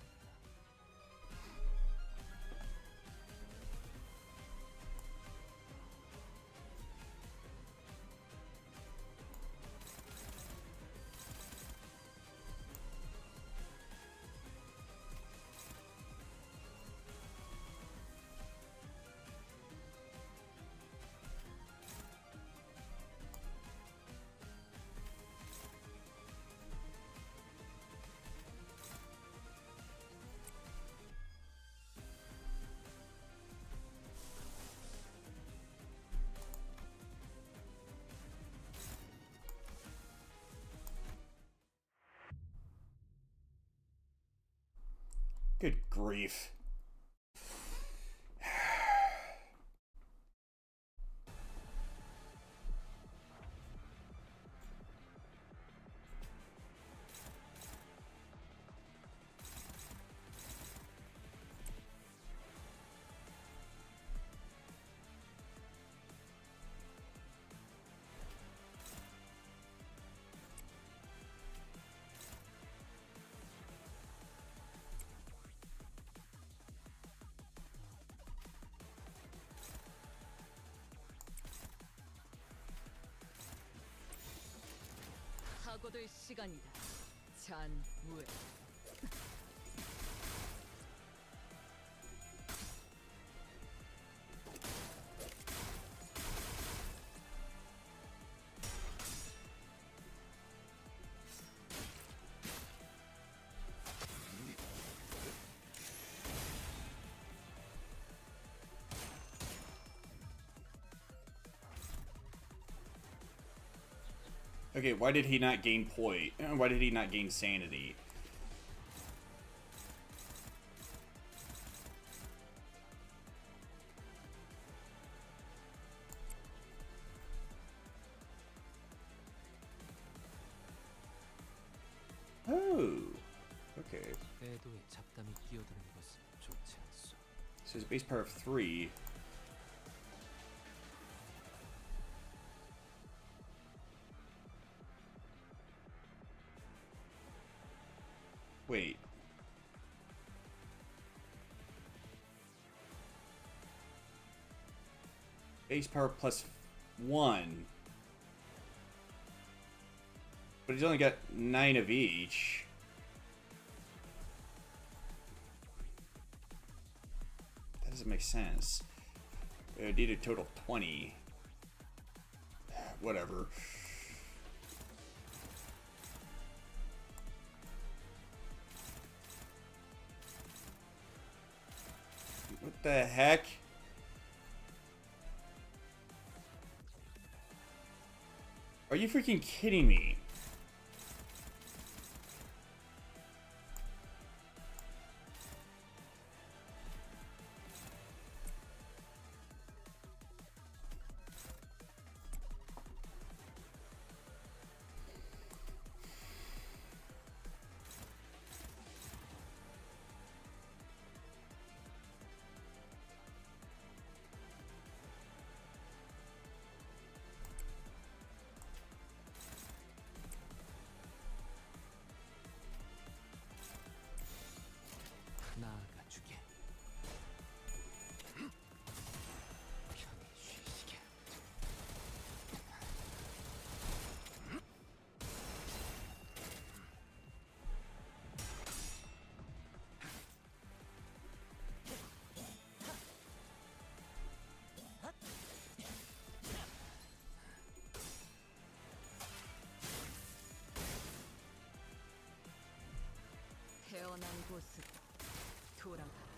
Speaker 1: Good grief.
Speaker 2: 사고될 시간이다. 잔우에.
Speaker 1: Okay, why did he not gain poise? Why did he not gain sanity? Oh, okay.
Speaker 4: 궤도에 잡담이 끼어드는 것은 좋지 않소.
Speaker 1: So his base power of 3. Wait. Base power plus 1. But he's only got 9 of each. That doesn't make sense. It would need a total of 20. Whatever. What the heck? Are you freaking kidding me?
Speaker 4: 나아가 주게. 편히 쉬시게.
Speaker 2: 태어난 곳으로 돌아가라.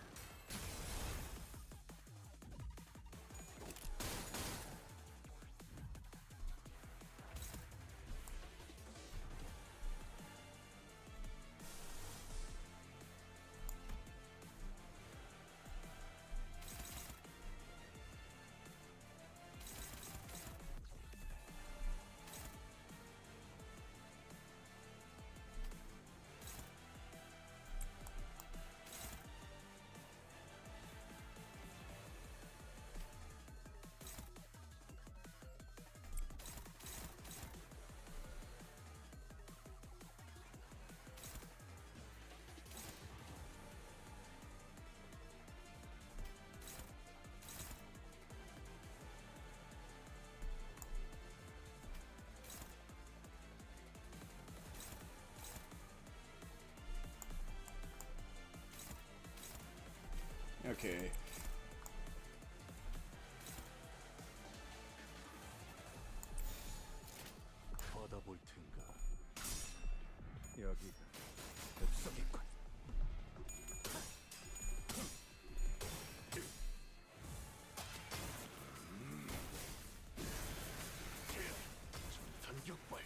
Speaker 1: Okay.
Speaker 3: 받아볼 텐가. 여기가 뱃속이군. 전탄격발.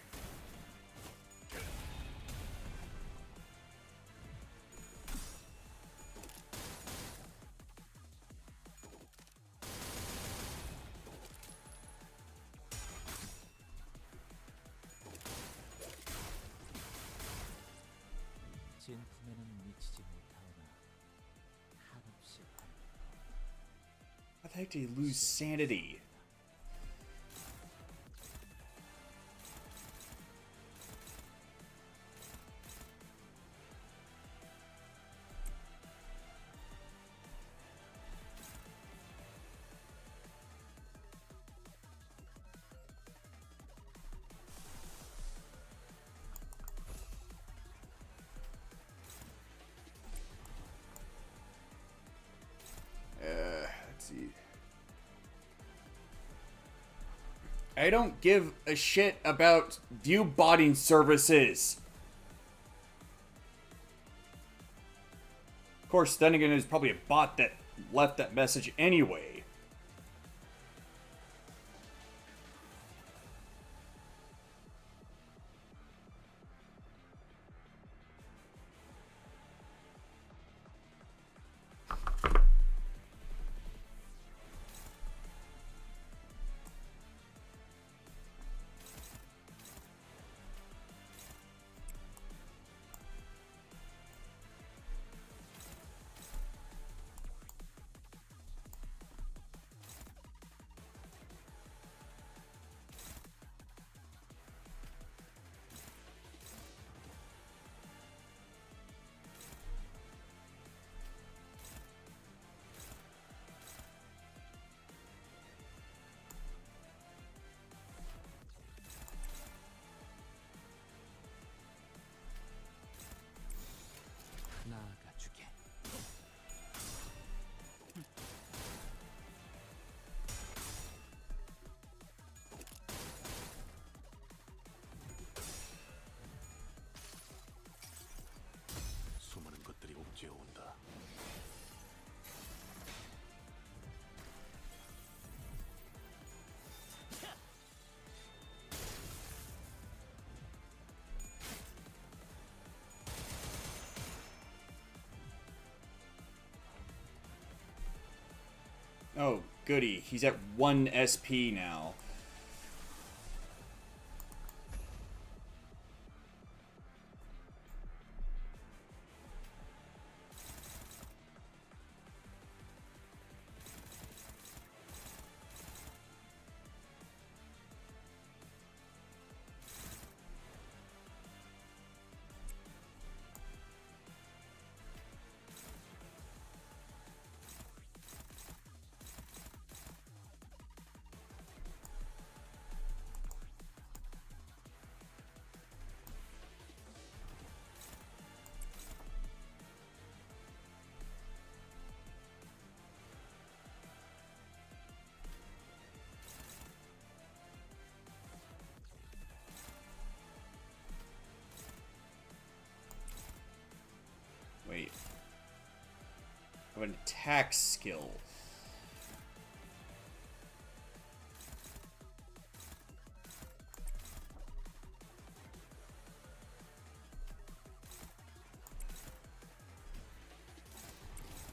Speaker 4: 진품에는 미치지 못하오나 한없이
Speaker 1: How the heck did he lose sanity? I don't give a shit about view botting services. Of course, then again, there's probably a bot that left that message anyway.
Speaker 4: 나아가주게.
Speaker 3: 수많은 것들이 옥죄어 온다.
Speaker 1: Oh, goody. He's at 1 SP now. Wait. I have an attack skill.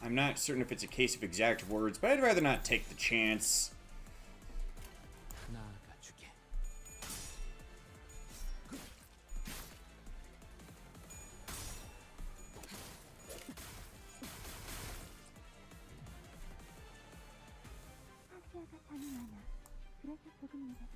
Speaker 1: I'm not certain if it's a case of exact words, but I'd rather not take the chance.
Speaker 4: 나아가주게.
Speaker 6: 아시아가 잠이 많아. 그래서 조금 늦었어.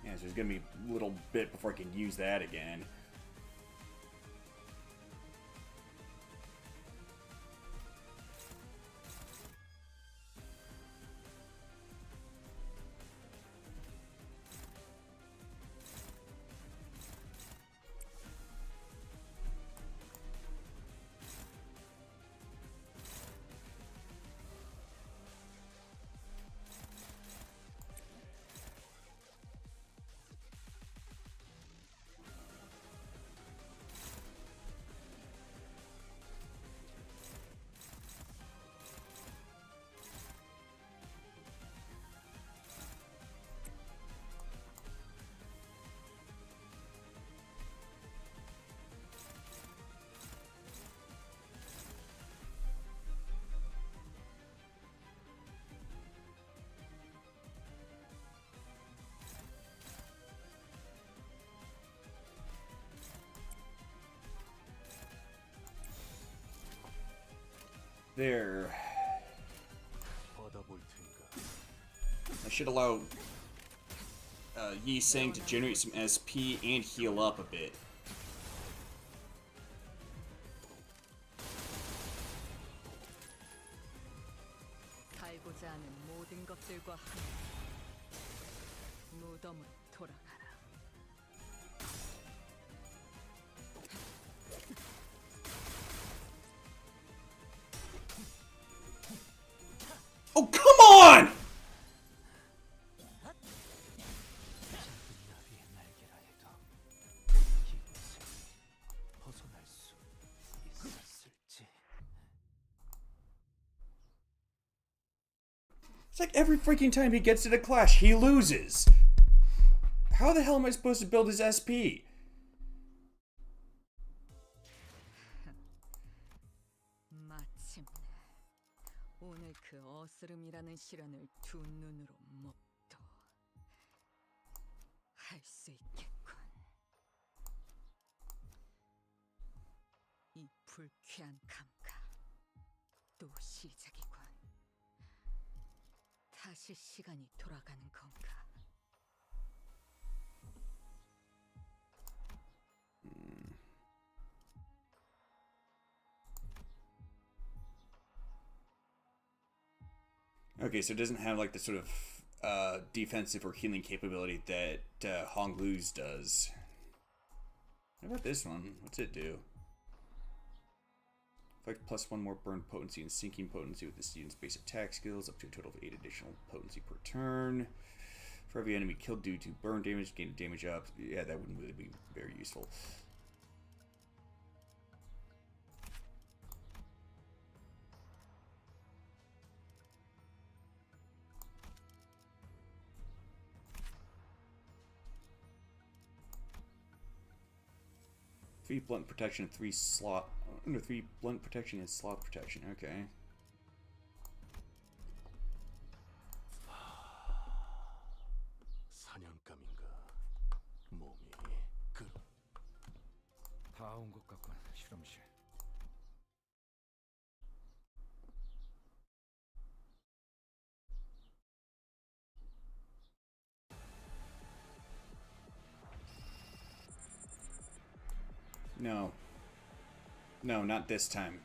Speaker 1: Yeah, so there's gonna be a little bit before I can use that again. There. should allow Yi Sang to generate some SP and heal up a bit.
Speaker 2: 살고자 하는 모든 것들과 함께 무덤으로 돌아가라.
Speaker 1: Oh, come on!
Speaker 4: 나비의 날개라 해도 이곳을 벗어날 수 있었을지.
Speaker 1: It's like every freaking time he gets to the clash, he loses. How the hell am I supposed to build his SP?
Speaker 2: 마침내 오늘 그 어스름이라는 시련을 두 눈으로 목도할 수 있겠군. 이 불쾌한 감각 또 시작이군. 다시 시간이 돌아가는 건가?
Speaker 1: Okay, so it doesn't have like the sort of defensive or healing capability that Hong Lu's does. What about this one? What's it do? Effect plus 1 more burn potency and sinking potency with the student's base attack skills, up to a total of 8 additional potency per turn. For every enemy killed due to burn damage, gain damage up. Yeah, that wouldn't really be very useful. Three blunt protection, 3 slot. Under 3 blunt protection is slot protection. Okay.
Speaker 3: 사냥감인가? 몸이
Speaker 8: 다 온 것 같군, 실험실.
Speaker 1: No. No, not this time.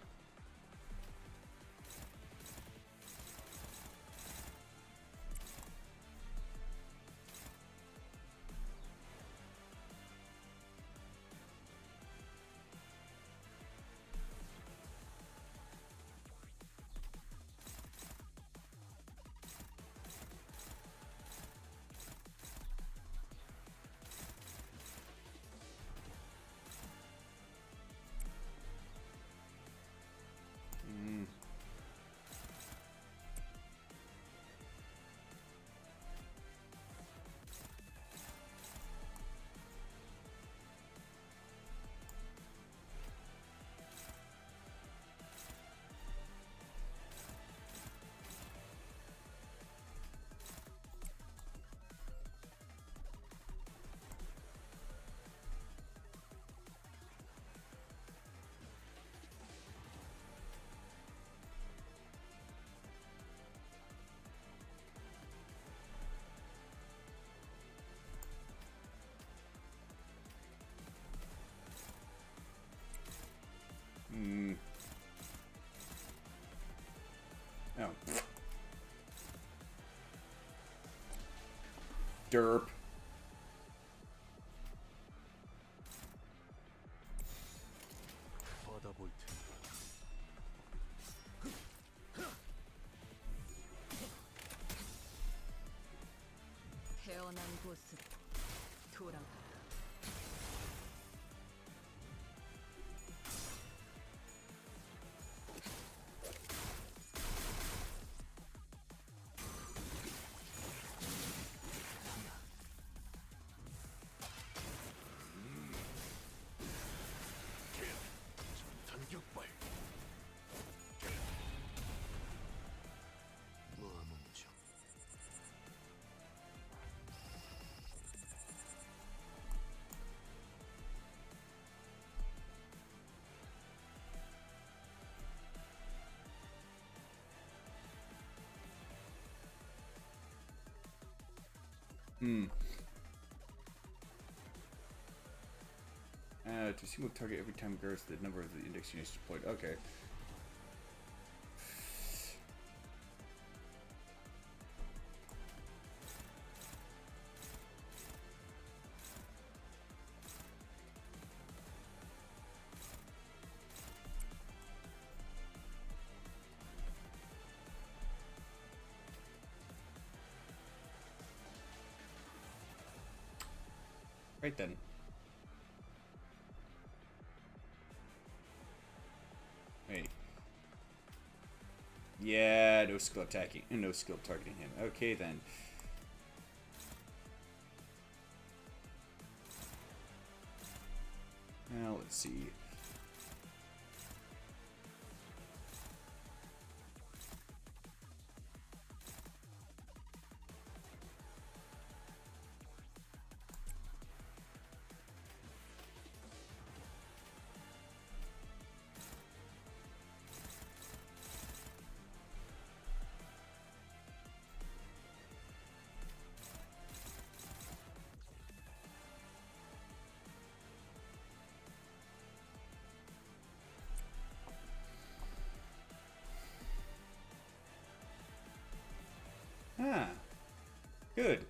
Speaker 1: Oh. Derp.
Speaker 3: 받아볼 테니.
Speaker 2: 태어난 곳으로 돌아가라.
Speaker 3: 단격발. 무함음정.
Speaker 1: To single target every time grows the number of the index units deployed. Okay. Right then. Wait. Yeah, no skill attacking, no skill targeting him. Okay then. Now let's see. Ah, good.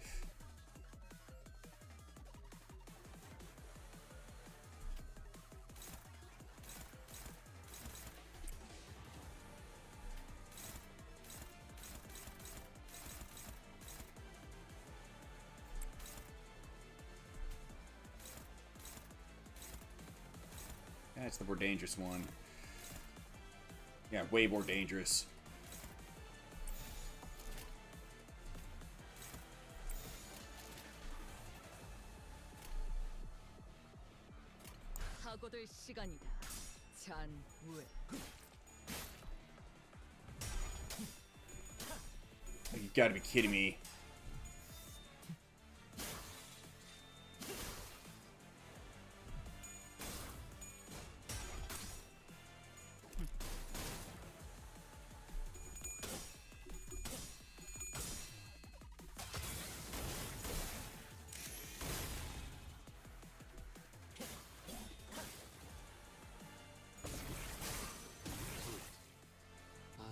Speaker 1: That's the more dangerous one. Yeah, way more dangerous.
Speaker 2: 사고될 시간이다. 잔우에.
Speaker 1: You gotta be kidding me.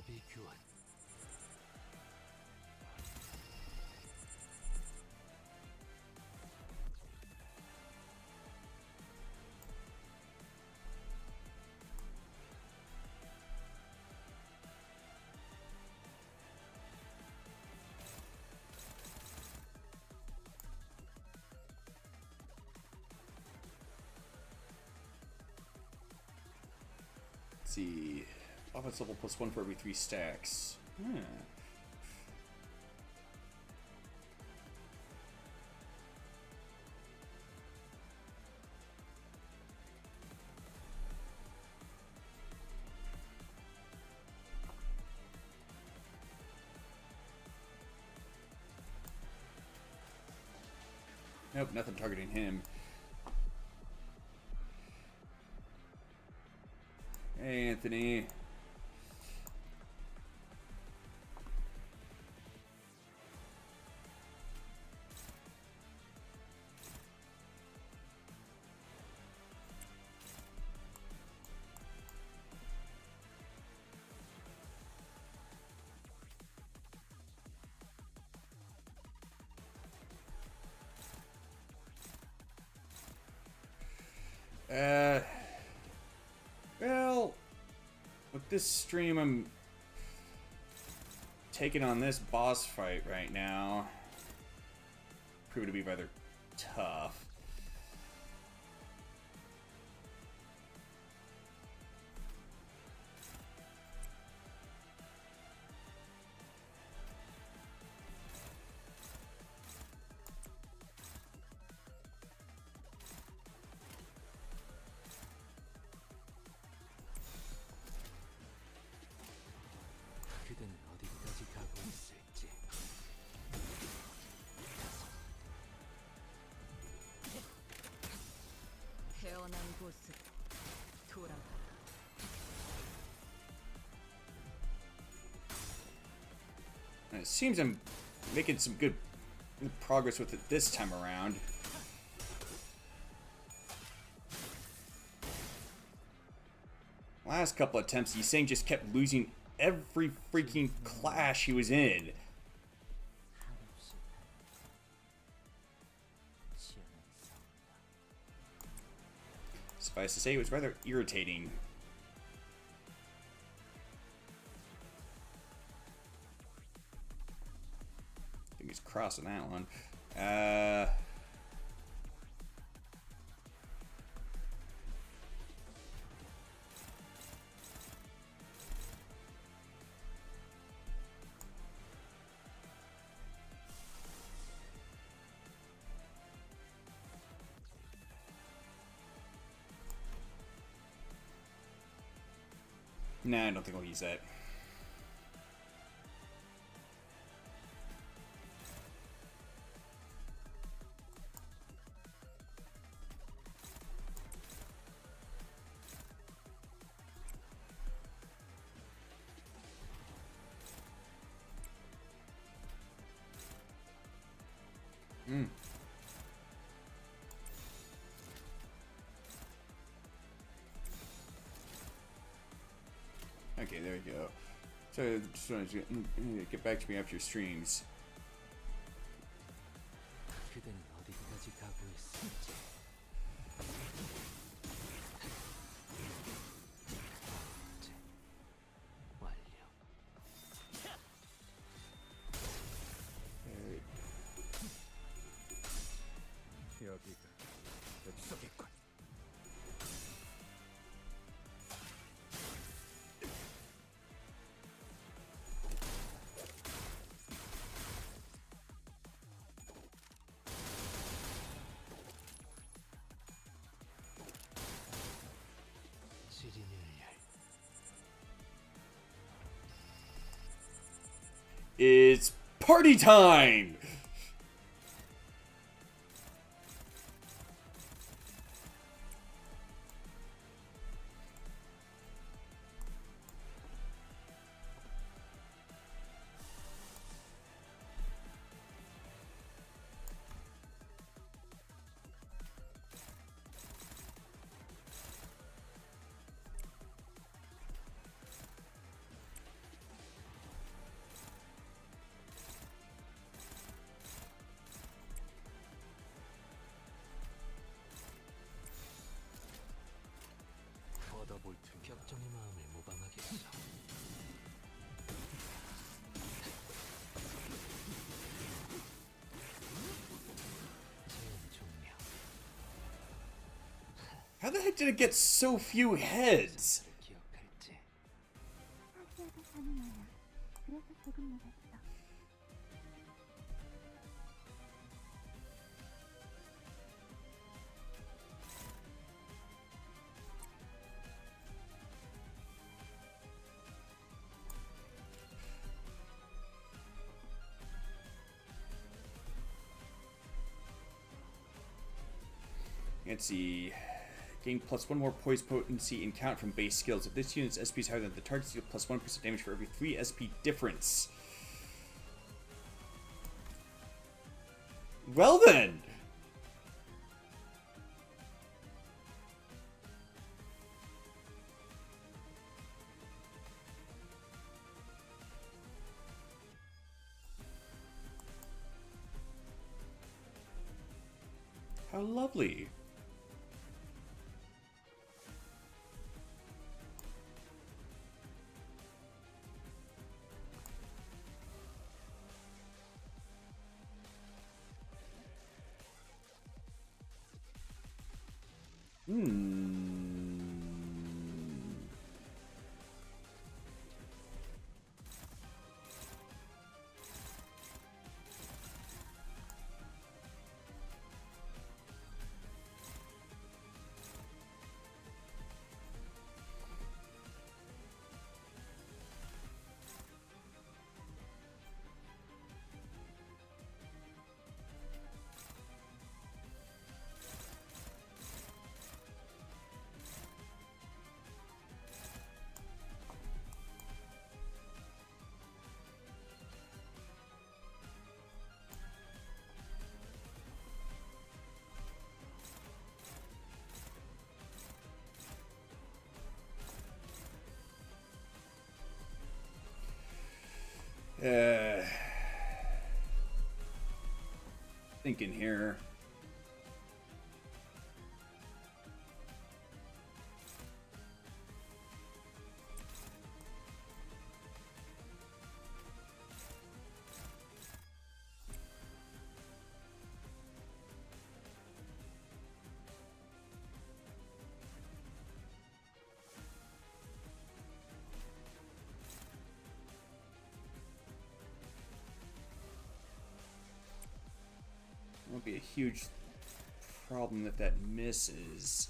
Speaker 4: 아비규환.
Speaker 1: Let's see. Offense level +1 for every 3 stacks. Nope, nothing targeting him. Hey, Anthony. Well, with this stream, I'm taking on this boss fight right now. Proving to be rather tough.
Speaker 4: 그대는 어디까지 가고 있을지.
Speaker 2: 태어난 곳으로 돌아가라.
Speaker 1: And it seems I'm making some good progress with it this time around. Last couple attempts, Yiseng just kept losing every freaking clash he was in. Suffice to say, it was rather irritating. I think he's crossing that one. Nah, I don't think we'll use that. Okay, there we go. So, just wanted to get back to me after your streams.
Speaker 4: 그대는 어디까지 가고 있을지. 완료.
Speaker 3: 여기가 엽서겠군.
Speaker 1: It's party time!
Speaker 4: 격정의 마음을 모방하겠어.
Speaker 1: How the heck did it get so few heads?
Speaker 4: 기억할지.
Speaker 6: 사시아가 가능하야. 그래서 조금 늦었어.
Speaker 1: Let's see. Gain +1 more poise potency and count from base skills. If this unit's SP is higher than the target's, deal +1% damage for every 3 SP difference. Well then! How lovely. thinking here. Won't be a huge problem if that misses.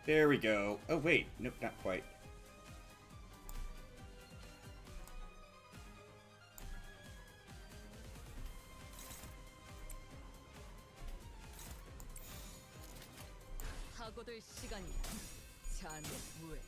Speaker 1: There we go. Oh, wait. Nope, not quite.
Speaker 2: 사고될 시간이야. 자네 무에.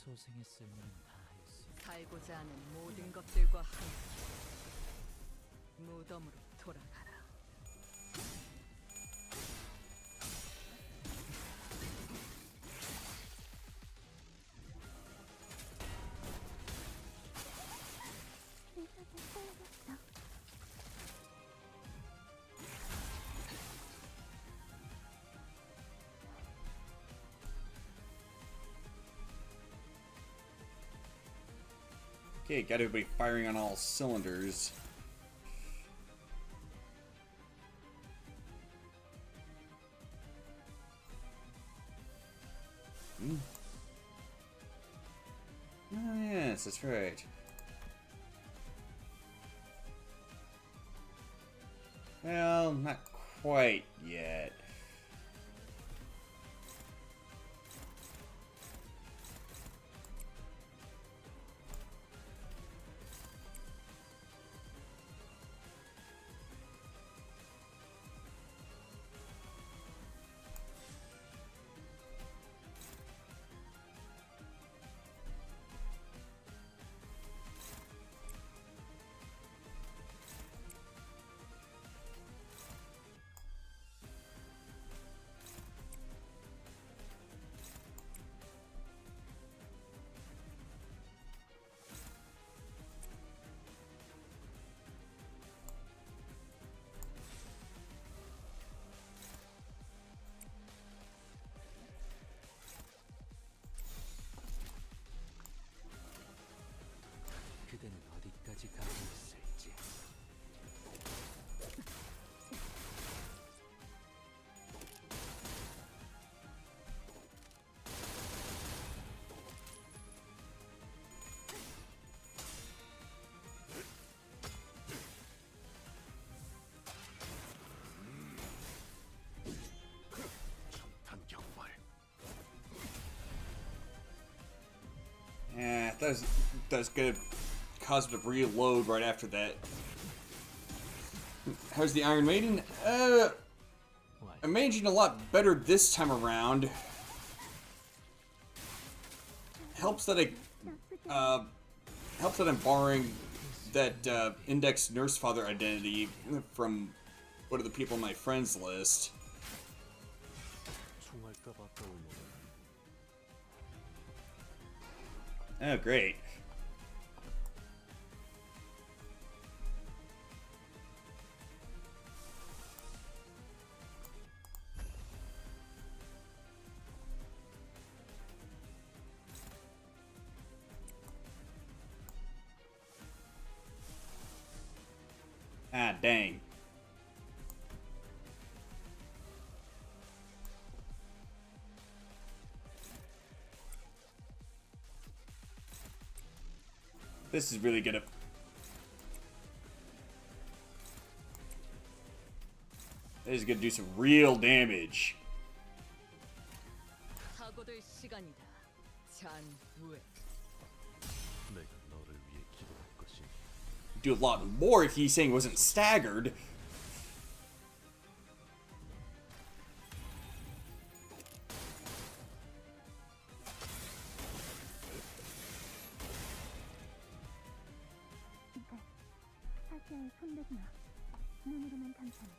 Speaker 4: 소생의 쓸모는 다했어.
Speaker 2: 살고자 하는 모든 것들과 함께 무덤으로 돌아가라.
Speaker 6: 의사가 사라졌어.
Speaker 1: Okay, got everybody firing on all cylinders. Oh, yes, that's right. Well, not quite yet.
Speaker 4: 그대는 어디까지 가고 있을지.
Speaker 3: 정탄 격발.
Speaker 1: Yeah, that's gonna cause him to reload right after that. How's the Iron Maiden? I'm managing a lot better this time around. Helps that I'm borrowing that index nurse father identity from one of the people on my friends list.
Speaker 4: 총알까봐 떠올려.
Speaker 1: Oh, great. Ah, dang. This is really gonna... This is gonna do some real damage.
Speaker 2: 사고될 시간이다. 잔우에.
Speaker 3: 내가 너를 위해 기도할 것이.
Speaker 1: Do a lot more if he's saying he wasn't staggered.
Speaker 6: 이달 파시아에 손대지 마. 눈으로만 감상해.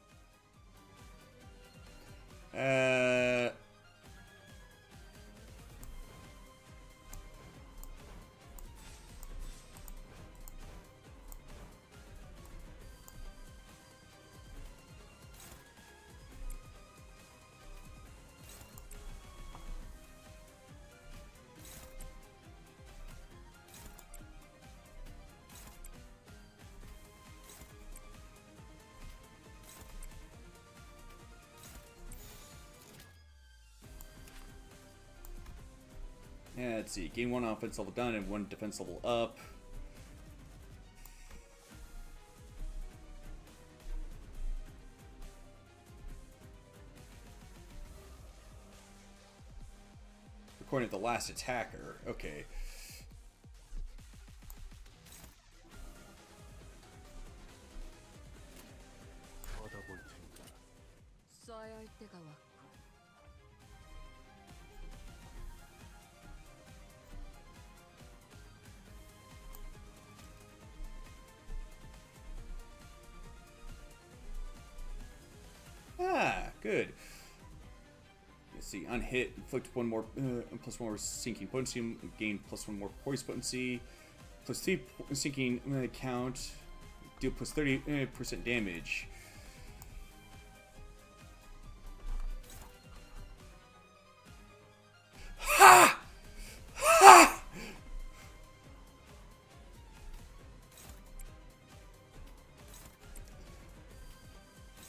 Speaker 1: Yeah, let's see. Gain 1 offense level down and 1 defense level up. According to the last attacker. Okay.
Speaker 3: 받아볼 테니까.
Speaker 2: 써야 할 때가 왔군.
Speaker 1: Ah, good. Let's see. On hit, inflict 1 more plus 1 more sinking potency, gain plus 1 more poise potency, plus 3 sinking count, deal plus 30% damage. Ha! Ha!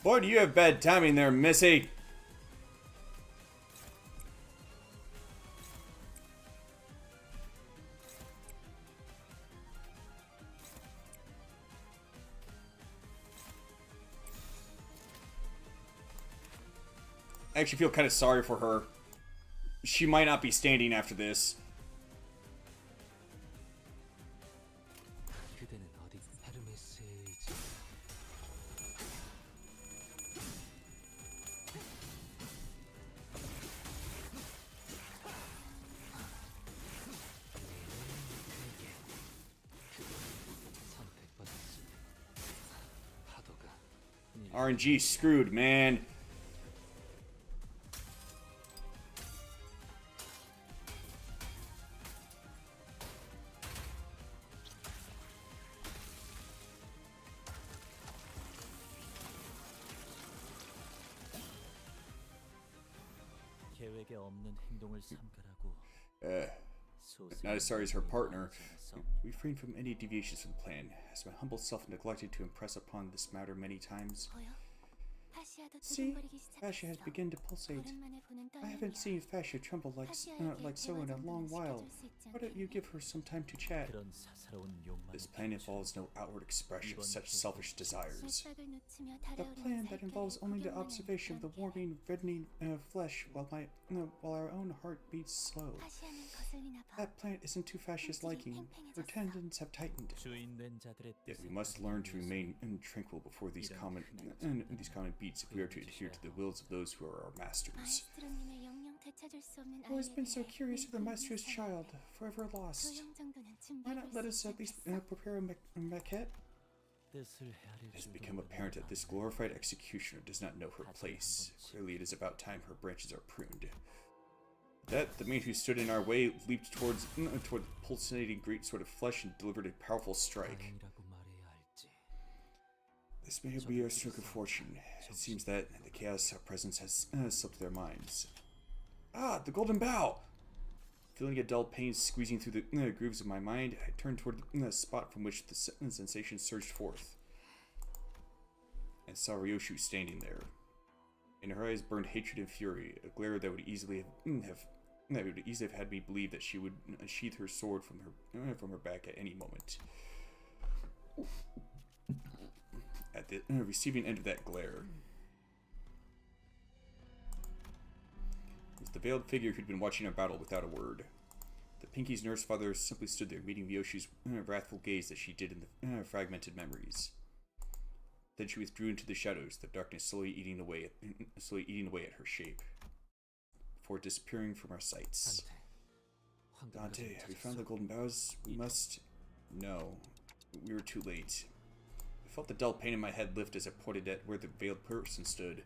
Speaker 1: Boy, do you have bad timing there, Missy. I actually feel kind of sorry for her. She might not be standing after this.
Speaker 4: 그대는 어디 헤르메스의 의지. 선택받았으니 파도가
Speaker 1: RNG screwed, man.
Speaker 4: 계획에 없는 행동을 삼가라고.
Speaker 1: Not as sorry as her partner. Refrain from any deviations from the plan. Has my humble self neglected to impress upon this matter many times?
Speaker 6: 보여? 파시아도
Speaker 1: See,
Speaker 6: 두근거리기
Speaker 1: fascia has
Speaker 6: 시작했어.
Speaker 1: begun to pulsate.
Speaker 6: 오랜만에 보는
Speaker 1: I haven't
Speaker 6: 떨림이야.
Speaker 1: seen fascia tremble like so in a long while. Why don't you give her some time to chat?
Speaker 4: 그런 사사로운 욕망을
Speaker 1: This plan involves no outward expression of such selfish desires.
Speaker 6: 손뼉을 놓치며
Speaker 1: The
Speaker 6: 달아오르는
Speaker 1: plan that involves
Speaker 6: 살결을
Speaker 1: only the
Speaker 6: 구경만
Speaker 1: observation of the
Speaker 6: 하는
Speaker 1: warming, reddening flesh while our own heart beats slow.
Speaker 6: 파시아는 거슬리나 봐.
Speaker 1: That plant isn't to fascia's liking. Her tendons have tightened.
Speaker 4: 주인된 자들의
Speaker 1: Yet we
Speaker 4: 뜻에
Speaker 1: must learn to remain tranquil before these common beats if we are to adhere to the wills of those who are our masters.
Speaker 6: 마에스트로님의 영영 되찾을 수 없는
Speaker 1: I've always been so
Speaker 6: 아이에게
Speaker 1: curious of the
Speaker 6: 내
Speaker 1: master's
Speaker 6: 궁금한
Speaker 1: child,
Speaker 6: 사람들.
Speaker 1: forever lost.
Speaker 6: 조형 정도는
Speaker 1: Why
Speaker 6: 준비할
Speaker 1: not let us
Speaker 6: 수
Speaker 1: at least
Speaker 6: 있겠어?
Speaker 1: prepare a maquette?
Speaker 4: 뜻을 헤아릴
Speaker 1: It has
Speaker 4: 줄도
Speaker 1: become
Speaker 4: 모르는
Speaker 1: apparent that this
Speaker 4: 나는
Speaker 1: glorified executioner does not know her place. Clearly, it is about time her branches are pruned. That the man who stood in our way leaped toward the pulsating great sword of flesh and delivered a powerful strike.
Speaker 4: 다행이라고 말해야 할지.
Speaker 1: This may be a stroke of fortune. It seems that the chaos presence has slipped their minds. Ah, the golden bow! Feeling a dull pain squeezing through the grooves of my mind, I turned toward the spot from which the sensation surged forth, and saw Ryoshu standing there. In her eyes burned hatred and fury, a glare that would easily have that would easily have had me believe that she would sheath her sword from her back at any moment. At the receiving end of that glare was the veiled figure who'd been watching our battle without a word. The Pinky's nurse father simply stood there, meeting Ryoshi's wrathful gaze as she did in the fragmented memories. Then she withdrew into the shadows, the darkness slowly eating away at her shape, before disappearing from our sights. Dante, have you found the golden boughs? We must... No. We were too late. I felt the dull pain in my head lift as I pointed at where the veiled person stood.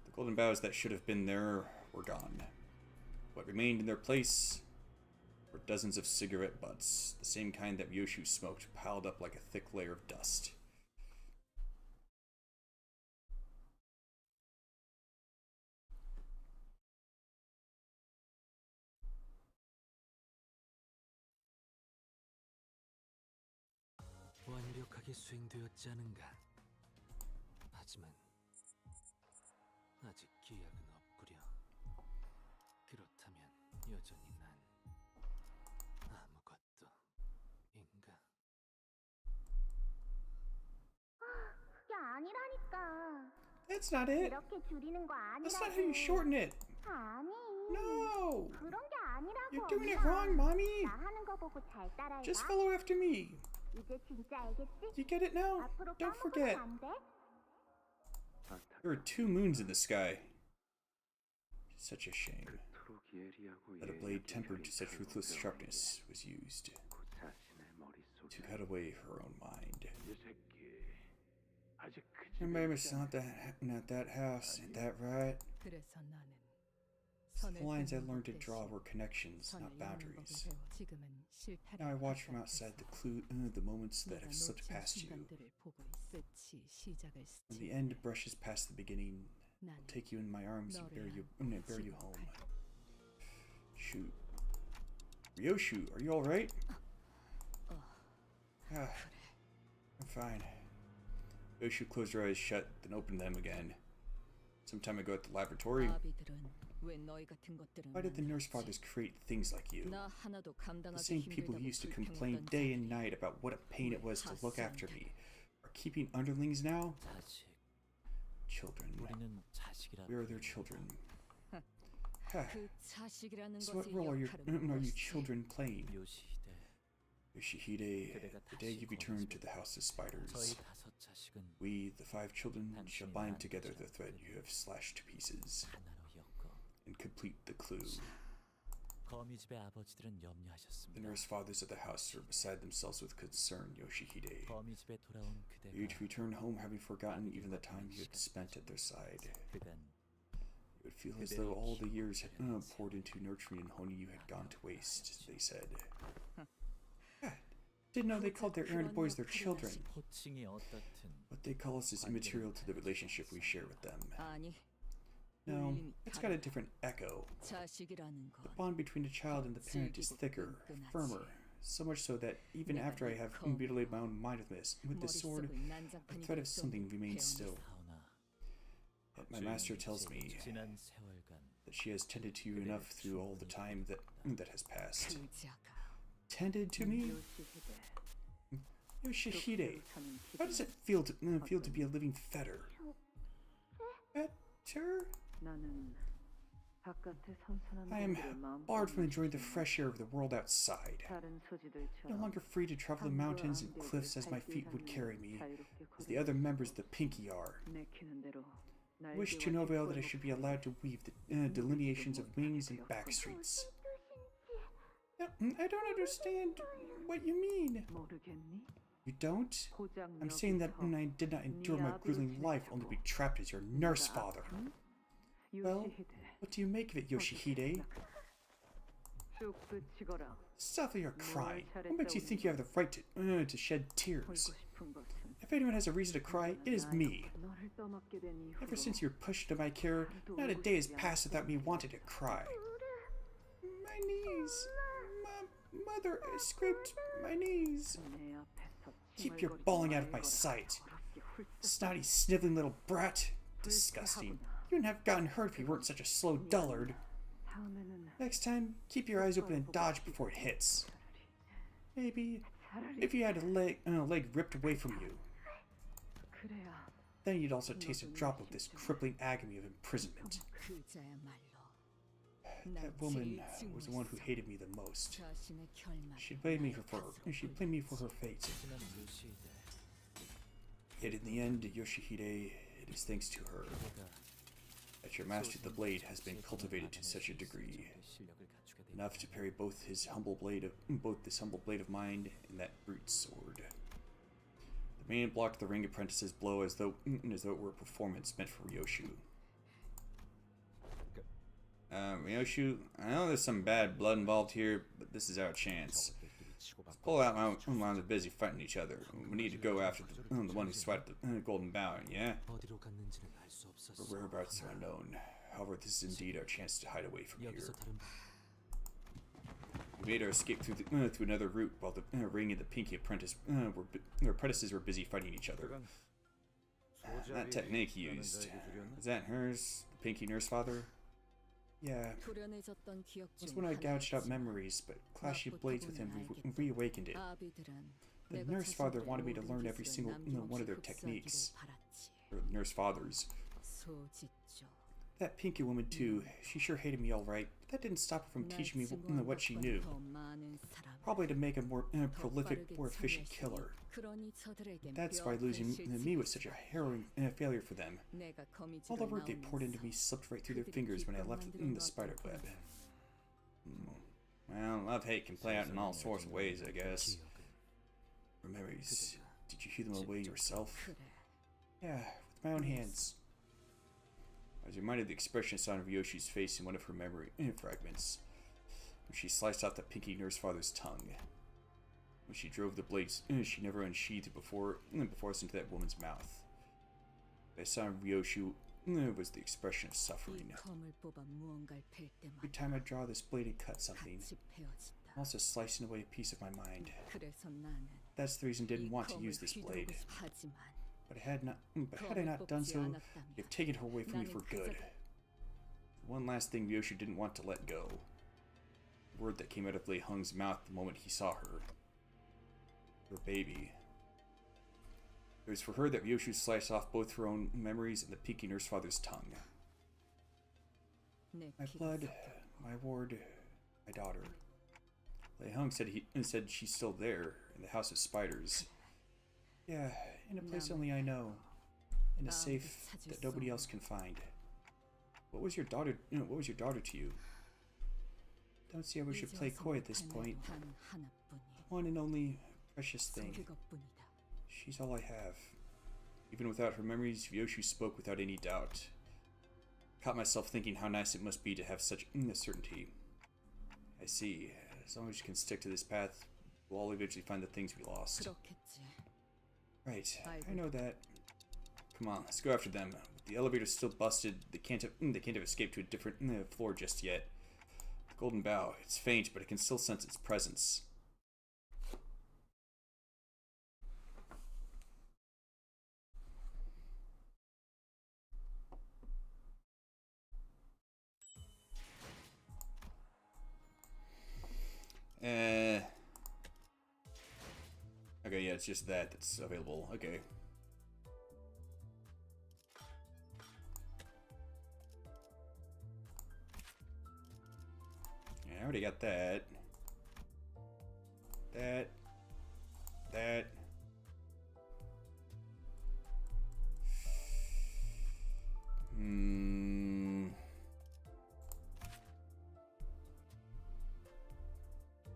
Speaker 1: The golden boughs that should have been there were gone. What remained in their place were dozens of cigarette butts, the same kind that Ryoshu smoked, piled up like a thick layer of dust.
Speaker 4: 완벽하게 수행되었지 않은가? 하지만 아직 기약은 없구려. 그렇다면 여전히 난 아무것도 인가?
Speaker 6: 그게 아니라니까.
Speaker 1: That's not it.
Speaker 6: 이렇게 줄이는 거
Speaker 1: That's not
Speaker 6: 아니라고.
Speaker 1: how you shorten it.
Speaker 6: 아니.
Speaker 1: No.
Speaker 6: 그런 게 아니라고.
Speaker 1: You're doing it
Speaker 6: 엄마.
Speaker 1: wrong, Mommy.
Speaker 6: 나 하는 거 보고 잘 따라해봐.
Speaker 1: Just follow after me.
Speaker 6: 이제 진짜 알겠지?
Speaker 1: You get it now?
Speaker 6: 앞으로
Speaker 1: Don't
Speaker 6: 까먹으면
Speaker 1: forget.
Speaker 6: 안 돼?
Speaker 1: There are 2 moons in the sky. Such a shame
Speaker 5: 그토록 예리하고
Speaker 1: that a blade
Speaker 5: 예리하게
Speaker 1: tempered to such
Speaker 5: 혈육하고
Speaker 1: ruthless
Speaker 5: 배웠는데
Speaker 1: sharpness was used
Speaker 5: 그 자신의 머릿속에
Speaker 1: to cut away her own mind.
Speaker 5: 이 새끼 아직 그
Speaker 1: Your
Speaker 5: 집에
Speaker 1: mammoth's not that house, ain't that right?
Speaker 2: 그래서 나는
Speaker 1: The lines I learned to draw were connections, not boundaries.
Speaker 2: 지금은 실패를
Speaker 1: Now I watch from outside the moments that have slipped past you. When the end brushes past the beginning, I'll take you in my arms and bear you home. Shoot. Ryoshu, are you alright? Ah, I'm fine. Ryoshu closed her eyes shut, then opened them again. Some time ago at the laboratory, why did the nurse fathers create things like you? The same people who used to complain day and night about what a pain it was to look after me are keeping underlings now? Children. We are their children. So what role are you children playing? Yoshihide, the day you return to the House of Spiders, we, the 5 children, shall bind together the thread you have slashed to pieces and complete the clue. The nurse fathers of the house are beside themselves with concern, Yoshihide. You to return home having forgotten even the time you had spent at their side. You would feel as though all the years had poured into nurturing and honing you had gone to waste, they said. Didn't know they called their errand boys their children. What they call us is immaterial to the relationship we share with them. No, it's got a different echo. The bond between a child and the parent is thicker, firmer, so much so that even after I have mutilated my own mind with this sword, the thread of something remains still. Yet my master tells me that she has tended to you enough through all the time that has passed. Tended to me? Yoshihide, how does it feel to be a living fetter? Fetter? I am barred from enjoying the fresh air of the world outside. No longer free to travel the mountains and cliffs as my feet would carry me, as the other members of the Pinky are. I wish to no avail that I should be allowed to weave the delineations of wings and back streets. I don't understand what you mean. You don't? I'm saying that I did not endure my grueling life only to be trapped as your nurse father. Well, what do you make of it, Yoshihide? Stop your crying. What makes you think you have the right to shed tears? If anyone has a reason to cry, it is me. Ever since you were pushed into my care, not a day has passed without me wanting to cry. My knees. Mother, I scraped my knees. Keep your bawling out of my sight. Snotty, sniveling little brat. Disgusting. You wouldn't have gotten hurt if you weren't such a slow dullard.
Speaker 6: 다음에는
Speaker 1: Next time, keep your eyes open and dodge before it hits. Maybe if you had a leg ripped away from you,
Speaker 6: 그래야
Speaker 1: then you'd also taste a drop of this crippling agony of imprisonment.
Speaker 2: 그자야말로
Speaker 1: That woman was the one who hated me the most. She blamed me for her fate.
Speaker 4: 지난 요시이데
Speaker 1: Yet in the end, Yoshihide, it is thanks to her that your master of the blade has been cultivated to such a degree,
Speaker 4: 실력을 갖추게 돼.
Speaker 1: enough to parry both this humble blade of mine and that brute sword. The man blocked the ring apprentice's blow as though it were a performance meant for Ryoshu. Ryoshu, I know there's some bad blood involved here, but this is our chance. Let's pull out while they're busy fighting each other. We need to go after the one who swiped the golden bow, yeah?
Speaker 4: 어디로 갔는지는 알 수 없었어.
Speaker 1: Our whereabouts are unknown. However, this is indeed our chance to hide away from here.
Speaker 4: 여기서 다른
Speaker 1: We made our escape through another route while the ring and the Pinky apprentices were busy fighting each other. That technique he used, is that hers? The Pinky Nurse Father? Yeah,
Speaker 2: 불연해졌던 기억
Speaker 1: it was
Speaker 2: 중
Speaker 1: when I gouged out
Speaker 2: 하나였지.
Speaker 1: memories, but clashing blades with him reawakened it.
Speaker 2: 아비들은
Speaker 1: The
Speaker 2: 내가
Speaker 1: Nurse Father
Speaker 2: 자신들의
Speaker 1: wanted me to
Speaker 2: 모든
Speaker 1: learn every
Speaker 2: 기술을
Speaker 1: single one of their
Speaker 2: 남김없이
Speaker 1: techniques.
Speaker 2: 흡수하기를 바랐지.
Speaker 1: Or Nurse Fathers.
Speaker 2: 소짓죠.
Speaker 1: That Pinky woman too, she sure hated me alright, but that didn't stop her from
Speaker 2: 날
Speaker 1: teaching me
Speaker 2: 증오한
Speaker 1: what she
Speaker 2: 것보다
Speaker 1: knew.
Speaker 2: 더 많은 사람,
Speaker 1: Probably to make a more
Speaker 2: 더
Speaker 1: prolific,
Speaker 2: 빠르게
Speaker 1: more efficient
Speaker 2: 참여했으니
Speaker 1: killer.
Speaker 2: 그러니 저들에겐
Speaker 1: That's why losing me was such a harrowing failure for them.
Speaker 2: 내가 거미줄을
Speaker 1: All the work they poured into
Speaker 2: 나오면서
Speaker 1: me slipped right through their fingers when I left the spider web. Well, love-hate can play out in all sorts of ways, I guess. Memories. Did you hew them away yourself?
Speaker 2: 그래.
Speaker 1: Yeah, with my own hands. I was reminded of the expression I saw on Ryoshi's face in one of her memory fragments, when she sliced off the Pinky Nurse Father's tongue. When she drove the blades she never unsheathed before us into that woman's mouth. What I saw in Ryoshu was the expression of suffering.
Speaker 2: 이 검을 뽑아 무언가를 팰
Speaker 1: Every
Speaker 2: 때마다
Speaker 1: time I draw this blade and cut something,
Speaker 2: 같이 베어진다.
Speaker 1: I'm also slicing away a piece of my mind.
Speaker 2: 그래서 나는
Speaker 1: That's the reason I didn't
Speaker 2: 이
Speaker 1: want to
Speaker 2: 검을
Speaker 1: use this blade.
Speaker 2: 휘두르고 하지만
Speaker 1: But had I not done so, you'd have taken her away from me for good. One last thing Ryoshu didn't want to let go. The word that came out of Lei Hung's mouth the moment he saw her. Her baby. It was for her that Ryoshu sliced off both her own memories and the Pinky Nurse Father's tongue.
Speaker 2: 내
Speaker 1: My
Speaker 2: 피가
Speaker 1: blood,
Speaker 2: 섞여.
Speaker 1: my ward, my daughter. Lei Hung said she's still there, in the House of Spiders. Yeah, in a place only I know. In a safe that nobody else can find. What was your daughter to you? Don't see how we should play coy at this point.
Speaker 2: 단 하나뿐이.
Speaker 1: One and only precious thing.
Speaker 2: 그것뿐이다.
Speaker 1: She's all I have. Even without her memories, Ryoshu spoke without any doubt. Caught myself thinking how nice it must be to have such certainty. I see. As long as you can stick to this path, we'll all eventually find the things we lost.
Speaker 2: 그렇겠지.
Speaker 1: Right, I know that. Come on, let's go after them. The elevator's still busted. They can't have escaped to a different floor just yet. The golden bow, it's faint, but I can still sense its presence. Okay, yeah, it's just that's available. Okay. Yeah, I already got that. That.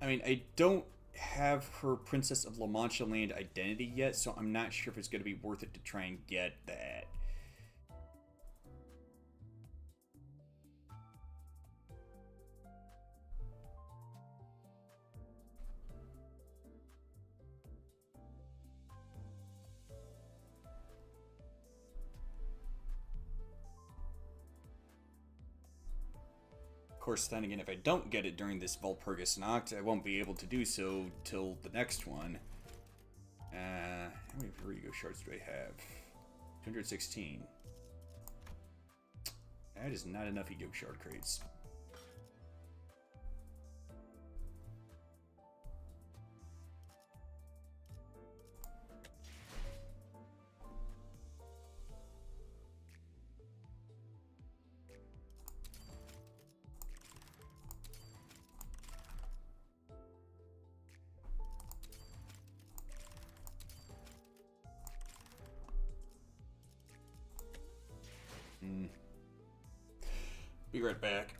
Speaker 1: I mean, I don't have her Princess of La Mancha Land identity yet, so I'm not sure if it's going to be worth it to try and get that. Of course, then again, if I don't get it during this Valpurgis Noct, I won't be able to do so till the next one. How many Vertigo shards do I have? 216. That is not enough Ego shard crates. Be right back.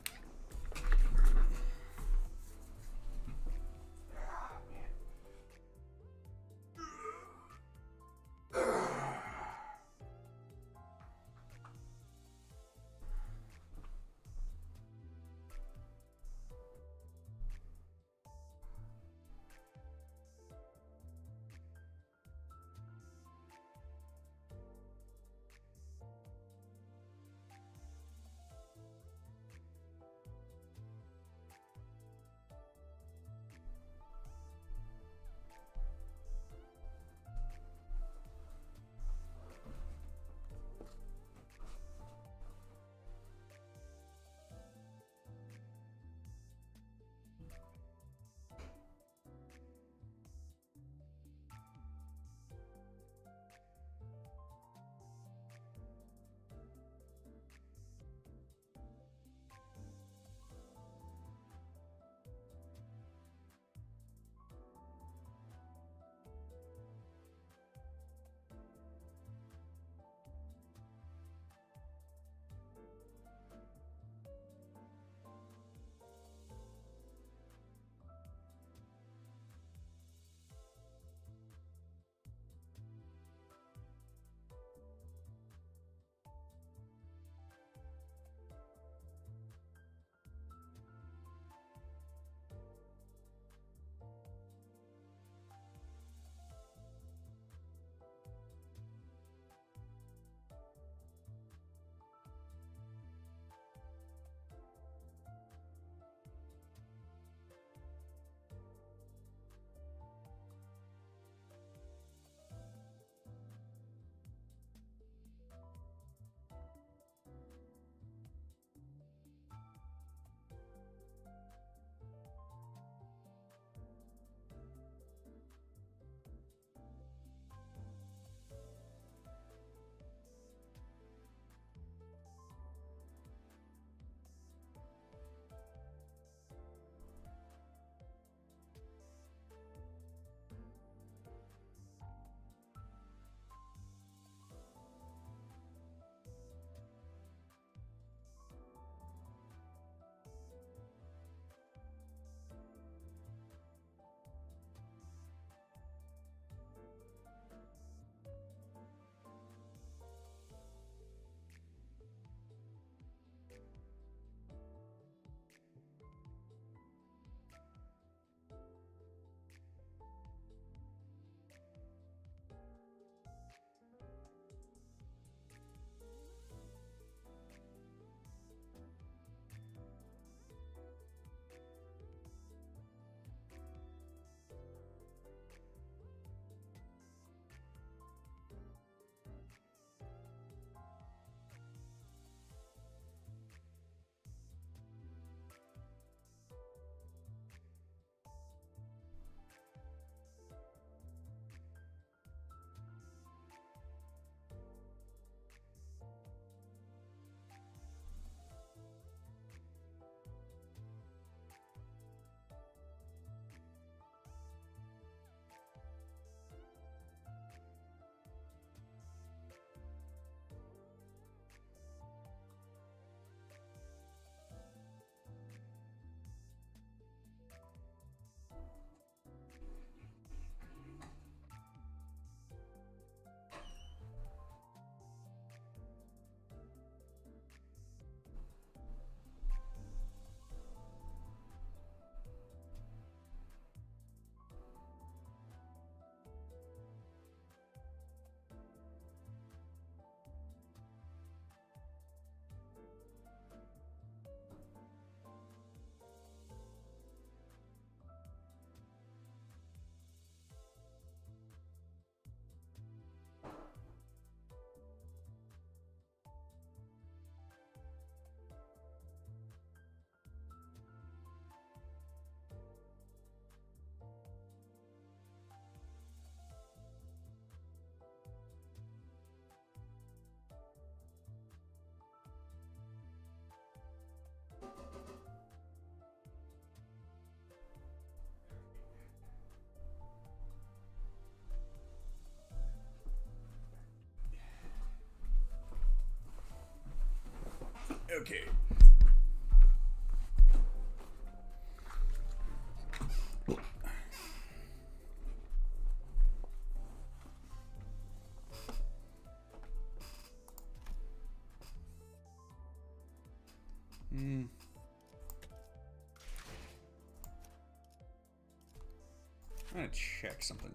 Speaker 1: Okay. Hmm. I'm gonna check something.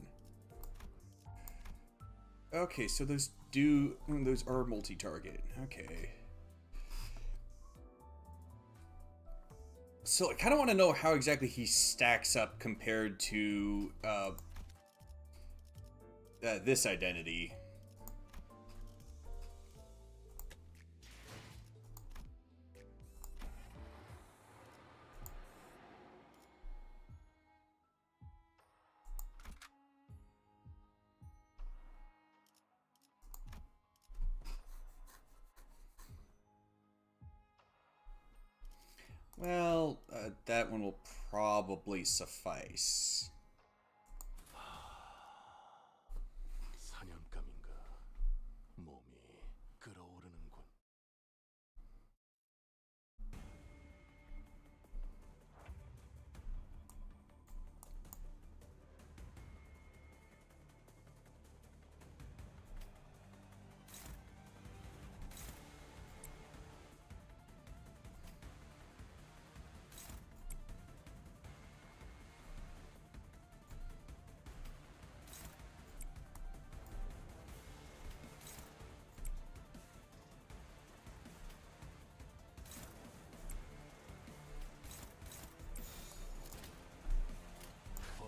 Speaker 1: Okay, so those are multi-target. Okay. So I kind of want to know how exactly he stacks up compared to this identity. Well, that one will probably suffice.
Speaker 3: 사냥감인가? 몸이 끓어오르는군.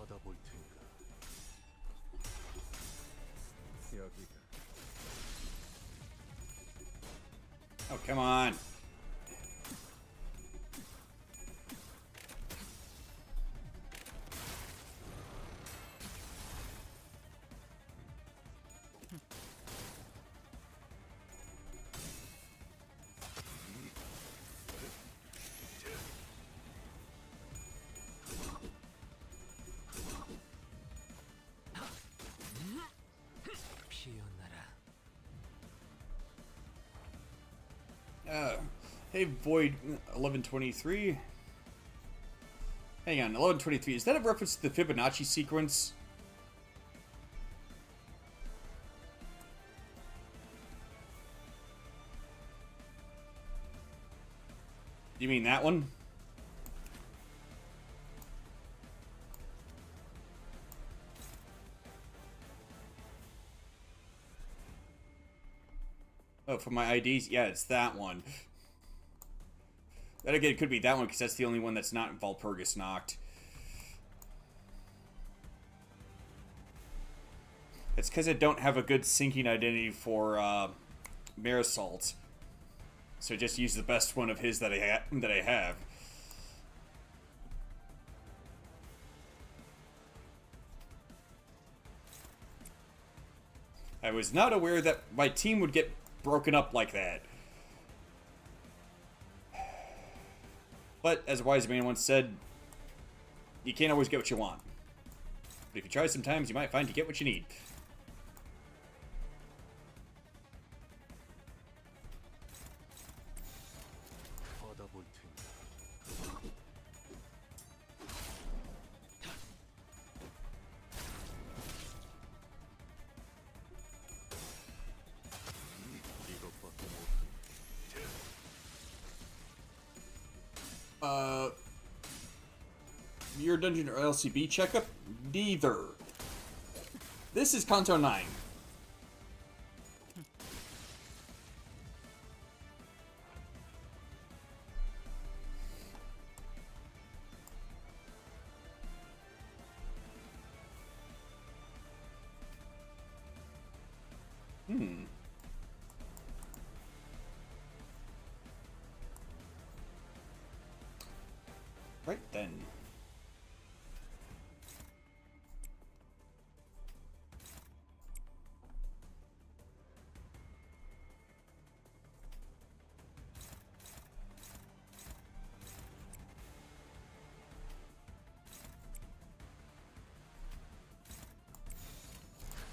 Speaker 3: 받아볼 테니까. 여기가.
Speaker 1: Oh, come on.
Speaker 3: 피어나라.
Speaker 1: Hey, Void 1123. Hang on, 1123. Is that a reference to the Fibonacci sequence? You mean that one? Oh, for my IDs? Yeah, it's that one. Then again, it could be that one because that's the only one that's not Valpurgis knocked. It's because I don't have a good syncing identity for Marisalt. So just use the best one of his that I have. I was not aware that my team would get broken up like that. But, as a wise man once said, you can't always get what you want. But if you try sometimes, you might find you get what you need.
Speaker 3: 받아볼 테니까. 이것밖에 못하니.
Speaker 1: Your dungeon or LCB checkup? Neither. This is Kanto 9. Right then.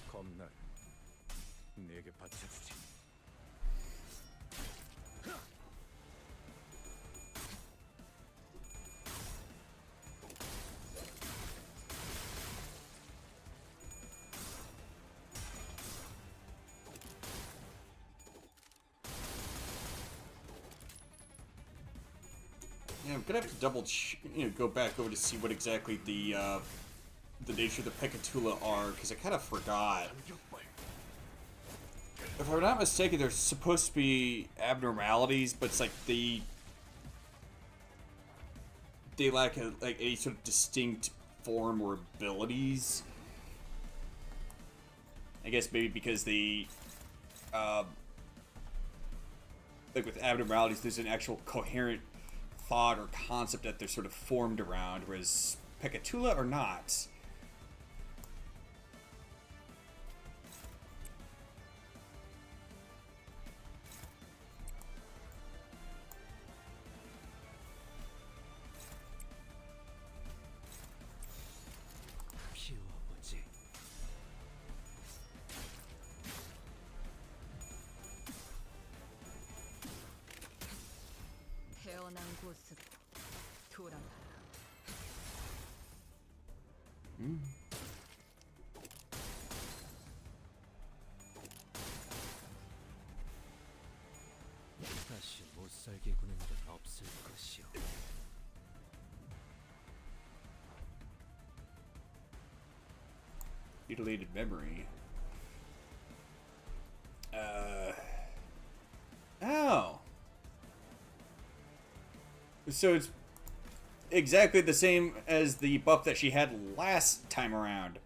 Speaker 3: 겁날. 내게 바쳐주지.
Speaker 1: Yeah, I'm gonna have to go back over to see what exactly the nature of the Pecatula are, because I kind of forgot. If I'm not mistaken, there's supposed to be abnormalities, but it's like they lack like any sort of distinct form or abilities. I guess maybe because they, like with abnormalities, there's an actual coherent thought or concept that they're sort of formed around, whereas Pecatula are not.
Speaker 3: 피워보지.
Speaker 2: 태어난 곳으로 돌아가라.
Speaker 3: 다시 못 살게 구는 일은 없을 것이오.
Speaker 1: Mutilated memory. Oh. So it's exactly the same as the buff that she had last time around.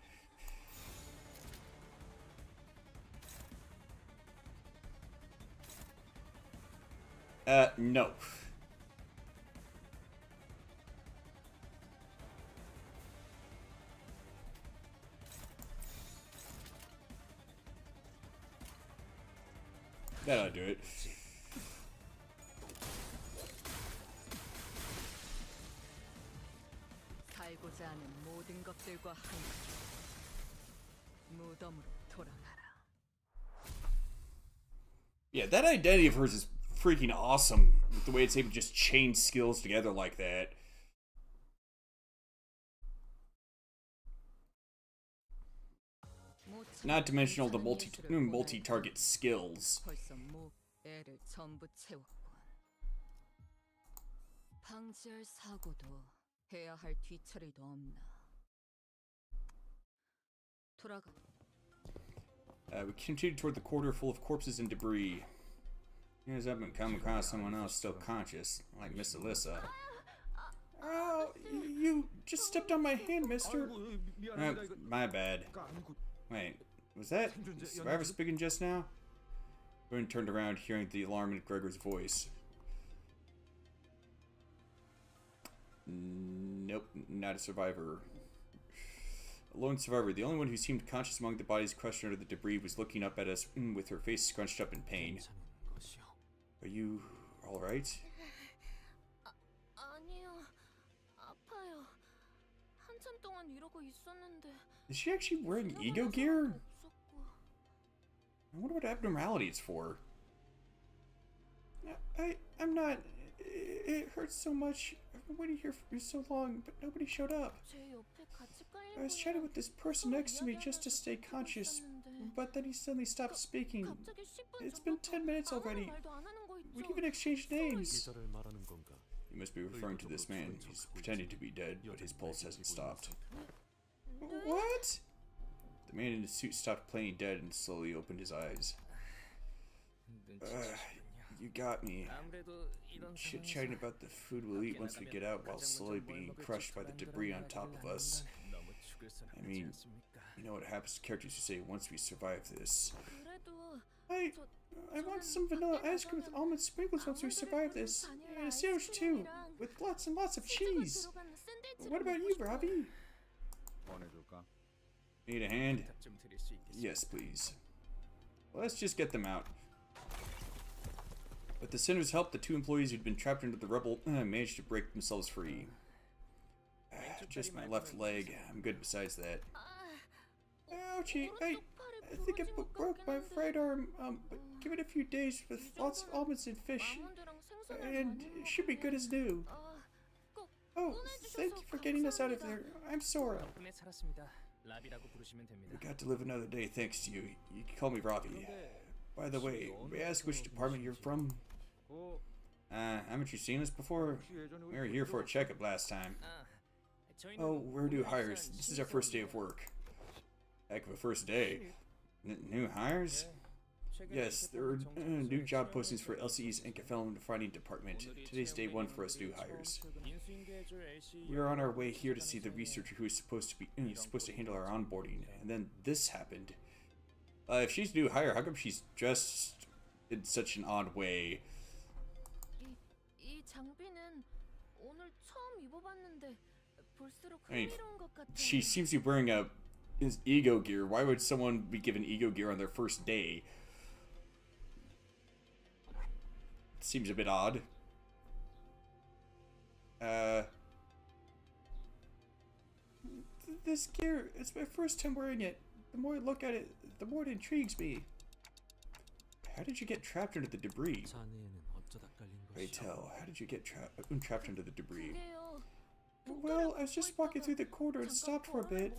Speaker 1: No. That'll do it.
Speaker 2: 살고자 하는 모든 것들과 함께 무덤으로 돌아가라.
Speaker 1: Yeah, that identity of hers is freaking awesome. The way it's able to just chain skills together like that. Not to mention all the multi-target skills.
Speaker 2: 벌써 애를 전부 채웠군. 방지할 사고도 해야 할 뒤처리도 없나. 돌아가.
Speaker 1: We continued toward the corridor full of corpses and debris. As I've been coming across someone else still conscious, like Miss Alyssa. Oh, you just stepped on my hand, mister. My bad. Wait, was that the survivor speaking just now? Boone turned around, hearing the alarm in Gregor's voice. Nope, not a survivor. A lone survivor, the only one who seemed conscious among the bodies crushed under the debris, was looking up at us with her face scrunched up in pain. Are you alright?
Speaker 6: 아니요. 아파요. 한참 동안 이러고 있었는데.
Speaker 1: Is she actually wearing ego gear? I wonder what abnormality it's for. I'm not. It hurts so much. I've been waiting here for so long, but nobody showed up. I was chatting with this person next to me just to stay conscious, but then he suddenly stopped speaking. It's been 10 minutes already. We'd even exchanged names. You must be referring to this man. He's pretending to be dead, but his pulse hasn't stopped. What? The man in the suit stopped playing dead and slowly opened his eyes. You got me. Chit-chatting about the food we'll eat once we get out while slowly being crushed by the debris on top of us. I mean, you know what happens to characters who say, once we survive this. I want some vanilla ice cream with almond sprinkles once we survive this. And a sandwich too, with lots and lots of cheese. What about you, Robbie? Need a hand? Yes, please. Well, let's just get them out. With the Sinner's help, the two employees who'd been trapped under the rubble managed to break themselves free. Just my left leg. I'm good besides that. Ouchie! I think I broke my right arm. But give it a few days with lots of almonds and fish, and it should be good as new. Oh, thank you for getting us out of there. I'm Sora. We got to live another day thanks to you. You can call me Robbie. By the way, may I ask which department you're from? Haven't you seen us before? We were here for a checkup last time. Oh, we're new hires. This is our first day of work. Heck of a first day. New hires? Yes, there are new job postings for LCE's Encaphalic Defining Department. Today's day one for us new hires. We are on our way here to see the researcher who is supposed to handle our onboarding, and then this happened. If she's new hire, how come she's dressed in such an odd way?
Speaker 2: 이 장비는 오늘 처음 입어봤는데 볼수록
Speaker 1: I mean,
Speaker 2: 흥미로운 것 같아.
Speaker 1: she seems to be wearing his ego gear. Why would someone be given ego gear on their first day? Seems a bit odd. This gear, it's my first time wearing it. The more I look at it, the more it intrigues me. How did you get trapped under the debris?
Speaker 4: 자네는 어쩌다 깔린
Speaker 1: Pray
Speaker 4: 것이오?
Speaker 1: tell, how did you get trapped under the debris?
Speaker 2: 그게요.
Speaker 1: Well, I was just walking through the corridor and stopped for a bit.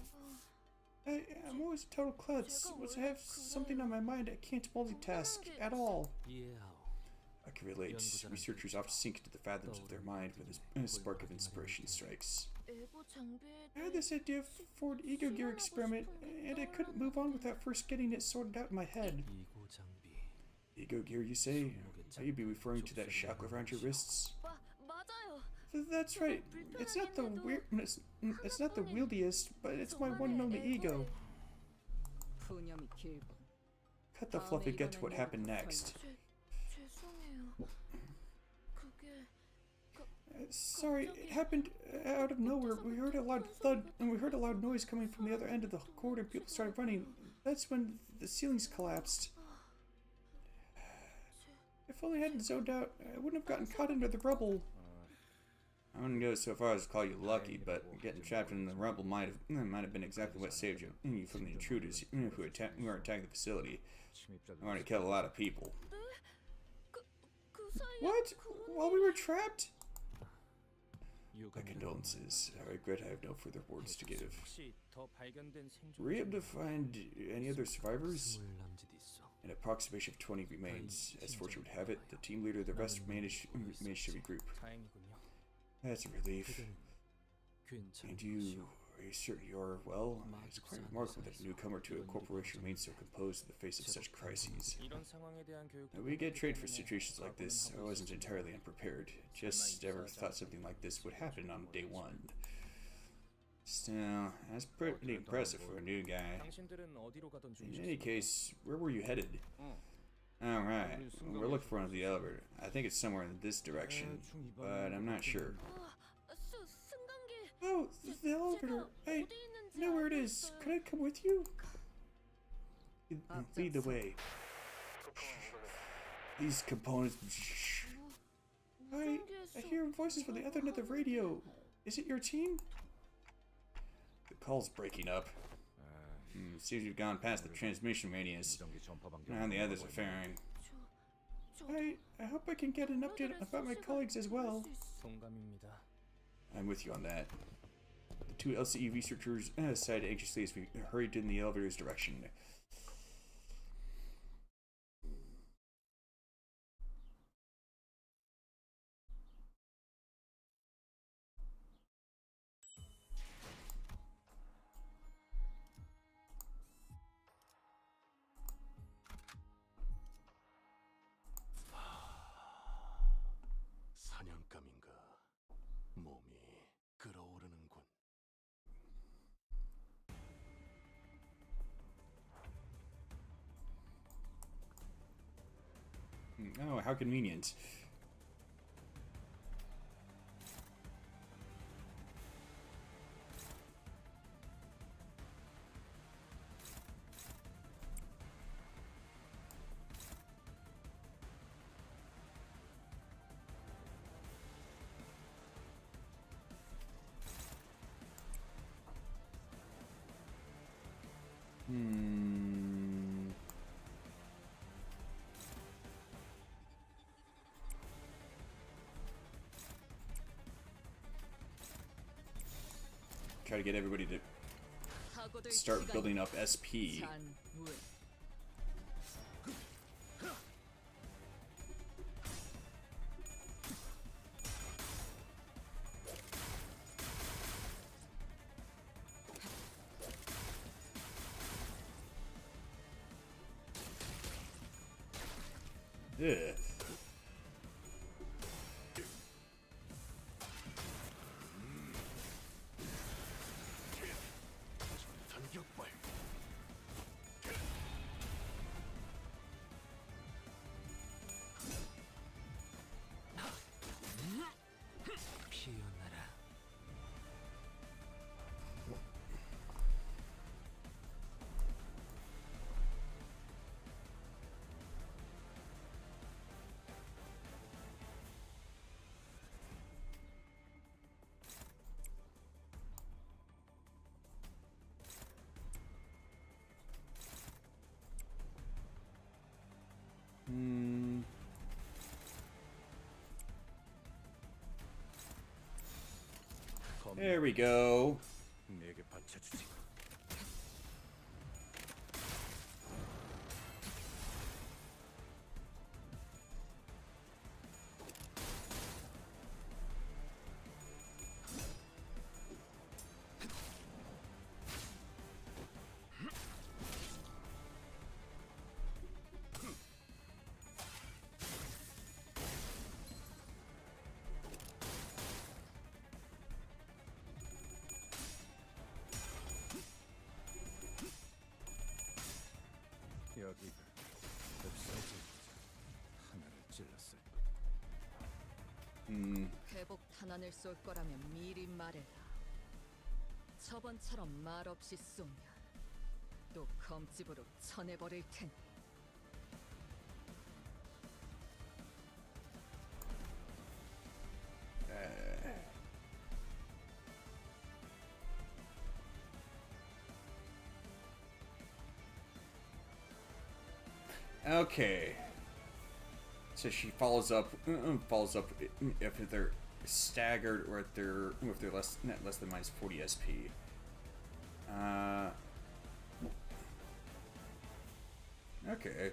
Speaker 1: I'm always a total klutz. Once I have something on my mind, I can't multitask at all.
Speaker 4: 이해하오.
Speaker 1: I can relate. Researchers often sink into the fathoms of their mind when a spark of inspiration strikes.
Speaker 2: 에보 장비에
Speaker 1: I had this idea for an ego gear experiment, and I couldn't move on without first getting it sorted out in my head.
Speaker 4: 이고 장비.
Speaker 1: Ego gear, you say? Might you be referring to that shackle around your wrists?
Speaker 2: 맞아요.
Speaker 1: That's right. It's not the it's not the wieldiest, but it's my one and only ego.
Speaker 2: 푸념이 길군.
Speaker 1: Cut the fluff and get to what happened next.
Speaker 2: 죄송해요. 그게
Speaker 1: Sorry, it happened out of nowhere. We heard a loud thud, and we heard a loud noise coming from the other end of the corridor. People started running. That's when the ceilings collapsed. If only I hadn't zoned out, I wouldn't have gotten caught under the rubble. I wouldn't go so far as to call you lucky, but getting trapped in the rubble might have been exactly what saved you from the intruders who are attacking the facility. I already killed a lot of people.
Speaker 2: 그 사이에
Speaker 1: What? While we were trapped? My condolences. I regret I have no further words to give.
Speaker 4: 혹시 더 발견된 생존
Speaker 1: Were you able to find any other survivors?
Speaker 4: 20 남짓 있어.
Speaker 1: An approximation of 20 remains. As fortune would have it, the team leader, the rest managed to regroup.
Speaker 4: 다행이군요.
Speaker 1: That's a relief.
Speaker 4: 그대는 괜찮은
Speaker 1: And
Speaker 4: 것이오.
Speaker 1: are you certain you are well? It's quite remarkable that a newcomer to a corporation remains so composed in the face of such crises.
Speaker 4: 이런 상황에 대한 교육.
Speaker 1: We get trained for situations like this. I wasn't entirely unprepared. Just never thought something like this would happen on day one. Still, that's pretty impressive for a new guy.
Speaker 4: 당신들은 어디로 가던
Speaker 1: In
Speaker 4: 중이셨어요?
Speaker 1: any case, where were you headed? Alright, we're looking for the elevator. I think it's somewhere in this direction, but I'm not sure.
Speaker 2: 승강기
Speaker 1: Oh, the elevator! I know where it is. Could I come with you? Lead the way. These components... I hear voices from the other end of the radio. Is it your team? The call's breaking up. Seems you've gone past the transmission radius. Now the others are faring. I hope I can get an update about my colleagues as well.
Speaker 4: 동감입니다.
Speaker 1: I'm with you on that. The two LCE researchers sighed anxiously as we hurried in the elevator's direction.
Speaker 3: 사냥감인가? 몸이 끓어오르는군.
Speaker 1: Oh, how convenient. Try to get everybody to start building up SP. Ugh.
Speaker 3: 전격발. 피어나라.
Speaker 1: There we go.
Speaker 3: 내게 바쳐주지. 여기가 웹사이트 하나를 찔렀을 것.
Speaker 2: 회복 탄환을 쏠 거라면 미리 말해라. 저번처럼 말없이 쏘면 또 검집으로 쳐내버릴 테니.
Speaker 1: Okay. So she follows up if they're staggered or if they're less than minus 40 SP. Okay.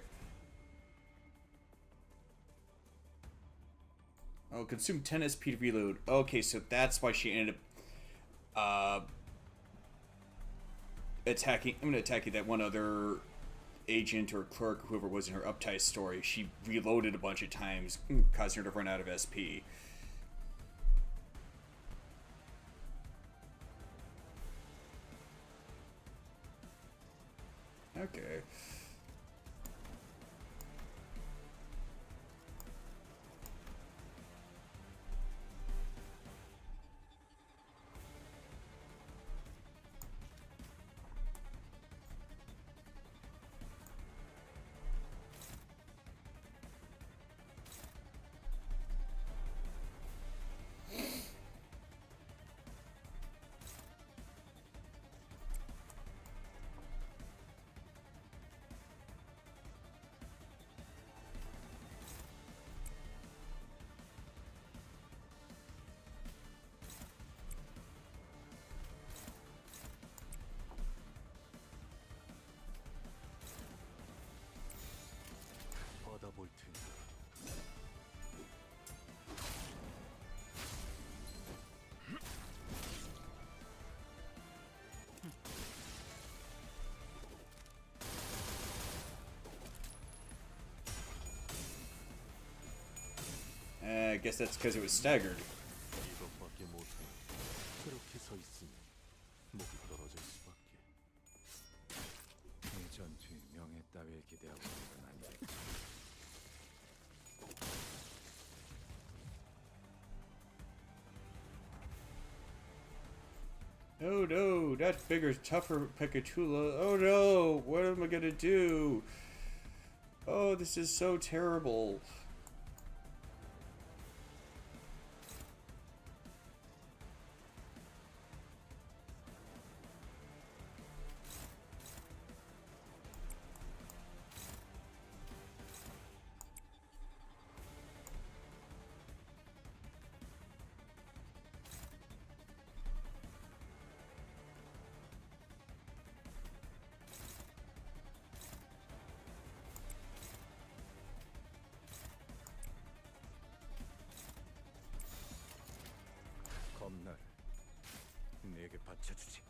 Speaker 1: Oh, consume 10 SP to reload. Okay, so that's why she ended up attacking. I'm gonna attack you. That one other agent or clerk, whoever was in her uptight story, she reloaded a bunch of times, causing her to run out of SP. Okay.
Speaker 3: 받아볼 테니.
Speaker 1: I guess that's because it was staggered.
Speaker 3: 이것밖에 못해. 그렇게 서 있으면 목이 떨어질 수밖에. 이 전투에 명예 따위를 기대하고 있는 건 아니겠지.
Speaker 1: Oh no, that bigger, tougher Pekatula. Oh no, what am I gonna do? Oh, this is so terrible.
Speaker 3: 겁날. 내게 바쳐주지.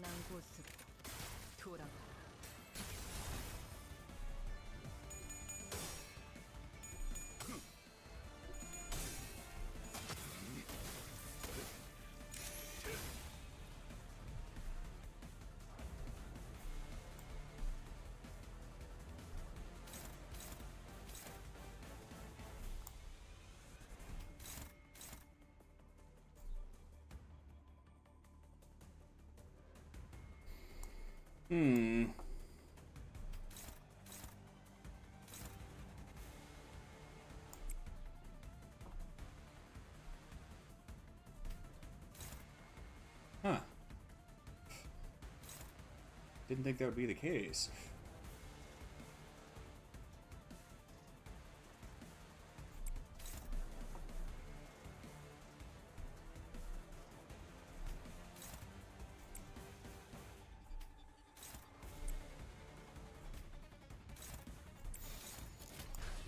Speaker 2: 떠난 곳으로 돌아가.
Speaker 1: Hmm. Huh. Didn't think that would be the case.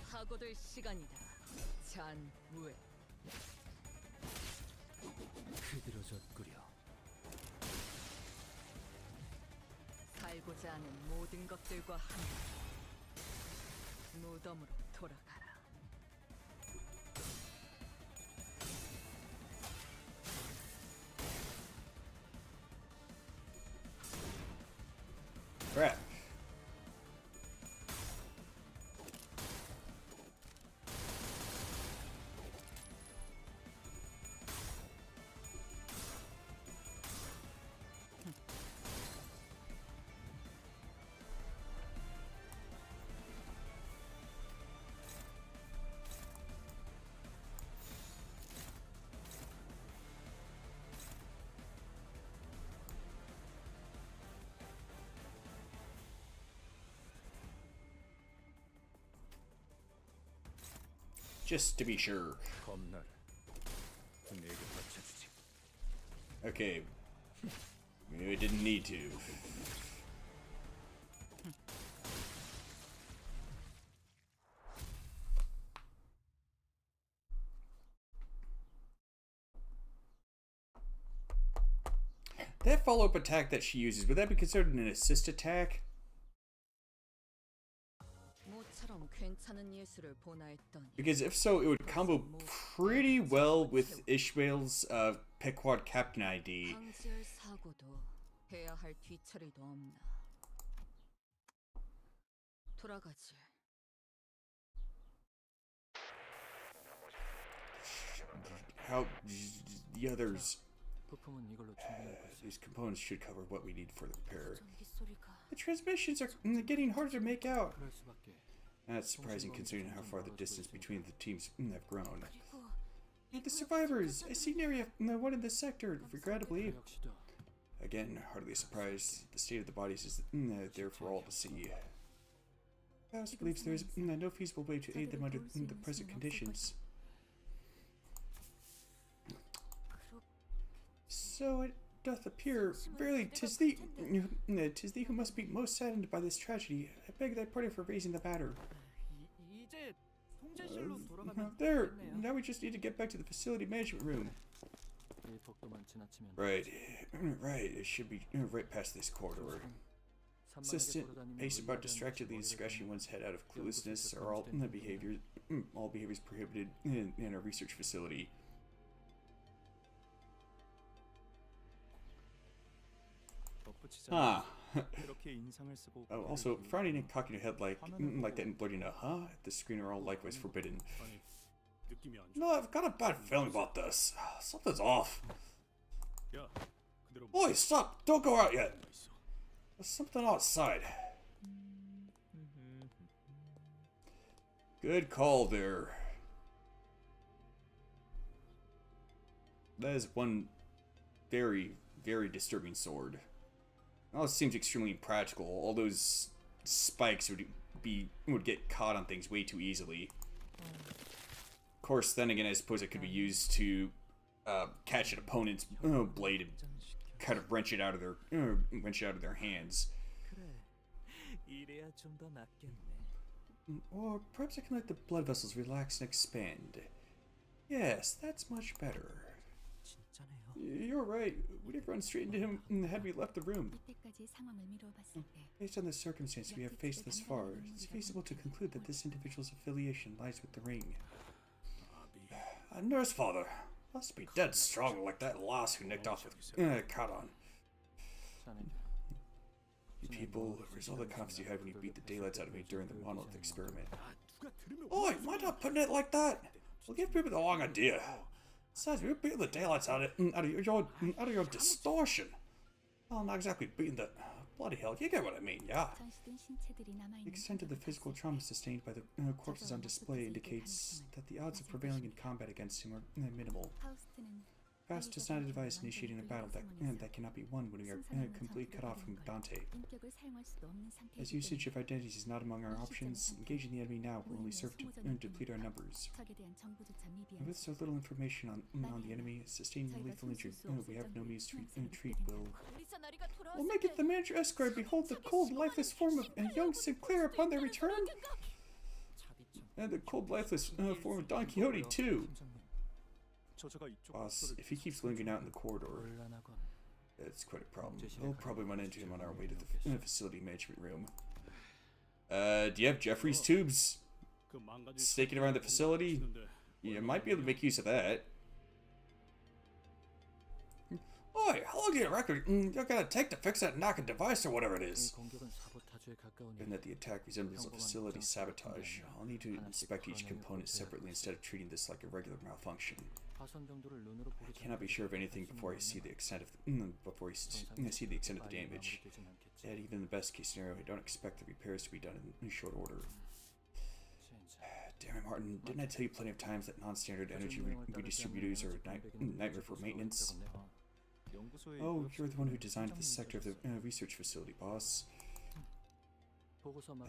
Speaker 2: 하고들 시간이다. 잔우에.
Speaker 4: 흐드러졌구려.
Speaker 2: 살고자 하는 모든 것들과 함께 무덤으로 돌아가라.
Speaker 1: Crap. Just to be sure.
Speaker 3: 겁나라. 내게 받쳐주지.
Speaker 1: Okay. Maybe I didn't need to. That follow-up attack that she uses, would that be considered an assist attack?
Speaker 2: 모처럼 괜찮은 예술을 보나 했더니
Speaker 1: Because if so, it would combo pretty well with Ishmael's Pequod Captain ID.
Speaker 2: 방지할 사고도 해야 할 뒤처리도 없나. 돌아가지.
Speaker 1: How the others,
Speaker 4: 부품은 이걸로 충분할 것이야.
Speaker 1: these components should cover what we need for the repair.
Speaker 2: 전기 소리가
Speaker 1: The transmissions are getting harder to make out.
Speaker 4: 그럴 수밖에.
Speaker 1: That's surprising considering how far the distance between the teams have grown.
Speaker 2: 그리고
Speaker 1: The survivors! I see nary one in this sector, regrettably.
Speaker 4: 저 역시도
Speaker 1: Again, hardly a surprise. The state of the bodies is there for all to see. Faust believes there is no feasible way to aid them under the present conditions. So it doth appear, verily, 'tis thee who must be most saddened by this tragedy. I beg thy pardon for raising the matter.
Speaker 4: 이제 통제실로 돌아가면
Speaker 1: There!
Speaker 4: 되겠네요.
Speaker 1: Now we just need to get back to the facility management room.
Speaker 4: 이 복도만 지나치면
Speaker 1: Right. Right. It should be right past this corridor. Assistant, pace about distractedly and scratching one's head out of cluelessness are all behaviors prohibited in a research facility. Huh.
Speaker 3: 그렇게 인상을 쓰고
Speaker 1: Oh, also, frowning and cocking your head like that and blurting out, huh? At the screen are all likewise forbidden.
Speaker 3: 아니, 느낌이 안 좋아.
Speaker 1: No, I've got a bad feeling about this. Something's off.
Speaker 3: 야, 그대로
Speaker 1: Boy, stop! Don't go out yet!
Speaker 3: 있어.
Speaker 1: There's something outside. Good call there. That is one very, very disturbing sword. Now it seems extremely impractical. All those spikes would get caught on things way too easily. Of course, then again, I suppose it could be used to catch an opponent's blade and kind of wrench it out of their hands.
Speaker 4: 그래. 이래야 좀 더 낫겠네.
Speaker 1: Or perhaps I can let the blood vessels relax and expand. Yes, that's much better.
Speaker 4: 진짜네요.
Speaker 1: You're right. We'd have run straight into him had we left the room.
Speaker 6: 이때까지 상황을 미뤄봤을 때
Speaker 1: Based on the circumstances we have faced thus far, it's feasible to conclude that this individual's affiliation lies with the ring. A nurse father. Must be dead strong like that lass who nicked off with Karan.
Speaker 4: 자네들
Speaker 1: You people, where's all the confidence you had when you beat the daylights out of me during the monolith experiment? Oi, mind not putting it like that? We'll give people the wrong idea. Besides, we're beating the daylights out of your distortion. Well, not exactly beating the... Bloody hell, you get what I mean, yeah?
Speaker 6: 전시된 신체들이
Speaker 1: The
Speaker 6: 남아있는
Speaker 1: extent of the physical trauma sustained by the corpses on display indicates that the odds of prevailing in combat against him are minimal.
Speaker 6: 파우스트는
Speaker 1: Faust does not advise initiating a battle that cannot be won when we are completely cut off from Dante.
Speaker 6: 인격을 사용할 수도 없는
Speaker 1: As
Speaker 6: 상태이기
Speaker 1: usage of identities is not among our options, engaging the enemy now will only serve to deplete our numbers.
Speaker 6: 적에 대한 정보조차
Speaker 1: And
Speaker 6: 미비한
Speaker 1: with so little information on the enemy, sustaining lethal injury we have no means to treat will make it the manager escort behold the cold, lifeless form of young Sinclair upon their return? And the cold, lifeless form of Don Quixote, too.
Speaker 3: 저자가 이쪽
Speaker 1: Boss, if he keeps lingering out in the corridor,
Speaker 4: 곤란하건
Speaker 1: it's quite a problem. We'll probably run into him on our way to the facility management room. Do you have Jeffrey's tubes
Speaker 3: 그 망가진
Speaker 1: staking around the facility? You might be able to make use of that. Oi, how long do you reckon you're gonna take to fix that knocking device or whatever it
Speaker 4: 이
Speaker 1: is?
Speaker 4: 공격은 사보타주에 가까우니
Speaker 1: Given that the attack resembles a facility sabotage, I'll need to inspect each component separately instead of treating this like a regular malfunction.
Speaker 4: 파손 정도를 눈으로 보기
Speaker 1: I cannot be sure of anything before I see the extent of the damage. Yet even in the best case scenario, I don't expect the repairs to be done in short order. Damn it, Martin, didn't I tell you plenty of times that non-standard energy redistributors are a nightmare for maintenance? Oh, you're the one who designed this sector of the research facility, boss.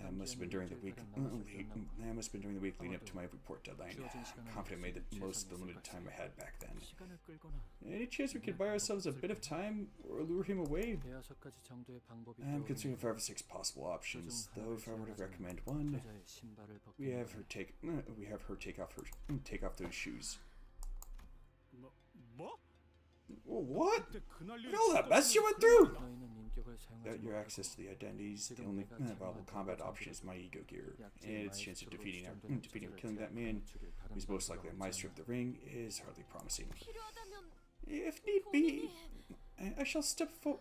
Speaker 1: That must have been during the week. That must have been during the week leading up to my report deadline. I'm confident I made the most of the limited time I had back then.
Speaker 4: 시간을 끌거나
Speaker 1: Any chance we could buy ourselves a bit of time or lure him away?
Speaker 4: 대여섯 가지 정도의 방법이
Speaker 1: I'm considering 5 or 6 possible options. Though if I were to recommend one,
Speaker 4: 여자의 신발을 벗고
Speaker 1: we have her take off those shoes.
Speaker 3: 뭐?
Speaker 1: What?
Speaker 3: 그때 그날 일
Speaker 1: Look at all that mess you went through!
Speaker 4: 너희는 인격을 사용하지
Speaker 1: Without your
Speaker 4: 못하고
Speaker 1: access to the identities, the only viable combat option is my ego gear, and its chance of defeating or killing that man, who's most likely a maestro of the ring, is hardly promising. If need be, I shall step forward.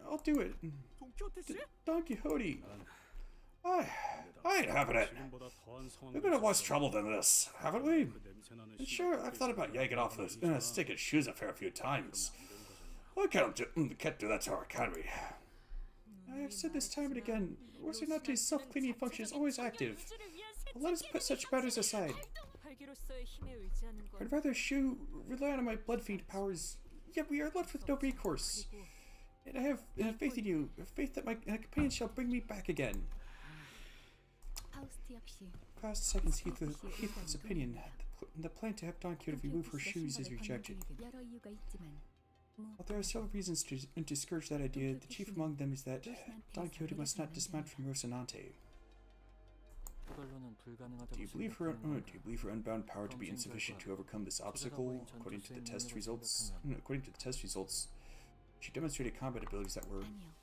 Speaker 1: I'll do it.
Speaker 3: 동키호테 씨?
Speaker 1: Don Quixote. I ain't having it.
Speaker 3: 지금보다 더한 상황.
Speaker 1: We've been in worse trouble than this, haven't we?
Speaker 3: 그 냄새나는
Speaker 1: And sure, I've thought about yanking off those stinking shoes a fair few times. I can't do that to our academy. I have said this time and again, Rosinante's self-cleaning function is always active. But let us put such matters aside. I'd rather rely on my blood fiend powers, yet we are left with no recourse. And I have faith in you, faith that my companion shall bring me back again.
Speaker 6: 파우스트 역시
Speaker 1: Past seconds Heathcliff's opinion, the plan to have Don Quixote remove her shoes is rejected.
Speaker 6: 여러 이유가 있지만
Speaker 1: While there are several reasons to discourage that idea, the chief among them is that Don Quixote must not dismount from Rocinante.
Speaker 4: 그걸로는 불가능하다고
Speaker 1: Do you believe her unbound power to be insufficient to overcome this obstacle? According to the test results, she demonstrated combat abilities that were.
Speaker 6: 아니요.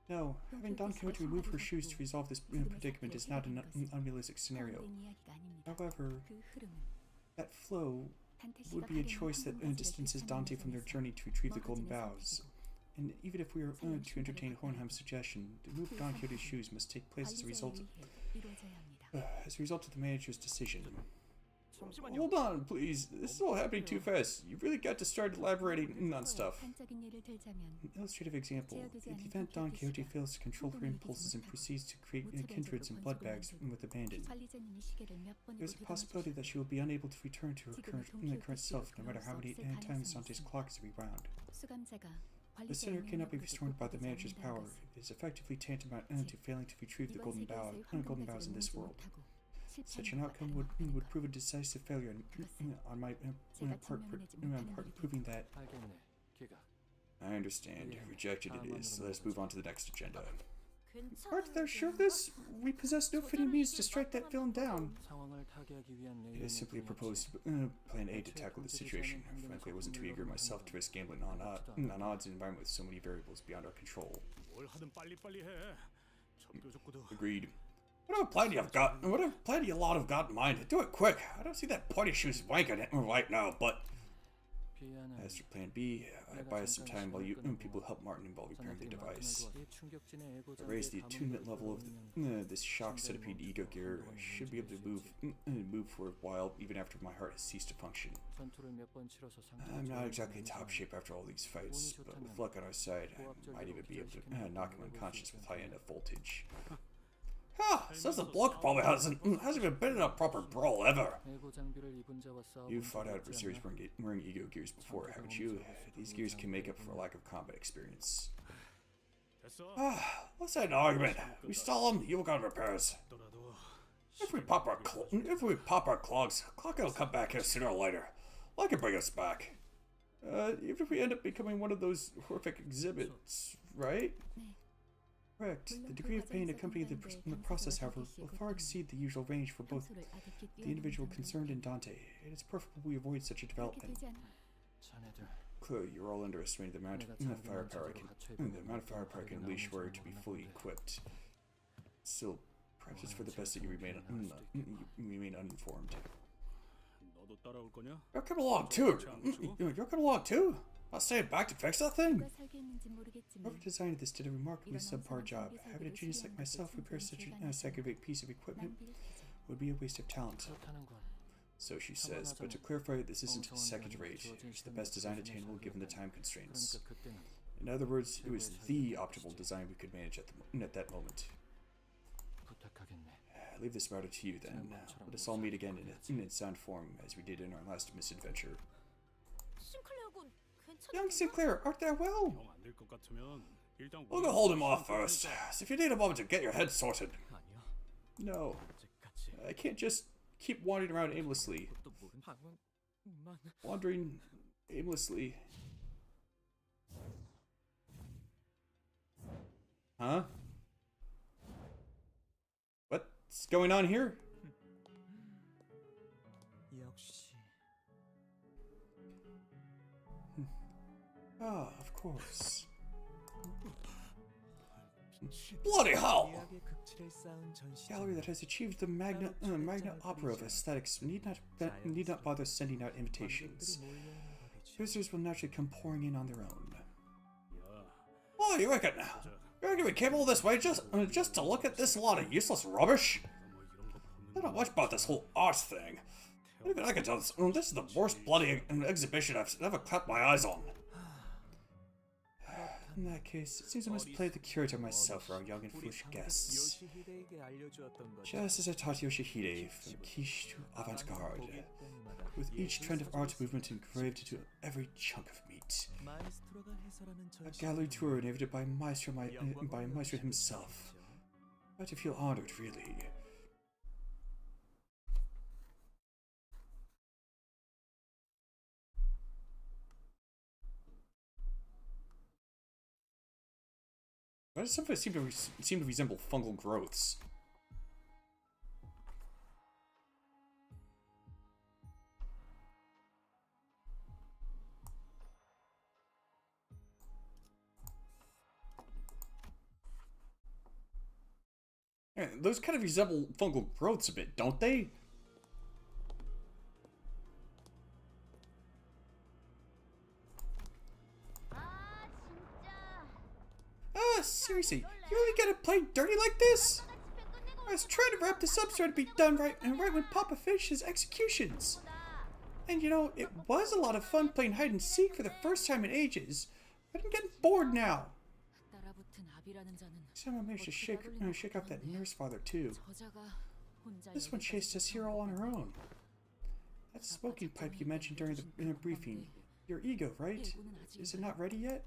Speaker 1: No, having Don Quixote remove her shoes to resolve this predicament is not an unrealistic scenario.
Speaker 6: 된 이야기가 아닙니다.
Speaker 1: However,
Speaker 6: 그 흐름은
Speaker 1: that flow
Speaker 6: 단테 씨가
Speaker 1: would be a
Speaker 6: 발행한
Speaker 1: choice that
Speaker 6: 항공사를
Speaker 1: distances
Speaker 6: 비롯한
Speaker 1: Dante from their
Speaker 6: 곳에서
Speaker 1: journey to retrieve the Golden
Speaker 6: 뭐 하지는
Speaker 1: Boughs.
Speaker 6: 선택이고,
Speaker 1: And even if we are to entertain Hohenheim's suggestion, the move of Don Quixote's shoes must take place as a result
Speaker 6: 관리자에 의해 이루어져야 합니다.
Speaker 1: of the manager's decision.
Speaker 3: 잠시만요.
Speaker 1: Hold on, please. This is all happening too fast. You really got to start elaborating on stuff.
Speaker 6: 단적인 예를 들자면
Speaker 1: An illustrative example. In the event Don Quixote fails to control her impulses and proceeds to create kindreds and blood bags with abandon,
Speaker 6: 관리자님이 시계를 몇 번이고
Speaker 1: there's a possibility that she will be unable to return to her current self, no matter how many times Dante's clock is rewound.
Speaker 6: 수감자가
Speaker 1: The sinner cannot be restored by the manager's power. It is effectively tantamount to failing to retrieve the golden boughs in this world. Such an outcome would prove a decisive failure on my part, proving that.
Speaker 4: 알겠네. 걔가
Speaker 1: I understand. Rejected it is. Let us move on to the next agenda. Part of their sure of this? We possess no fitting means to strike that villain down.
Speaker 4: 상황을 타개하기 위한
Speaker 1: It is simply a proposed plan A to tackle the situation. Frankly, I wasn't too eager myself to risk gambling on odds in an environment with so many variables beyond our control.
Speaker 3: 뭘 하든 빨리빨리 해. 전교조구도
Speaker 1: Agreed. What plan do you lot have got in mind? Do it quick. I don't see that pointy shoes wanking it right now, but as for plan B, I buy us some time while you people help Martin involve repairing the device. I raise the attunement level of this shock centipede ego gear. I should be able to move for a while, even after my heart has ceased to function. I'm not exactly in top shape after all these fights, but with luck on our side, I might even be able to knock him unconscious with high enough voltage. Says the bloke probably hasn't even been in a proper brawl ever. You've fought out adversaries wearing ego gears before, haven't you? These gears can make up for a lack of combat experience. Let's say an argument. We stall them, you've got repairs. If we pop our clogs, clock will come back here sooner or later. Like it bring us back. Even if we end up becoming one of those horrific exhibits, right? Correct. The degree of pain accompanying the process, however, will far exceed the usual range for both the individual concerned and Dante. It is preferable we avoid such a development. Clearly, you're all underestimating the amount of firepower I can unleash were it to be fully equipped. Still, perhaps it's for the best that you remain uninformed.
Speaker 3: 너도 따라올 거냐?
Speaker 1: You're coming along too. You're coming along too. I'll stay back to fix that thing. Whoever designed this did a remarkably subpar job. Having a genius like myself repair such a second-rate piece of equipment would be a waste of talent. So she says, but to clarify, this isn't second-rate. It's the best design attainable given the time constraints. In other words, it was the optimal design we could manage at that moment. I leave this matter to you then. Let us all meet again in sound form as we did in our last misadventure. Young Sinclair, art thou well? We'll go hold him off first. So if you need a moment to get your head sorted. No. I can't just keep wandering around aimlessly. Wandering aimlessly. Huh? What's going on here? Ah, of course. Bloody hell! Gallery that has achieved the magna opera of aesthetics need not bother sending out invitations. Visitors will naturally come pouring in on their own. Oh, you reckon we came all this way just to look at this lot of useless rubbish? I don't know much about this whole art thing. Even I can tell this is the worst bloody exhibition I've ever clapped my eyes on. In that case, it seems I must play the curator myself for our young and foolish guests. Just as I taught Yoshihide, from quiche to avant-garde, with each trend of art movement engraved into every chunk of meat. A gallery tour narrated by Maestro himself. I to feel honored, really. Why does some of it seem to resemble fungal growths? Yeah, those kind of resemble fungal growths a bit, don't they? Seriously, you really gotta play dirty like this? I was trying to wrap this up so it'd be done right when Papa finished his executions. And you know, it was a lot of fun playing hide and seek for the first time in ages, but I'm getting bored now. Somehow managed to shake off that nurse father too. This one chased us here all on her own. That smoking pipe you mentioned during the briefing, your ego, right? Is it not ready yet?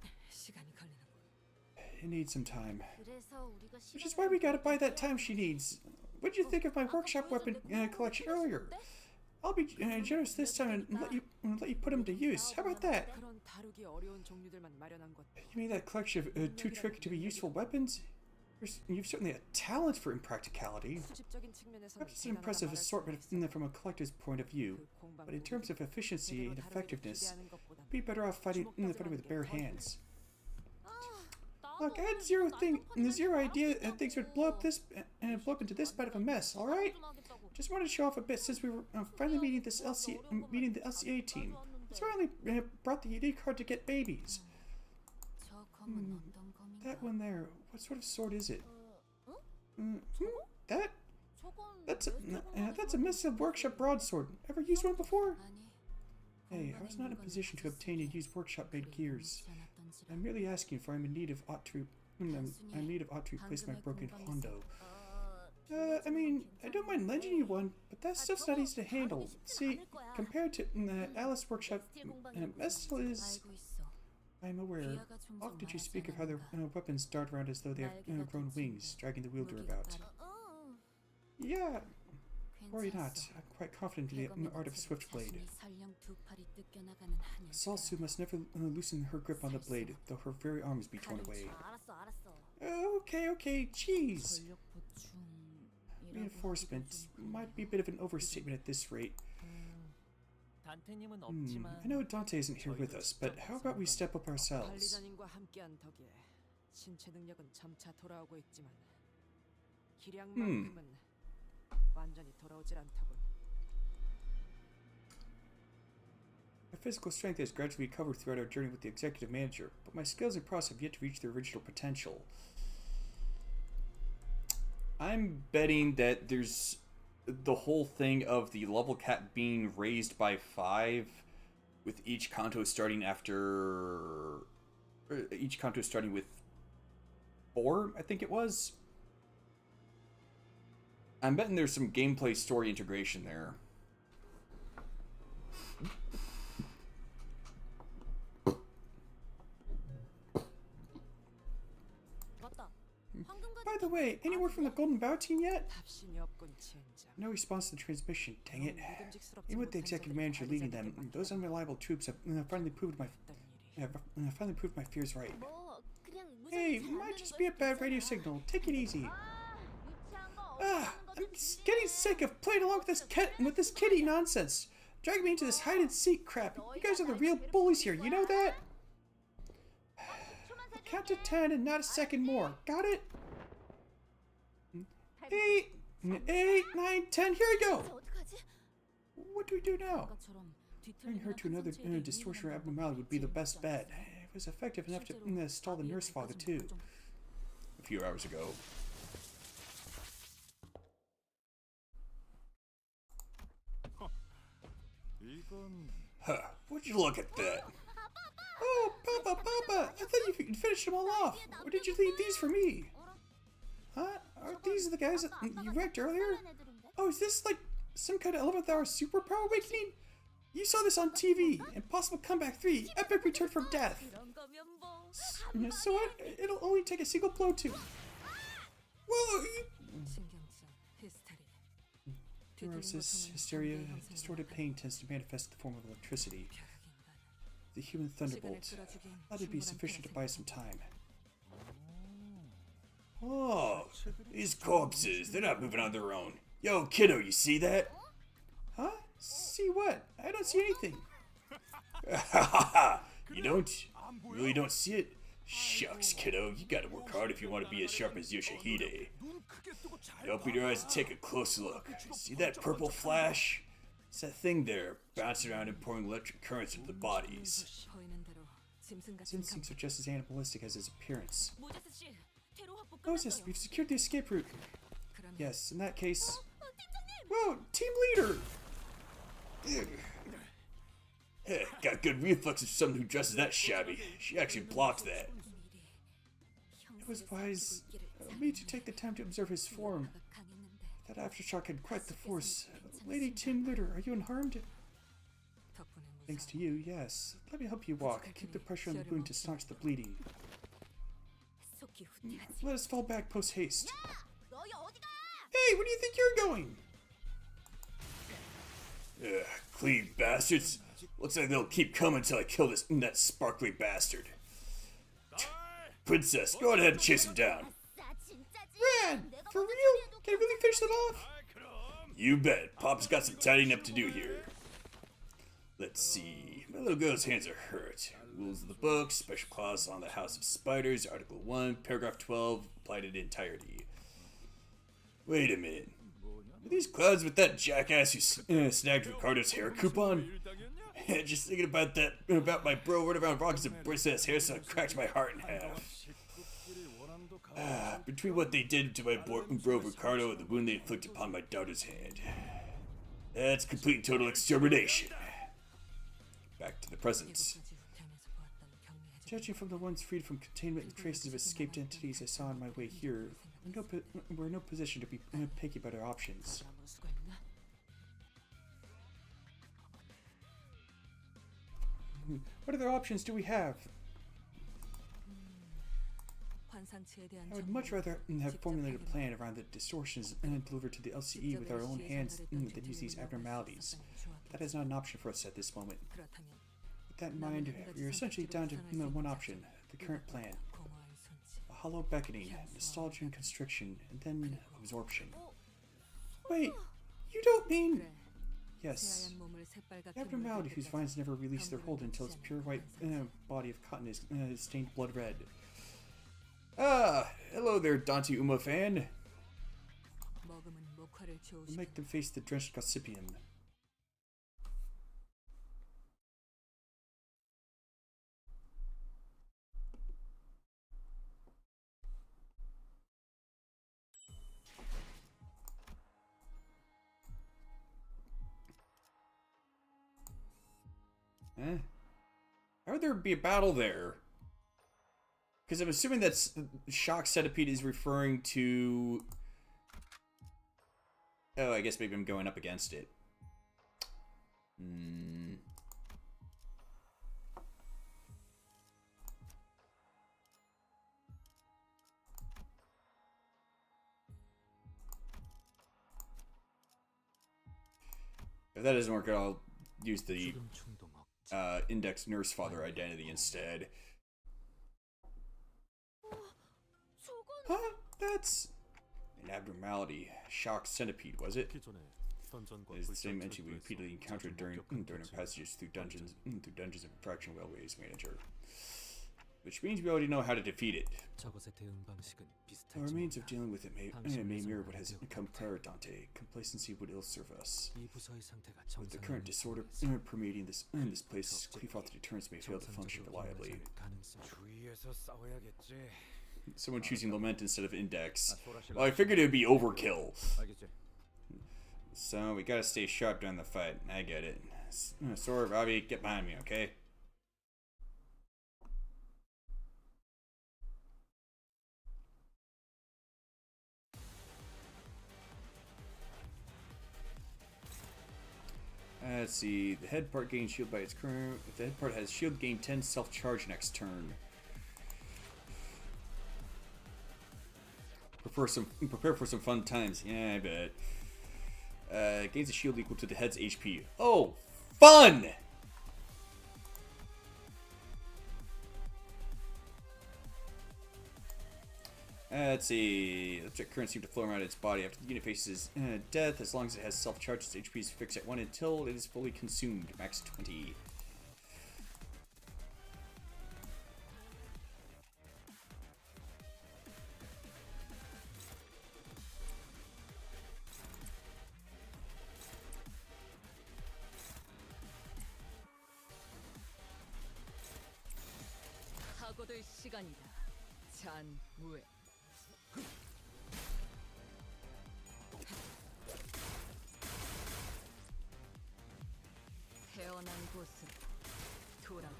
Speaker 1: It needs some time. Which is why we gotta buy that time she needs. What did you think of my workshop weapon collection earlier? I'll be generous this time and let you put them to use. How about that? You mean that collection of too tricky to be useful weapons? You've certainly a talent for impracticality.
Speaker 7: 수집적인 측면에서는
Speaker 1: Perhaps it's an
Speaker 7: 대단하다
Speaker 1: impressive
Speaker 7: 말할 수는
Speaker 1: assortment
Speaker 7: 있어.
Speaker 1: from a collector's point of view,
Speaker 7: 그 공방
Speaker 1: but in terms of efficiency and
Speaker 7: 제대로 다루기를
Speaker 1: effectiveness,
Speaker 7: 기대하는 것보단
Speaker 1: you'd be better off fighting with bare
Speaker 7: 주먹다짐하는 게
Speaker 1: hands. Look, I had zero idea things would blow up blow up into this bad of a mess. All right, just wanted to show off a bit since we were finally meeting the LCA team. It's finally brought the unique card to get babies. That one there, what sort of sword is it? That's a massive workshop broadsword. Ever used one before? Hey, I was not in a position to obtain and use workshop-made gears. I'm merely asking for I'm in need of ought to replace my broken Hondo. I mean, I don't mind lending you one, but that stuff's not easy to handle. See, compared to Alice Workshop, Mestel is... I'm aware. Often you speak of how their weapons dart around as though they have grown wings, dragging the wielder about. Yeah, worry not. I'm quite confident in the art of Swiftblade. Salsu must never loosen her grip on the blade, though her very arms be torn away. Okay, jeez. Reinforcement might be a bit of an overstatement at this rate. I know Dante isn't here with us, but how about we step up ourselves?
Speaker 7: 관리자님과 함께한 덕에 신체 능력은 점차 돌아오고 있지만 기량만큼은 완전히 돌아오질 않다군.
Speaker 1: My physical strength has gradually recovered throughout our journey with the executive manager, but my skills and prowess have yet to reach their original potential. I'm betting that there's the whole thing of the level cap being raised by 5, with each kanto starting with 4, I think it was. I'm betting there's some gameplay story integration there. By the way, any word from the Golden Bow team yet?
Speaker 7: 답신이 없군, 젠장.
Speaker 1: No response to the transmission, dang it. Even with the executive manager leading them, those unreliable troops have finally proved my fears right. Hey, might just be a bad radio signal. Take it easy. I'm getting sick of playing along with this kitty nonsense. Dragging me into this hide-and-seek crap. You guys are the real bullies here, you know that? I'll count to 10 and not a second more. Got it? 8, 9, 10, here we go! What do we do now? Bring her to another distortion or abnormality would be the best bet. It was effective enough to stall the nurse father too. A few hours ago. Huh, would you look at that? Oh, Papa! I thought you could finish them all off! Or did you leave these for me? Huh? Aren't these the guys that you wrecked earlier? Oh, is this like some kind of 11th hour superpower awakening? You saw this on TV. Impossible Comeback 3. Epic Return from Death. So what? It'll only take a single blow to... Whoa! Neurosis, hysteria, distorted pain tends to manifest in the form of electricity. The human thunderbolt. Let it be sufficient to buy some time. Oh, these corpses, they're not moving on their own. Yo, kiddo, you see that? Huh? See what? I don't see anything. You don't? You really don't see it? Shucks, kiddo, you gotta work hard if you want to be as sharp as Yoshihide. Open your eyes and take a closer look. See that purple flash? It's that thing there, bouncing around and pouring electric currents into the bodies. His instincts are just as animalistic as his appearance. Moses, we've secured the escape route. Yes, in that case... Whoa, team leader! Got good reflexes for someone who dresses that shabby. She actually blocked that. It was wise of me to take the time to observe his form. That aftershock had quite the force. Lady team leader, are you unharmed? Thanks to you, yes. Let me help you walk. Keep the pressure on the wound to staunch the bleeding. Let us fall back post-haste. Hey, where do you think you're going? Clean bastards. Looks like they'll keep coming until I kill that sparkly bastard. Princess, go ahead and chase him down. man! For real? Can I really finish that off? You bet. Pop's got some tidying up to do here. Let's see. My little girl's hands are hurt. Rules of the book, special clause on the House of Spiders, Article 1, Paragraph 12, applied in entirety. Wait a minute. Are these clouds with that jackass who snagged Ricardo's hair coupon? Just thinking about that, about my bro running around rocking some princess hairstyle cracked my heart in half. Between what they did to my bro Ricardo and the wound they inflicted upon my daughter's hand. That's complete and total extermination. Back to the present. Judging from the ones freed from containment and traces of escaped entities I saw on my way here, we're in no position to be picky about our options. What other options do we have? I would much rather have formulated a plan around the distortions and delivered to the LCE with our own hands than use these abnormalities. That is not an option for us at this moment. With that in mind, we're essentially down to one option, the current plan. A hollow beckoning, nostalgia and constriction, and then absorption. Wait, you don't mean... Yes. The abnormality whose vines never release their hold until its pure white body of cotton is stained blood red. Ah, hello there, Dante Uma fan. We'll make them face the drenched Gossipian. How would there be a battle there? Because I'm assuming that Shock Centipede is referring to... Oh, I guess maybe I'm going up against it. If that doesn't work, I'll use the index nurse father identity instead. Huh? That's an abnormality. Shock Centipede, was it? It's the same entity we repeatedly encountered during our passages through dungeons of Fraction Railways Manager. Which means we already know how to defeat it. Our means of dealing with it may mirror what has come prior, Dante. Complacency would ill serve us. With the current disorder permeating this place, Cleafoth deterrence may fail to function reliably. Someone choosing Lament instead of Index. Well, I figured it would be overkill. So, we gotta stay sharp during the fight. I get it. Sora, Robbie, get behind me, okay? Let's see. The head part gains shield by its current. If the head part has shield, gain 10 self-charge next turn. Prepare for some fun times. Yeah, I bet. Gains a shield equal to the head's HP. Oh, fun! Let's see. Object current seems to flow around its body after the unit faces death. As long as it has self-charge, its HP is fixed at 1 until it is fully consumed. Max 20.
Speaker 2: 사고될 시간이다. 잔무에. 태어난 곳으로 돌아가라.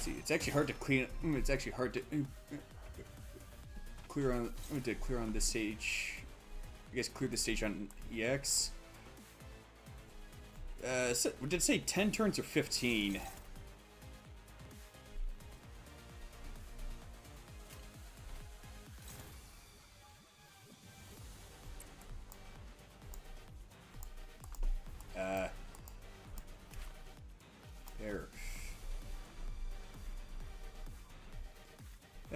Speaker 1: See, it's actually hard to clean. It's actually hard to clear on this stage. I guess clear the stage on EX. Did it say 10 turns or 15? There.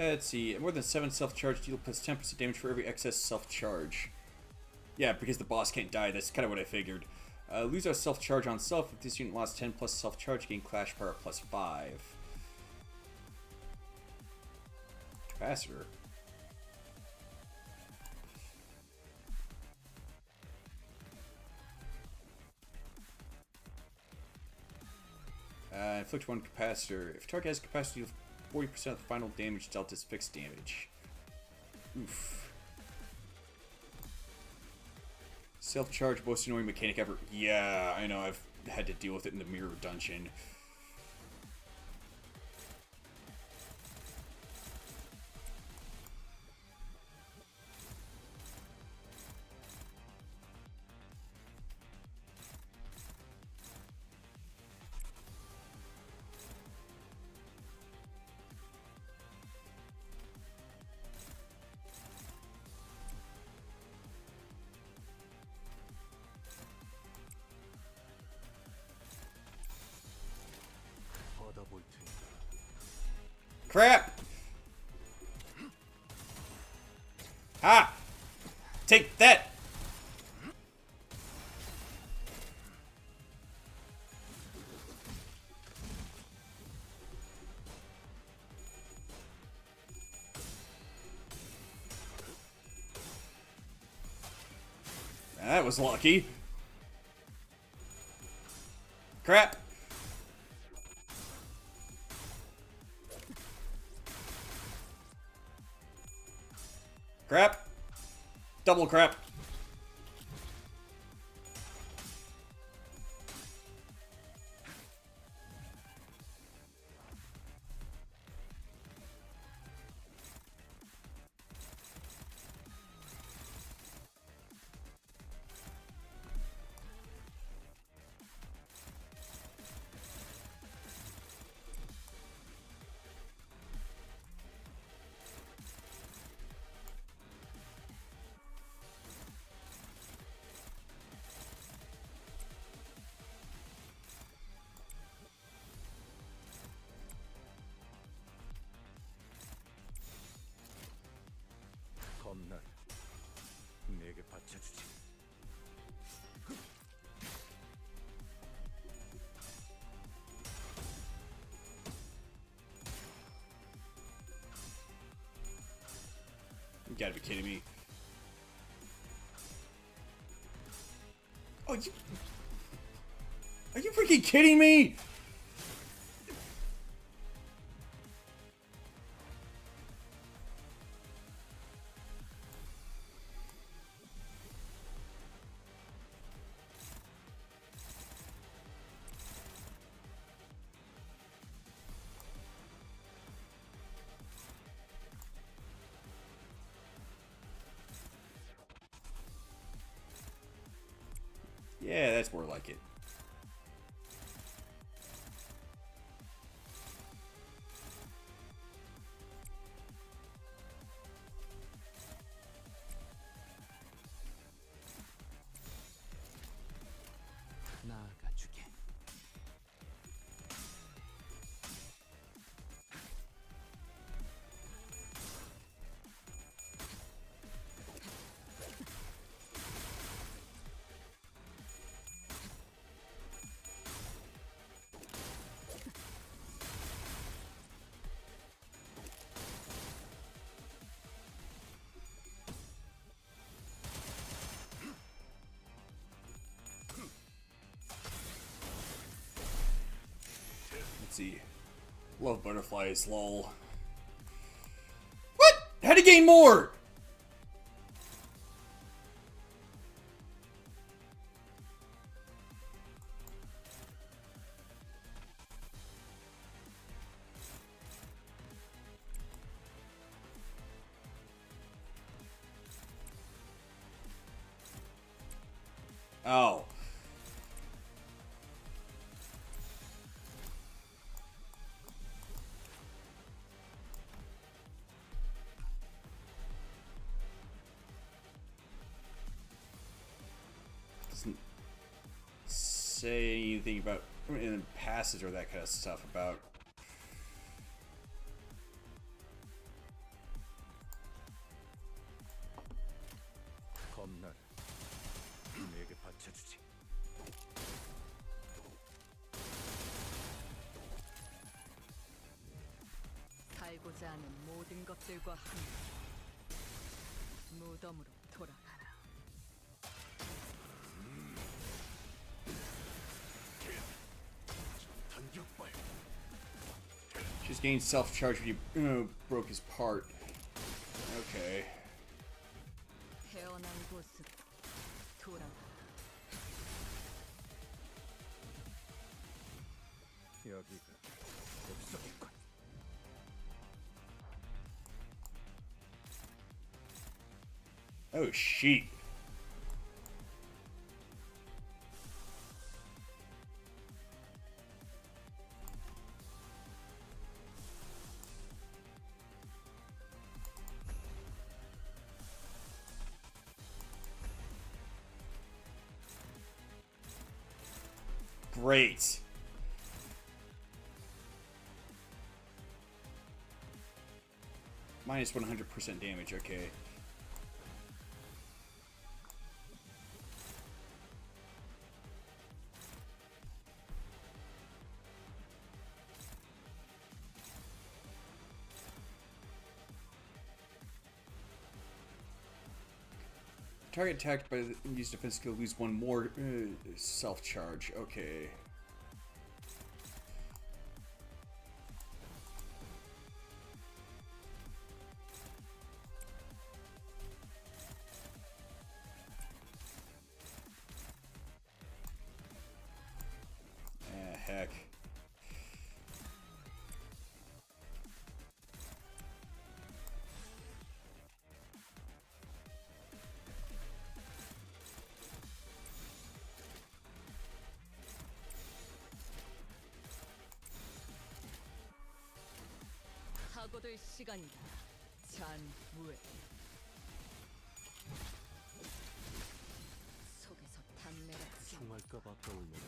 Speaker 1: Let's see. More than 7 self-charge deal plus 10% damage for every excess self-charge. Yeah, because the boss can't die. That's kind of what I figured. Lose our self-charge on self. If this unit lost 10 plus self-charge, gain clash power plus 5. Capacitor. Inflict 1 capacitor. If target has capacity of 40% of the final damage dealt is fixed damage. Oof. Self-charge, most annoying mechanic ever. Yeah, I know. I've had to deal with it in the mirror dungeon.
Speaker 3: 받아볼 테니까.
Speaker 1: Crap! Ha! Take that! That was lucky. Crap! Crap. Double crap.
Speaker 3: 겁나. 내게 받쳐주지.
Speaker 1: You gotta be kidding me. Oh, you... Are you freaking kidding me? Yeah, that's more like it.
Speaker 4: 나아가주게.
Speaker 1: Let's see. Love butterflies, lol. What? How to gain more? Oh. Doesn't say anything about in passage or that kind of stuff about
Speaker 3: 검나를 내게 바쳐주지.
Speaker 2: 살고자 하는 모든 것들과 함께 무덤으로 돌아가라.
Speaker 3: 단격발.
Speaker 1: Just gained self-charge when you broke his part. Okay.
Speaker 2: 태어난 곳으로 돌아가라.
Speaker 3: 여기가 옥석이군.
Speaker 1: Oh, sheep. Great. Minus 100% damage, okay. Target attacked by the use defense skill lose one more self-charge. Okay. Heck.
Speaker 2: 사고될 시간이다. 잔무에 속에서 단내가
Speaker 4: 총알값 아까울면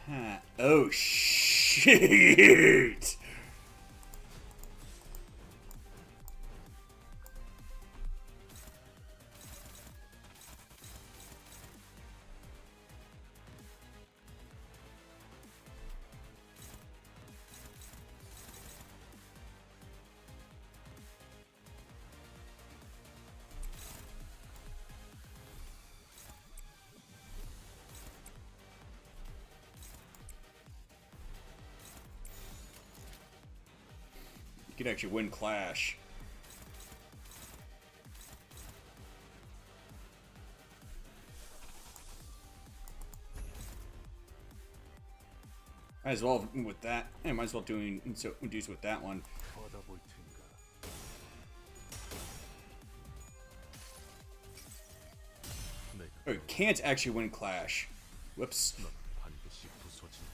Speaker 1: Huh. Oh, shit! You could actually win Clash. Might as well with that. Yeah, might as well do with that one.
Speaker 3: 받아볼 텐가. 내가
Speaker 1: Oh, you can't actually win Clash. Whoops.
Speaker 3: 넌 반드시 부서진다.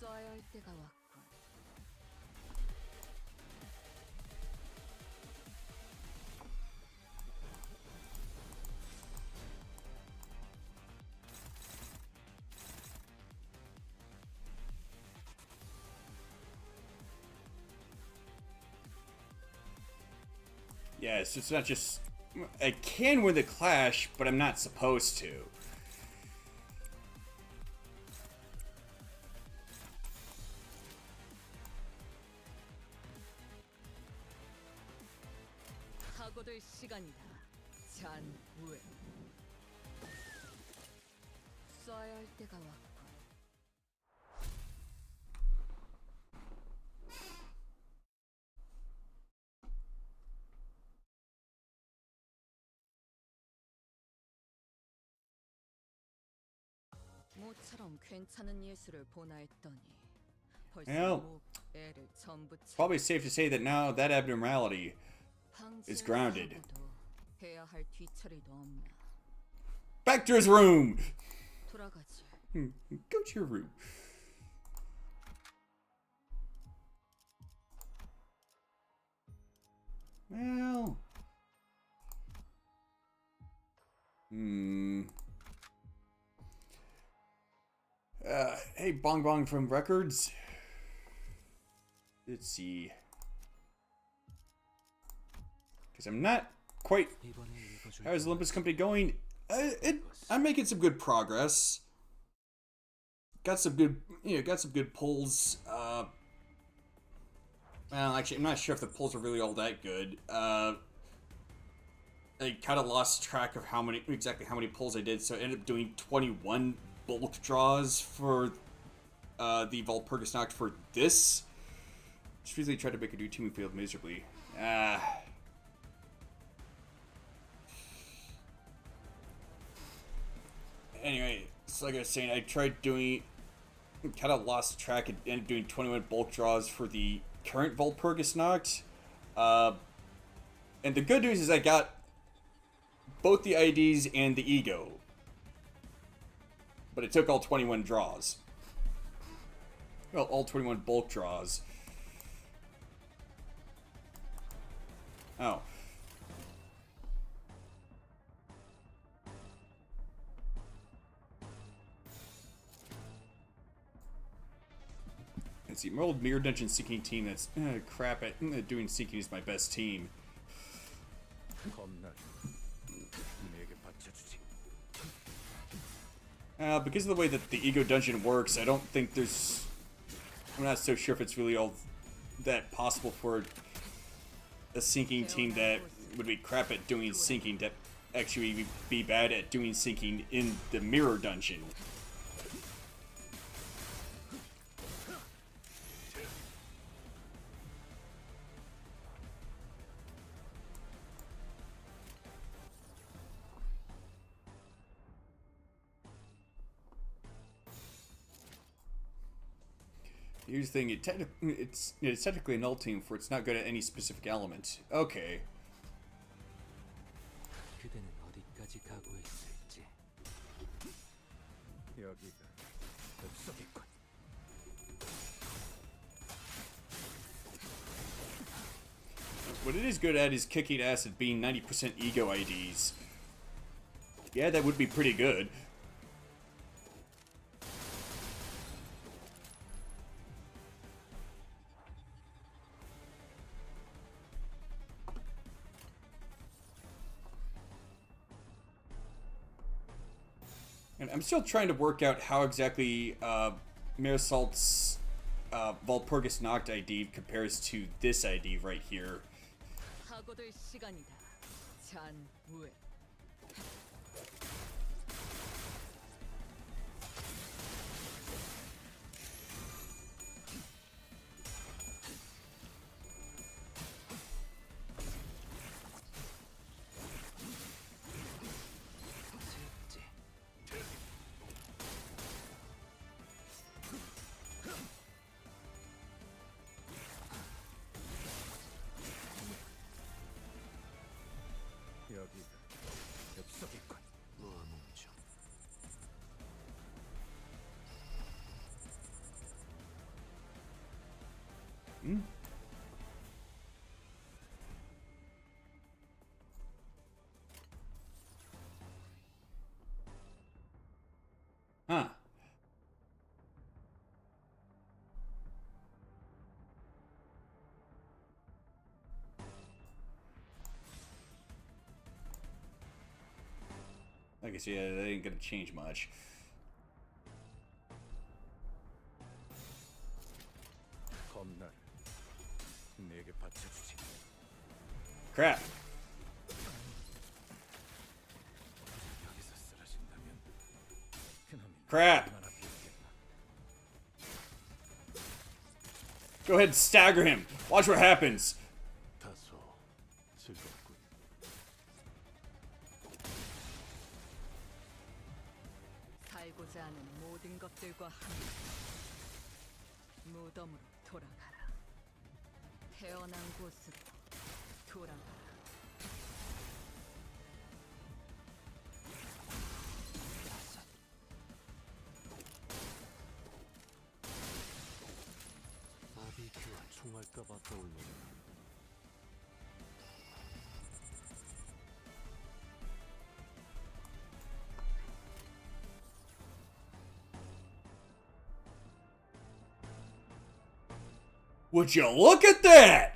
Speaker 2: 쏴야 할 때가 왔군.
Speaker 1: Yes, it's not just... I can win the Clash, but I'm not supposed to.
Speaker 2: 사고될 시간이다. 잔무에 쏴야 할 때가 왔군. 모처럼 괜찮은 예술을 보나 했더니 벌써
Speaker 1: Well,
Speaker 2: 목 애를 전부
Speaker 1: Probably safe to say that now that abnormality is grounded.
Speaker 2: 해야 할 뒤처리도 없나.
Speaker 1: Back to his room!
Speaker 2: 돌아가지.
Speaker 1: Go to your room. Well. Hey, Bong Bong from Records. Let's see. Because I'm not quite. How is the Limbus company going? I'm making some good progress. Got some good pulls. Well, actually, I'm not sure if the pulls are really all that good. I kind of lost track of exactly how many pulls I did, so I ended up doing 21 bulk draws for the Walpurgis Nacht for this. Just recently tried to make a new team and failed miserably. Anyway, so like I was saying, I tried doing, kind of lost track and ended up doing 21 bulk draws for the current Walpurgis Nacht. And the good news is I got both the IDs and the ego. But it took all 21 draws. Well, all 21 bulk draws. Oh. Let's see, my old Mirror Dungeon Seeking team that's crap at doing Seeking is my best team.
Speaker 3: 검날 내게 바쳐주지.
Speaker 1: Because of the way that the Ego Dungeon works, I don't think there's... I'm not so sure if it's really all that possible for a sinking team that would be crap at doing sinking to actually be bad at doing sinking in the Mirror Dungeon. Here's the thing, it's technically a null team for it's not good at any specific element. Okay.
Speaker 4: 그대는 어디까지 각오했을지.
Speaker 3: 여기가 엽석이군.
Speaker 1: What it is good at is kicking ass at being 90% ego IDs. Yeah, that would be pretty good. And I'm still trying to work out how exactly Marisalt's Walpurgis Nacht ID compares to this ID right here.
Speaker 2: 하고들 시간이다. 잔우에.
Speaker 3: 여기가 엽석이군.
Speaker 4: 뭉쳐.
Speaker 1: Hmm? Huh. I guess, yeah, that ain't gonna change much.
Speaker 3: 검날 내게 바쳐주지.
Speaker 1: Crap.
Speaker 3: 여기서 쓰러진다면 그놈이
Speaker 1: Crap.
Speaker 3: 얼마나 비었겠나.
Speaker 1: Go ahead and stagger him. Watch what happens.
Speaker 3: 다소 즐겁군.
Speaker 2: 살고자 하는 모든 것들과 함께 무덤으로 돌아가라. 태어난 곳으로 돌아가라.
Speaker 4: 바비큐와 총알까봐 떠올르네.
Speaker 1: Would you look at that?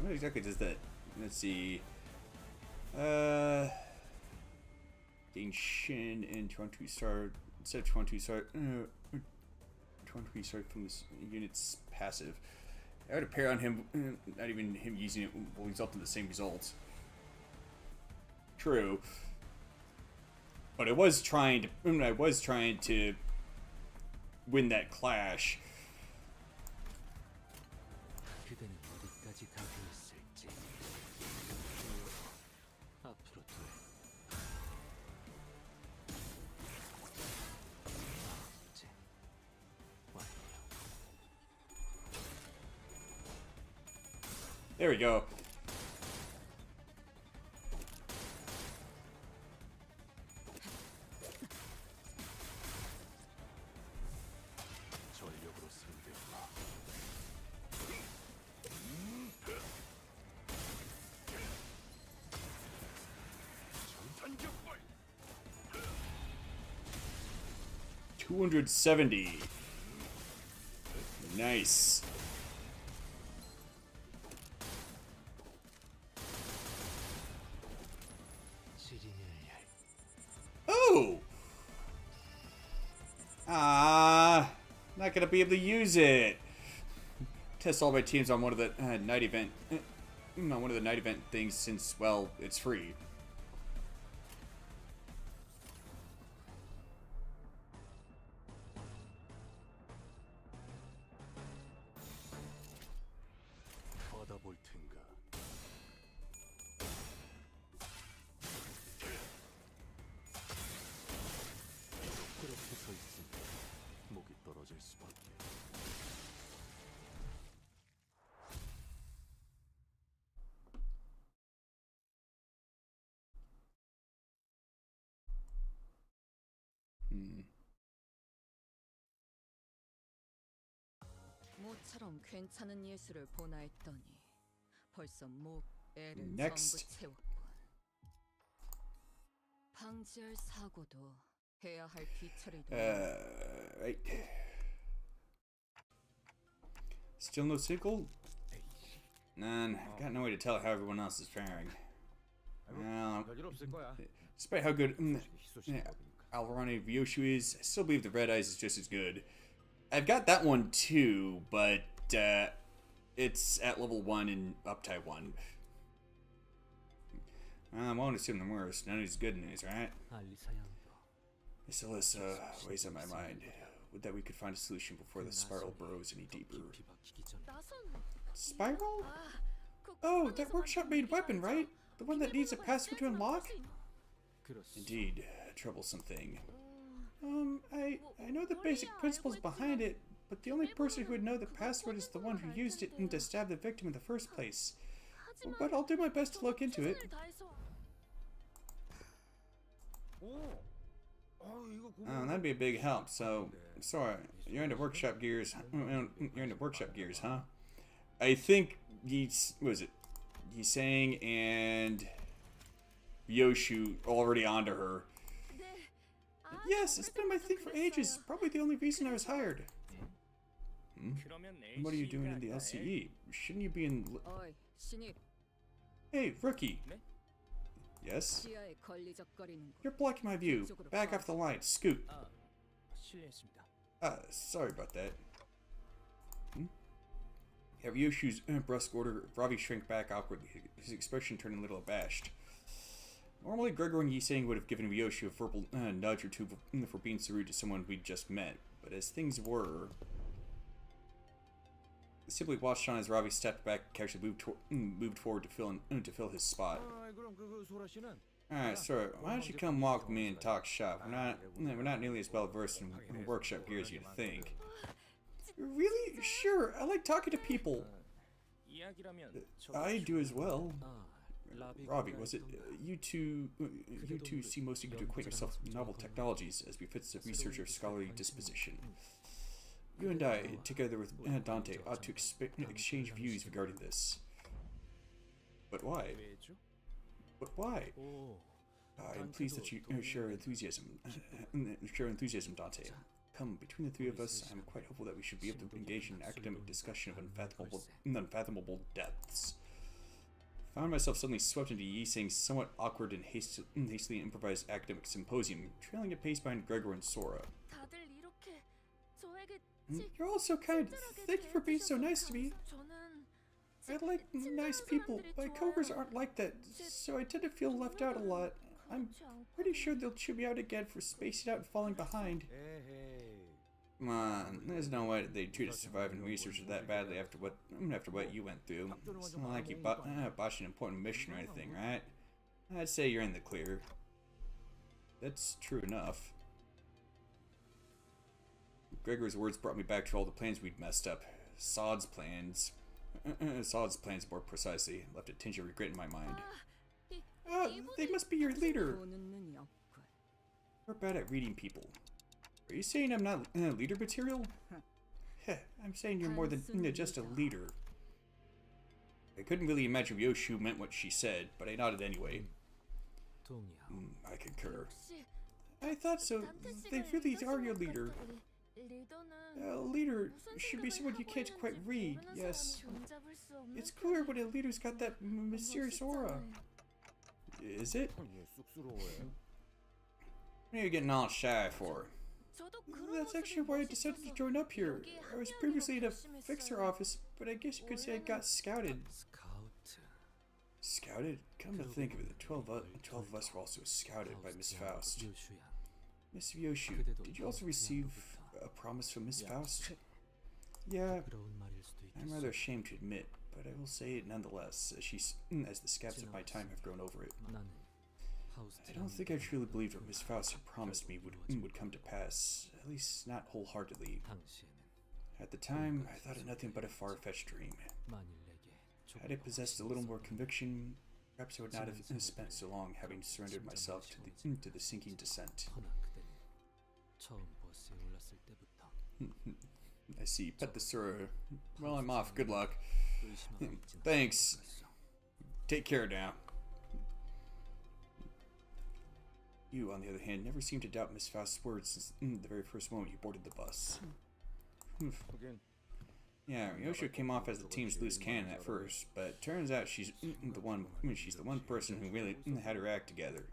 Speaker 1: What exactly does that? Let's see. Gain Shin and 22 star instead of 22 star. 22 star from this unit's passive. I would pair on him. Not even him using it will result in the same results. True. But I was trying to win that clash.
Speaker 4: 그대는 어디까지 가고 있을지. 앞으로 돼. 이제 완료.
Speaker 1: There we go.
Speaker 3: 전력으로 상대하라. 전탄격발.
Speaker 1: 270. Nice. Oh! Not gonna be able to use it. Test all my teams on one of the night event, on one of the night event things since, well, it's free.
Speaker 3: 받아볼 텐가. 그렇게 서 있으면 목이 떨어질 수밖에.
Speaker 2: 모처럼 괜찮은 예술을 보나 했더니 벌써 목 애를
Speaker 1: Next.
Speaker 2: 전부 채웠군. 방지할 사고도 해야 할 뒤처리도.
Speaker 1: Right. Still no sickle? None. I've got no way to tell how everyone else is faring. Well,
Speaker 3: 별일 없을 거야.
Speaker 1: despite how good
Speaker 3: 희소식인 거니까.
Speaker 1: Alvarani Vyoshu is, I still believe the Red Eyes is just as good. I've got that one too, but it's at level 1 in uptime 1. I won't assume the worst. None is good news, right? This list weighs on my mind. Would that we could find a solution before the spiral burrows any deeper. Spiral? Oh, that workshop-made weapon, right? The one that needs a password to unlock? Indeed, a troublesome thing. I know the basic principles behind it, but the only person who would know the password is the one who used it to stab the victim in the first place. But I'll do my best to look into it. That'd be a big help. So, sorry, you're into workshop gears. You're into workshop gears, huh? I think he's saying, and Yoshu already onto her. Yes, it's been my thing for ages. Probably the only reason I was hired. What are you doing in the LCE? Shouldn't you be in...
Speaker 2: 어이, 신입.
Speaker 1: Hey, rookie. Yes?
Speaker 2: 지하에 걸리적거리는 거.
Speaker 1: You're blocking my view. Back off the line. Scoot.
Speaker 4: 실례했습니다.
Speaker 1: Sorry about that. At Yoshu's brusque order, Ravi shrank back awkwardly, his expression turned a little abashed. Normally, Gregor and Yiseng would have given Ryoshu a verbal nudge or two for being so rude to someone we'd just met, but as things were, they simply watched on as Ravi stepped back and casually moved forward to fill his spot. Alright, sorry, why don't you come walk with me and talk shop? We're not nearly as well versed in workshop gear as you'd think. Really? Sure, I like talking to people. I do as well. Ravi, was it? You two seem most eager to acquaint yourself with novel technologies, as befits a researcher of scholarly disposition. You and I, together with Dante, ought to exchange views regarding this. But why? But why? I'm pleased that you share enthusiasm, Dante. Come, between the three of us, I'm quite hopeful that we should be able to engage in an academic discussion of unfathomable depths. Found myself suddenly swept into Yiseng's somewhat awkward and hastily improvised academic symposium, trailing at pace behind Gregor and Sora. You're all so kind. Thank you for being so nice to me. I like nice people. My coworkers aren't like that, so I tend to feel left out a lot. I'm pretty sure they'll chew me out again for spacing out and falling behind. Come on, there's no way they treat us surviving researchers that badly after what you went through. It's not like you botched an important mission or anything, right? I'd say you're in the clear. That's true enough. Gregor's words brought me back to all the plans we'd messed up. Sod's plans. Sod's plans, more precisely, left a tinge of regret in my mind. They must be your leader. You're bad at reading people. Are you saying I'm not leader material? Heh, I'm saying you're more than just a leader. I couldn't really imagine Yoshu meant what she said, but I nodded anyway. I concur. I thought so. They really are your leader. A leader should be someone you can't quite read, yes. It's clear when a leader's got that mysterious aura. Is it? What are you getting all shy for? That's actually why I decided to join up here. I was previously in a fixer office, but I guess you could say I got scouted. Scouted? Come to think of it, the 12 of us were also scouted by Miss Faust. Miss Yoshu, did you also receive a promise from Miss Faust? Yeah, I'm rather ashamed to admit, but I will say it nonetheless, as the scabs of my time have grown over it. I don't think I truly believed what Miss Faust had promised me would come to pass, at least not wholeheartedly. At the time, I thought it nothing but a far-fetched dream. Had I possessed a little more conviction, perhaps I would not have spent so long having surrendered myself to the sinking descent. I see. Pet the Sura. Well, I'm off. Good luck. Thanks. Take care now. You, on the other hand, never seemed to doubt Miss Faust's words since the very first moment you boarded the bus. Yeah, Yoshu came off as the team's loose cannon at first, but turns out she's the one person who really had her act together.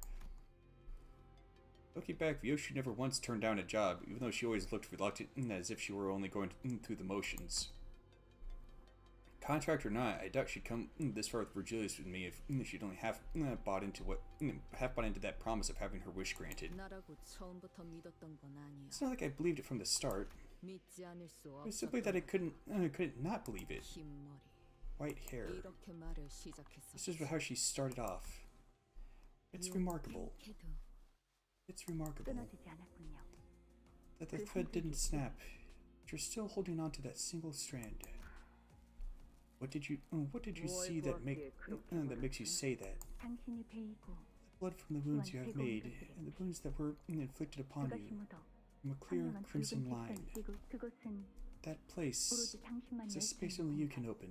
Speaker 1: Looking back, Yoshu never once turned down a job, even though she always looked reluctant, as if she were only going through the motions. Contract or not, I doubt she'd come this far with Virgilius with me if she'd only half bought into that promise of having her wish granted. It's not like I believed it from the start. It was simply that I couldn't not believe it. White hair. This is how she started off. It's remarkable. It's remarkable that the thread didn't snap. But you're still holding on to that single strand. What did you see that makes you say that? The blood from the wounds you have made, and the wounds that were inflicted upon you, from a clear crimson line. That place is a space only you can open.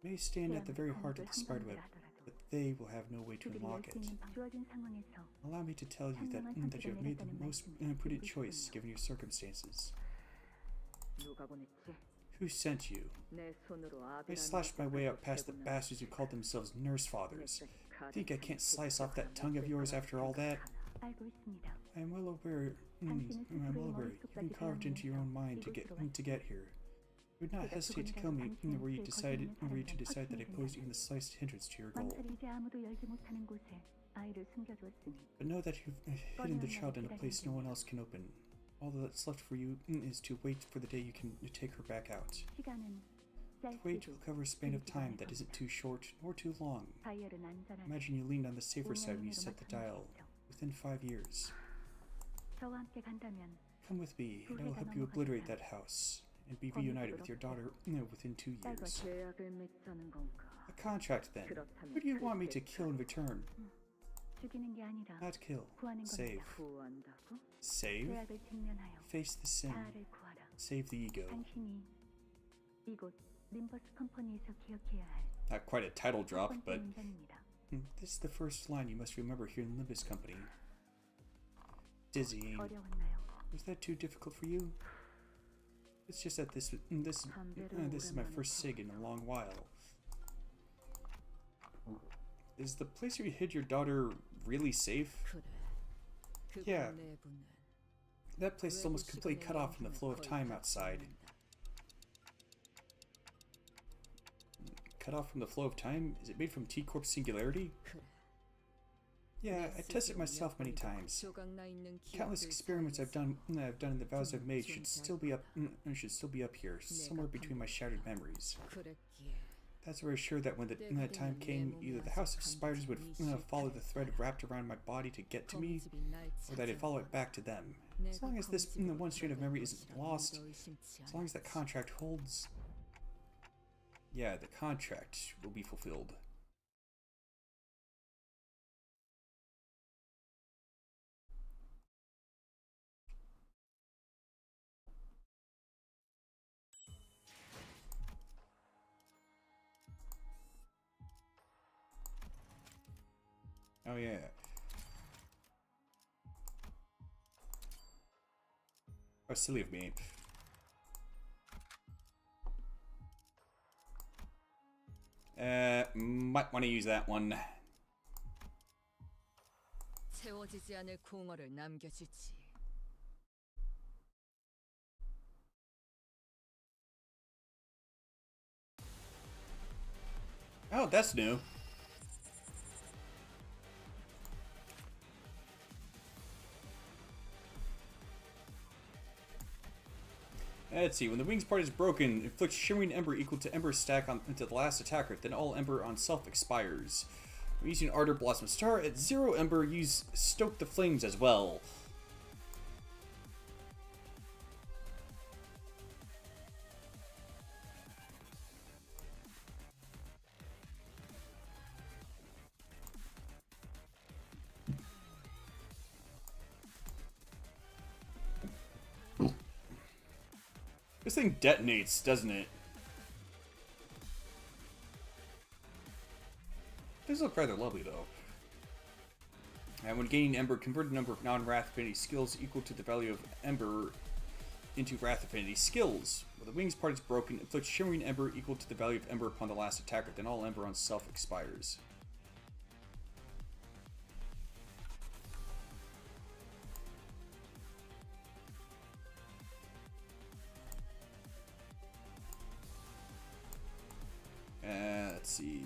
Speaker 1: It may stand at the very heart of the spiderweb, but they will have no way to unlock it. Allow me to tell you that you have made the most prudent choice given your circumstances. Who sent you? I slashed my way up past the bastards who called themselves nurse fathers. Think I can't slice off that tongue of yours after all that? I am well aware. You've been carved into your own mind to get here. You would not hesitate to kill me were you to decide that I posed even the slightest hindrance to your goal. But know that you've hidden the child in a place no one else can open. All that's left for you is to wait for the day you can take her back out. The wait will cover a span of time that isn't too short or too long. Imagine you leaned on the safer side when you set the dial. Within 5 years. Come with me, and I will help you obliterate that house, and be reunited with your daughter within 2 years. A contract, then. Who do you want me to kill in return? Not kill. Save. Save? Face the sin. Save the ego. Not quite a title drop, but This is the first line you must remember here in Limbus Company. Dizzying.
Speaker 6: 어려웠나요?
Speaker 1: Was that too difficult for you? It's just that this is my first SIG in a long while. Is the place where you hid your daughter really safe?
Speaker 2: 그래.
Speaker 1: Yeah.
Speaker 2: 그곳 내부는
Speaker 1: That place is almost completely cut off from the flow of time outside. Cut off from the flow of time? Is it made from T-Corp singularity?
Speaker 2: 그래.
Speaker 1: Yeah, I tested myself many times. Countless experiments I've done and the vows I've made should still be up here, somewhere between my shattered memories.
Speaker 2: 그랬기에
Speaker 1: That's where I was sure that when the time came, either the House of Spiders would follow the thread wrapped around my body to get to me, or that I'd follow it back to them. As long as this one strand of memory isn't lost, as long as that contract holds, yeah, the contract will be fulfilled. Oh yeah. Oh, silly of me. Might want to use that one.
Speaker 2: 채워지지 않을 공허를 남겨주지.
Speaker 1: Oh, that's new. Let's see, when the wings part is broken, inflict shimmering ember equal to ember stack onto the last attacker, then all ember on self expires. When using Ardor Blossom Star, at 0 ember, use Stoke the Flames as well. This thing detonates, doesn't it? Does look rather lovely, though. And when gaining Ember, convert a number of non-Wrath Affinity skills equal to the value of Ember into Wrath Affinity skills. When the wings part is broken, inflict Shimmering Ember equal to the value of Ember upon the last attacker, then all Ember on self expires. Let's see.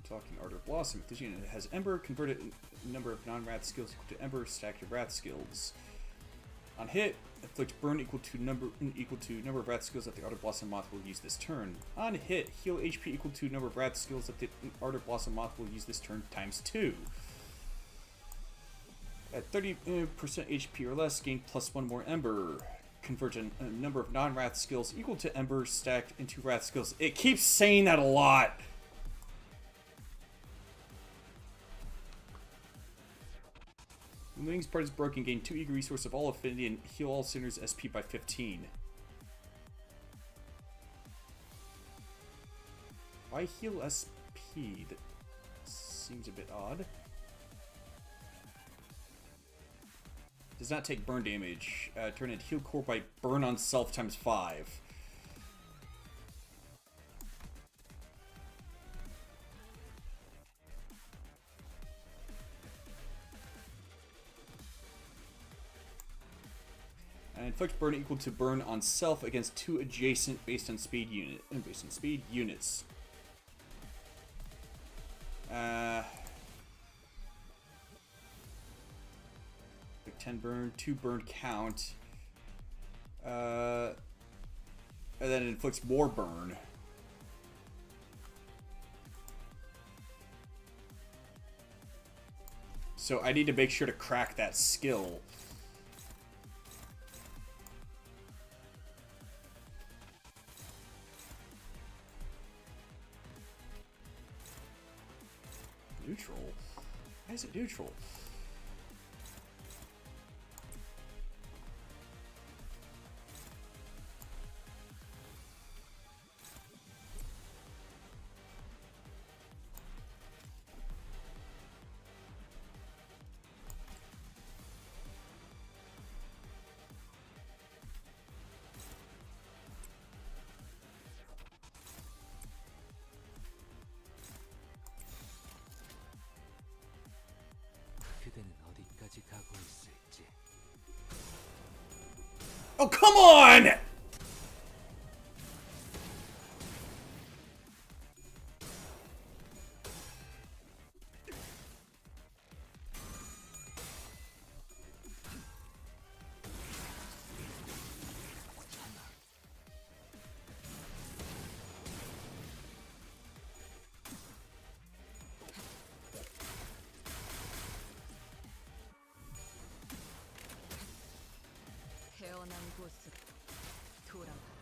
Speaker 1: Talking Ardor Blossom. If this unit has Ember, convert it a number of non-Wrath skills equal to Ember, stack your Wrath skills. On hit, inflict burn equal to number of Wrath skills that the Ardor Blossom Moth will use this turn. On hit, heal HP equal to number of Wrath skills that the Ardor Blossom Moth will use this turn times 2. At 30% HP or less, gain +1 more Ember. Convert a number of non-Wrath skills equal to Ember stacked into Wrath skills. It keeps saying that a lot. When the wings part is broken, gain 2 eager resource of all affinity and heal all sinners SP by 15. Why heal SP? That seems a bit odd. Does not take burn damage. Turn it heal core by burn on self times 5. And inflict burn equal to burn on self against 2 adjacent based on speed units. 10 burn, 2 burn count. And then it inflicts more burn. So I need to make sure to crack that skill. Neutral? Why is it neutral? Oh, come on!
Speaker 2: 태어난 곳으로 돌아가라.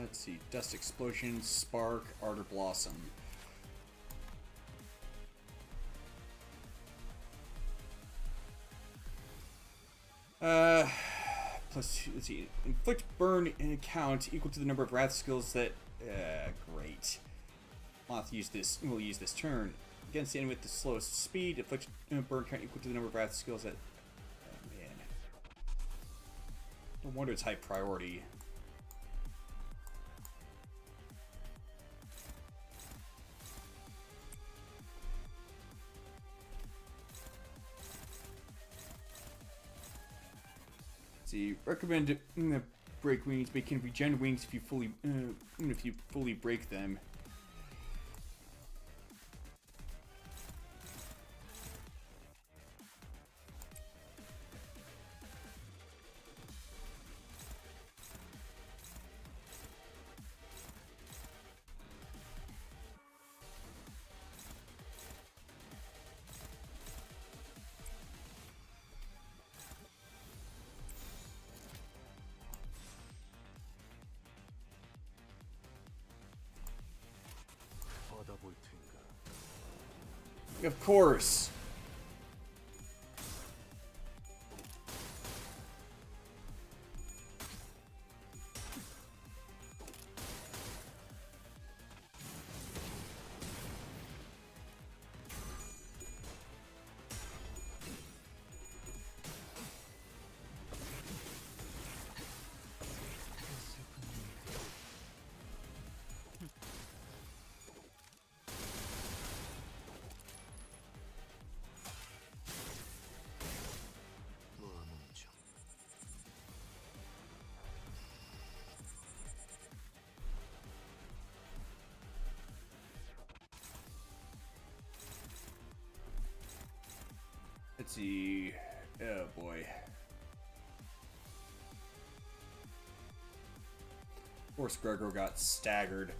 Speaker 1: Let's see. Dust Explosion, Spark, Ardor Blossom. Plus, let's see. Inflict burn in count equal to the number of wrath skills that. Great. We'll use this turn. Against the enemy with the slowest speed, inflict burn count equal to the number of wrath skills that. Oh, man. No wonder it's high priority. Recommend break wings, but you can regen wings if you fully break them.
Speaker 3: 받아볼 텐가.
Speaker 1: Of course.
Speaker 3: 무문정.
Speaker 1: Let's see. Oh boy. Of course, Gregor got staggered.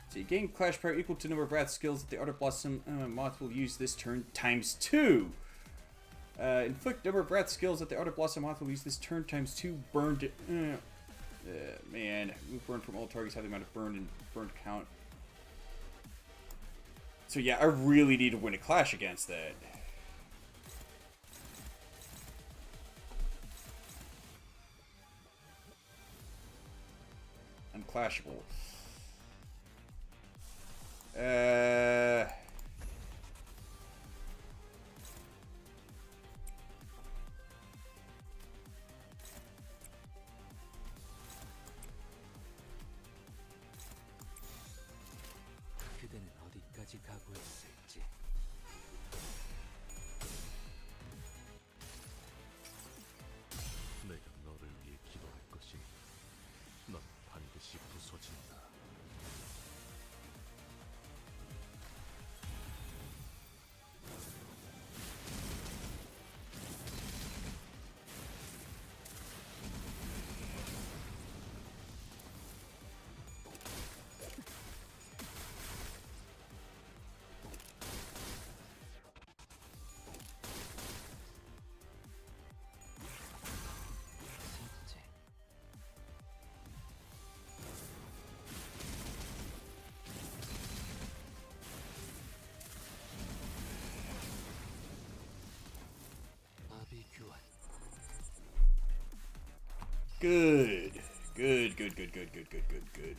Speaker 1: So you gain Clash Power equal to the number of Wrath skills that the Ardor Blossom Moth will use this turn times 2. Inflict number of Wrath skills that the Ardor Blossom Moth will use this turn times 2. Burned. Man, move burn from all targets have the amount of burned count. So yeah, I really need to win a clash against that. Unclashable.
Speaker 3: 그대는 어디까지 가고 있을지. 내가 너를 위해 기도할 것이니 넌 반드시 부서진다.
Speaker 1: Good. Good, good, good, good, good, good, good, good.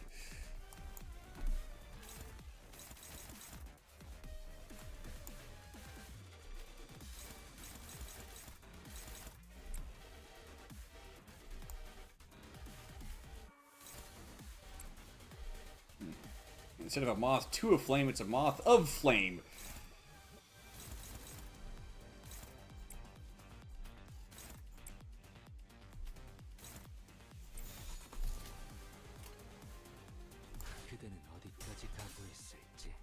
Speaker 1: Instead of a moth to a flame, it's a moth of flame.
Speaker 4: 그대는 어디까지 각오했을지.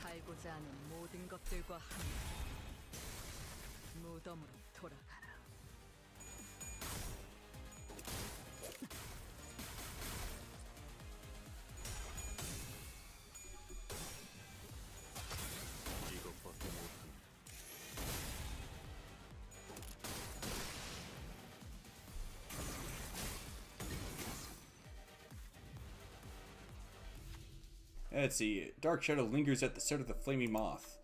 Speaker 2: 살고자 하는 모든 것들과 함께 무덤으로 돌아가라.
Speaker 3: 이것밖에 못한다.
Speaker 1: Let's see. Dark shadow lingers at the center of the flaming moth.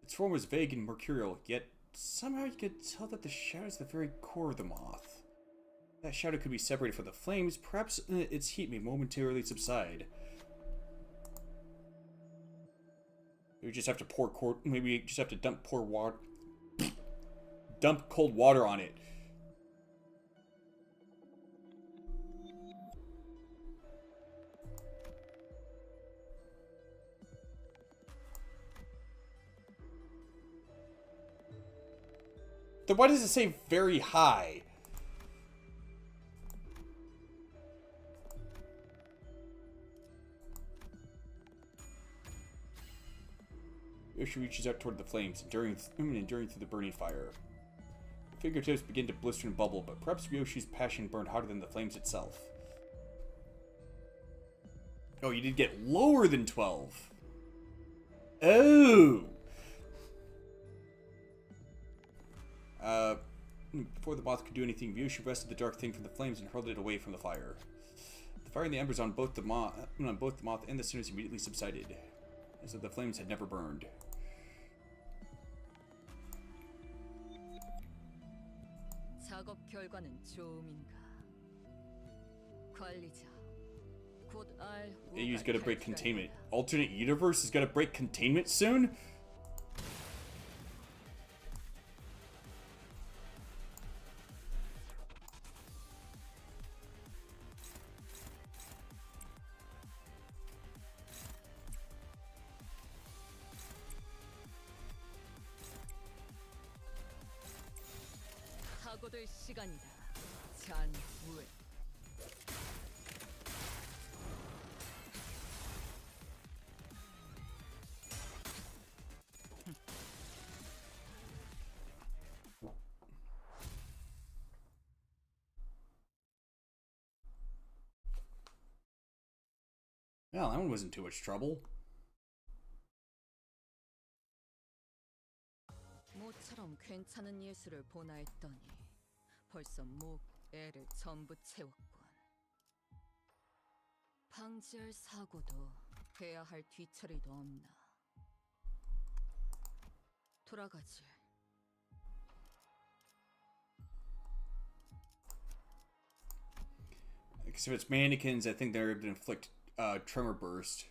Speaker 1: Its form was vague and mercurial, yet somehow you could tell that the shadow is the very core of the moth. That shadow could be separated from the flames. Perhaps its heat may momentarily subside. We just have to maybe we just have to dump cold water on it. Then why does it say very high? Yoshi reaches out toward the flames, enduring through the burning fire. Fingertips begin to blister and bubble, but perhaps Yoshi's passion burned hotter than the flames itself. Oh, you did get lower than 12. Oh! Before the moth could do anything, Yoshi wrested the dark thing from the flames and hurled it away from the fire. The fire and the embers on both the moth and the cinders immediately subsided, as if the flames had never burned.
Speaker 2: 작업 결과는 좋음인가? 관리자, 곧 알.
Speaker 1: AU's gotta break containment. Alternate universe is gonna break containment soon?
Speaker 2: 사고될 시간이다. 잔후에.
Speaker 1: Yeah, that one wasn't too much trouble.
Speaker 2: 모처럼 괜찮은 예술을 보나 했더니 벌써 목, 애를 전부 채웠군. 방지할 사고도 해야 할 뒤처리도 없나. 돌아가지.
Speaker 1: Because if it's mannequins, I think they're able to inflict tremor burst.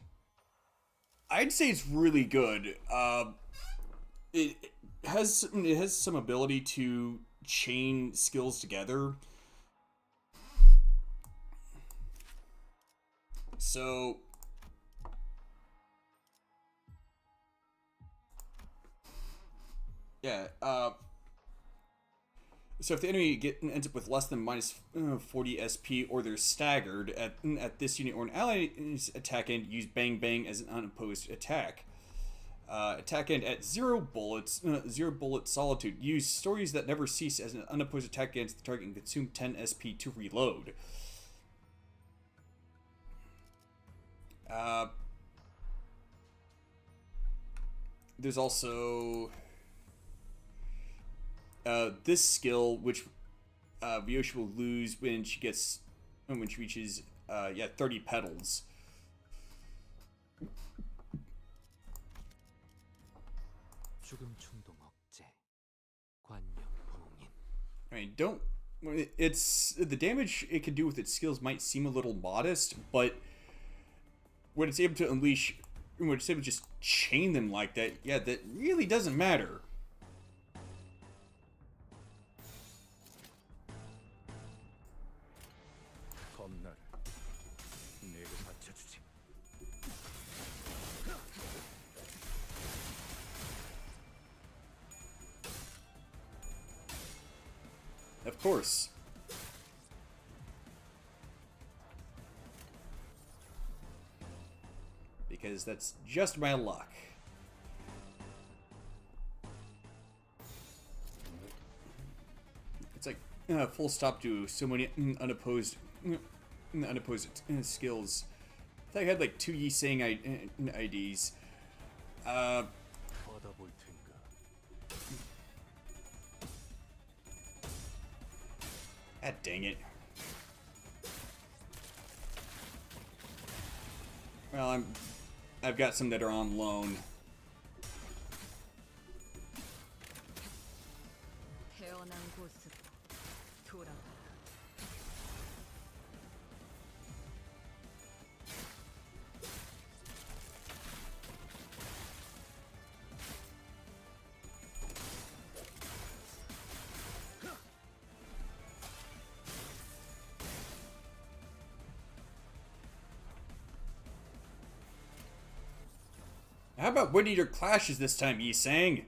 Speaker 1: I'd say it's really good. It has some ability to chain skills together. So yeah, so if the enemy ends up with less than minus 40 SP, or they're staggered at this unit, or an ally's attack end, use Bang Bang as an unopposed attack. Attack end at 0 bullets, 0 bullet solitude. Use Stories That Never Cease as an unopposed attack against the target and consume 10 SP to reload. There's also this skill, which Yoshi will lose when she reaches 30 petals.
Speaker 4: 죽음 충동 억제, 관념 봉인.
Speaker 1: I mean, don't. It's the damage it can do with its skills might seem a little modest, but when it's able to unleash, when it's able to just chain them like that, yeah, that really doesn't matter.
Speaker 3: 검나를 내게 바쳐주지.
Speaker 1: Of course. Because that's just my luck. It's like full stop to so many unopposed skills. I thought I had like 2 Yi saying IDs.
Speaker 4: 받아볼 텐가.
Speaker 1: Ah, dang it. Well, I've got some that are on loan.
Speaker 2: 태어난 곳으로 돌아가.
Speaker 1: How about winning your clashes this time, Yi Sang?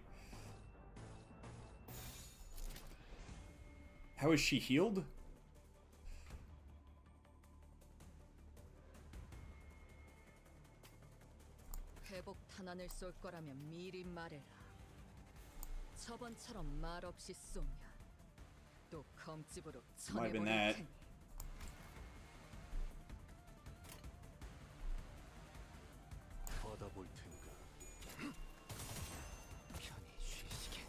Speaker 1: How is she healed?
Speaker 2: 회복 탄환을 쏠 거라면 미리 말해라. 저번처럼 말 없이 쏘면 또 검집으로
Speaker 1: Might have been
Speaker 2: 쳐내버릴
Speaker 1: that.
Speaker 2: 테니.
Speaker 4: 받아볼 텐가. 편히 쉬시게.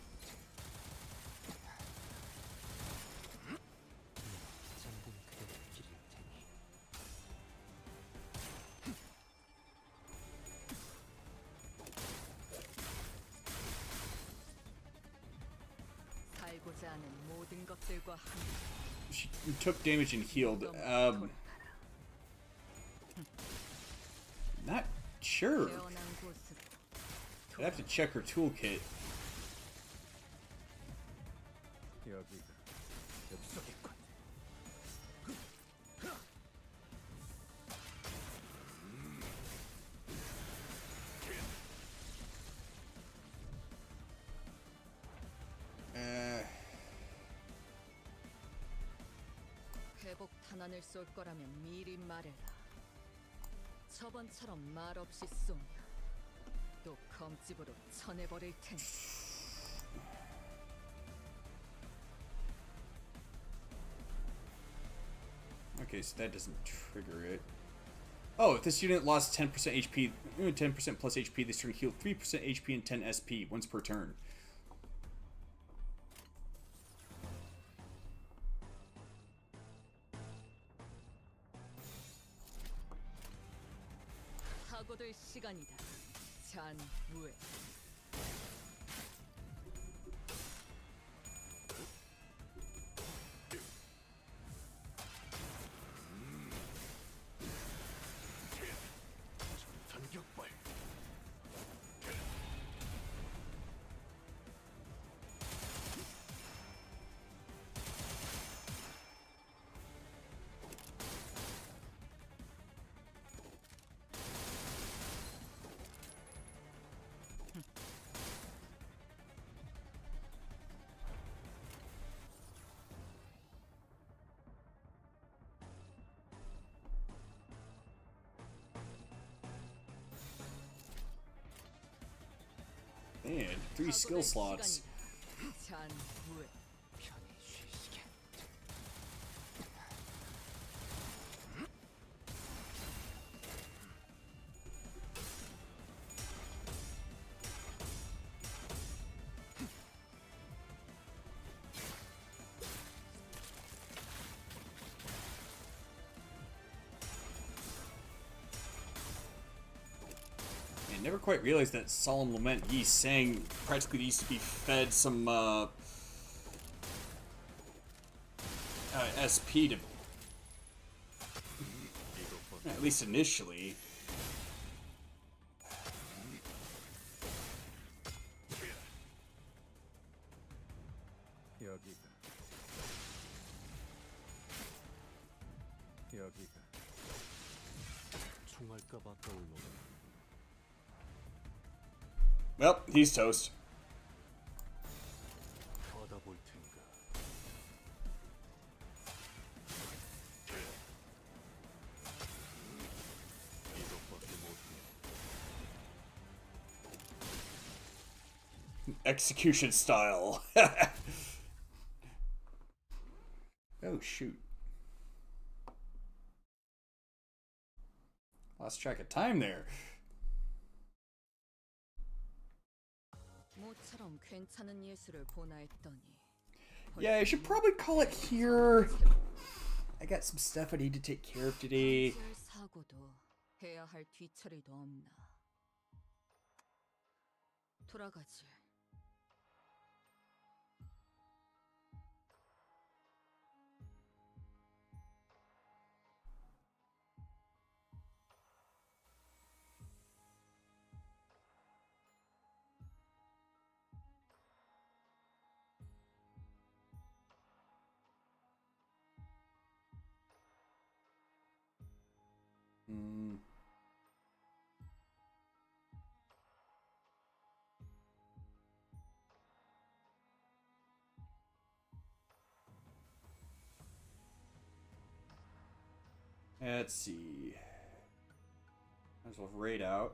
Speaker 4: 잠든 그대를 기릴 테니.
Speaker 2: 살고자 하는 모든 것들과 함께
Speaker 1: She took damage and healed.
Speaker 2: 돌아가라.
Speaker 1: Not sure.
Speaker 2: 태어난 곳으로
Speaker 1: I'd have to check her toolkit.
Speaker 3: 여기가 엽석이군.
Speaker 2: 회복 탄환을 쏠 거라면 미리 말해라. 저번처럼 말 없이 쏘면 또 검집으로 쳐내버릴 테니.
Speaker 1: Okay, so that doesn't trigger it. Oh, if the student lost 10% HP, 10% plus HP, this turn healed 3% HP and 10 SP once per turn.
Speaker 2: 하고들 시간이다. 잔우에.
Speaker 3: 전격발.
Speaker 1: Man, 3 skill slots.
Speaker 2: 잔우에.
Speaker 4: 편히 쉬시게.
Speaker 1: never quite realized that Solemn Lament he sang practically needs to be fed some SP to, at least initially.
Speaker 3: 여기가 여기가 총알까봐 떠올라.
Speaker 1: Well, he's toast.
Speaker 3: 받아볼 텐가. 이것밖에 못해.
Speaker 1: Execution style. Oh, shoot. Lost track of time there.
Speaker 2: 모처럼 괜찮은 예술을 보나 했더니
Speaker 1: Yeah, I should probably call it here. I got some stuff I need to take care of today.
Speaker 2: 현실 사고도 해야 할 뒤처리도 없나. 돌아가지.
Speaker 1: Let's see. Might as well raid out.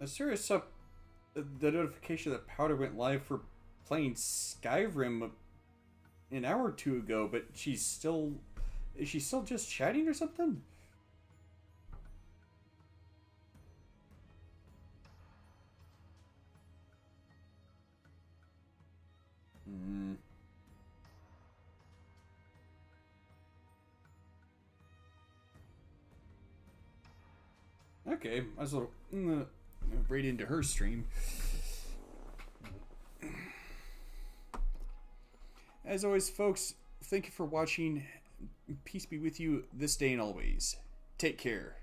Speaker 1: I serious up the notification that Powder went live for playing Skyrim an hour or two ago, but is she still just chatting or something? Okay, might as well raid into her stream. As always, folks, thank you for watching. Peace be with you this day and always. Take care.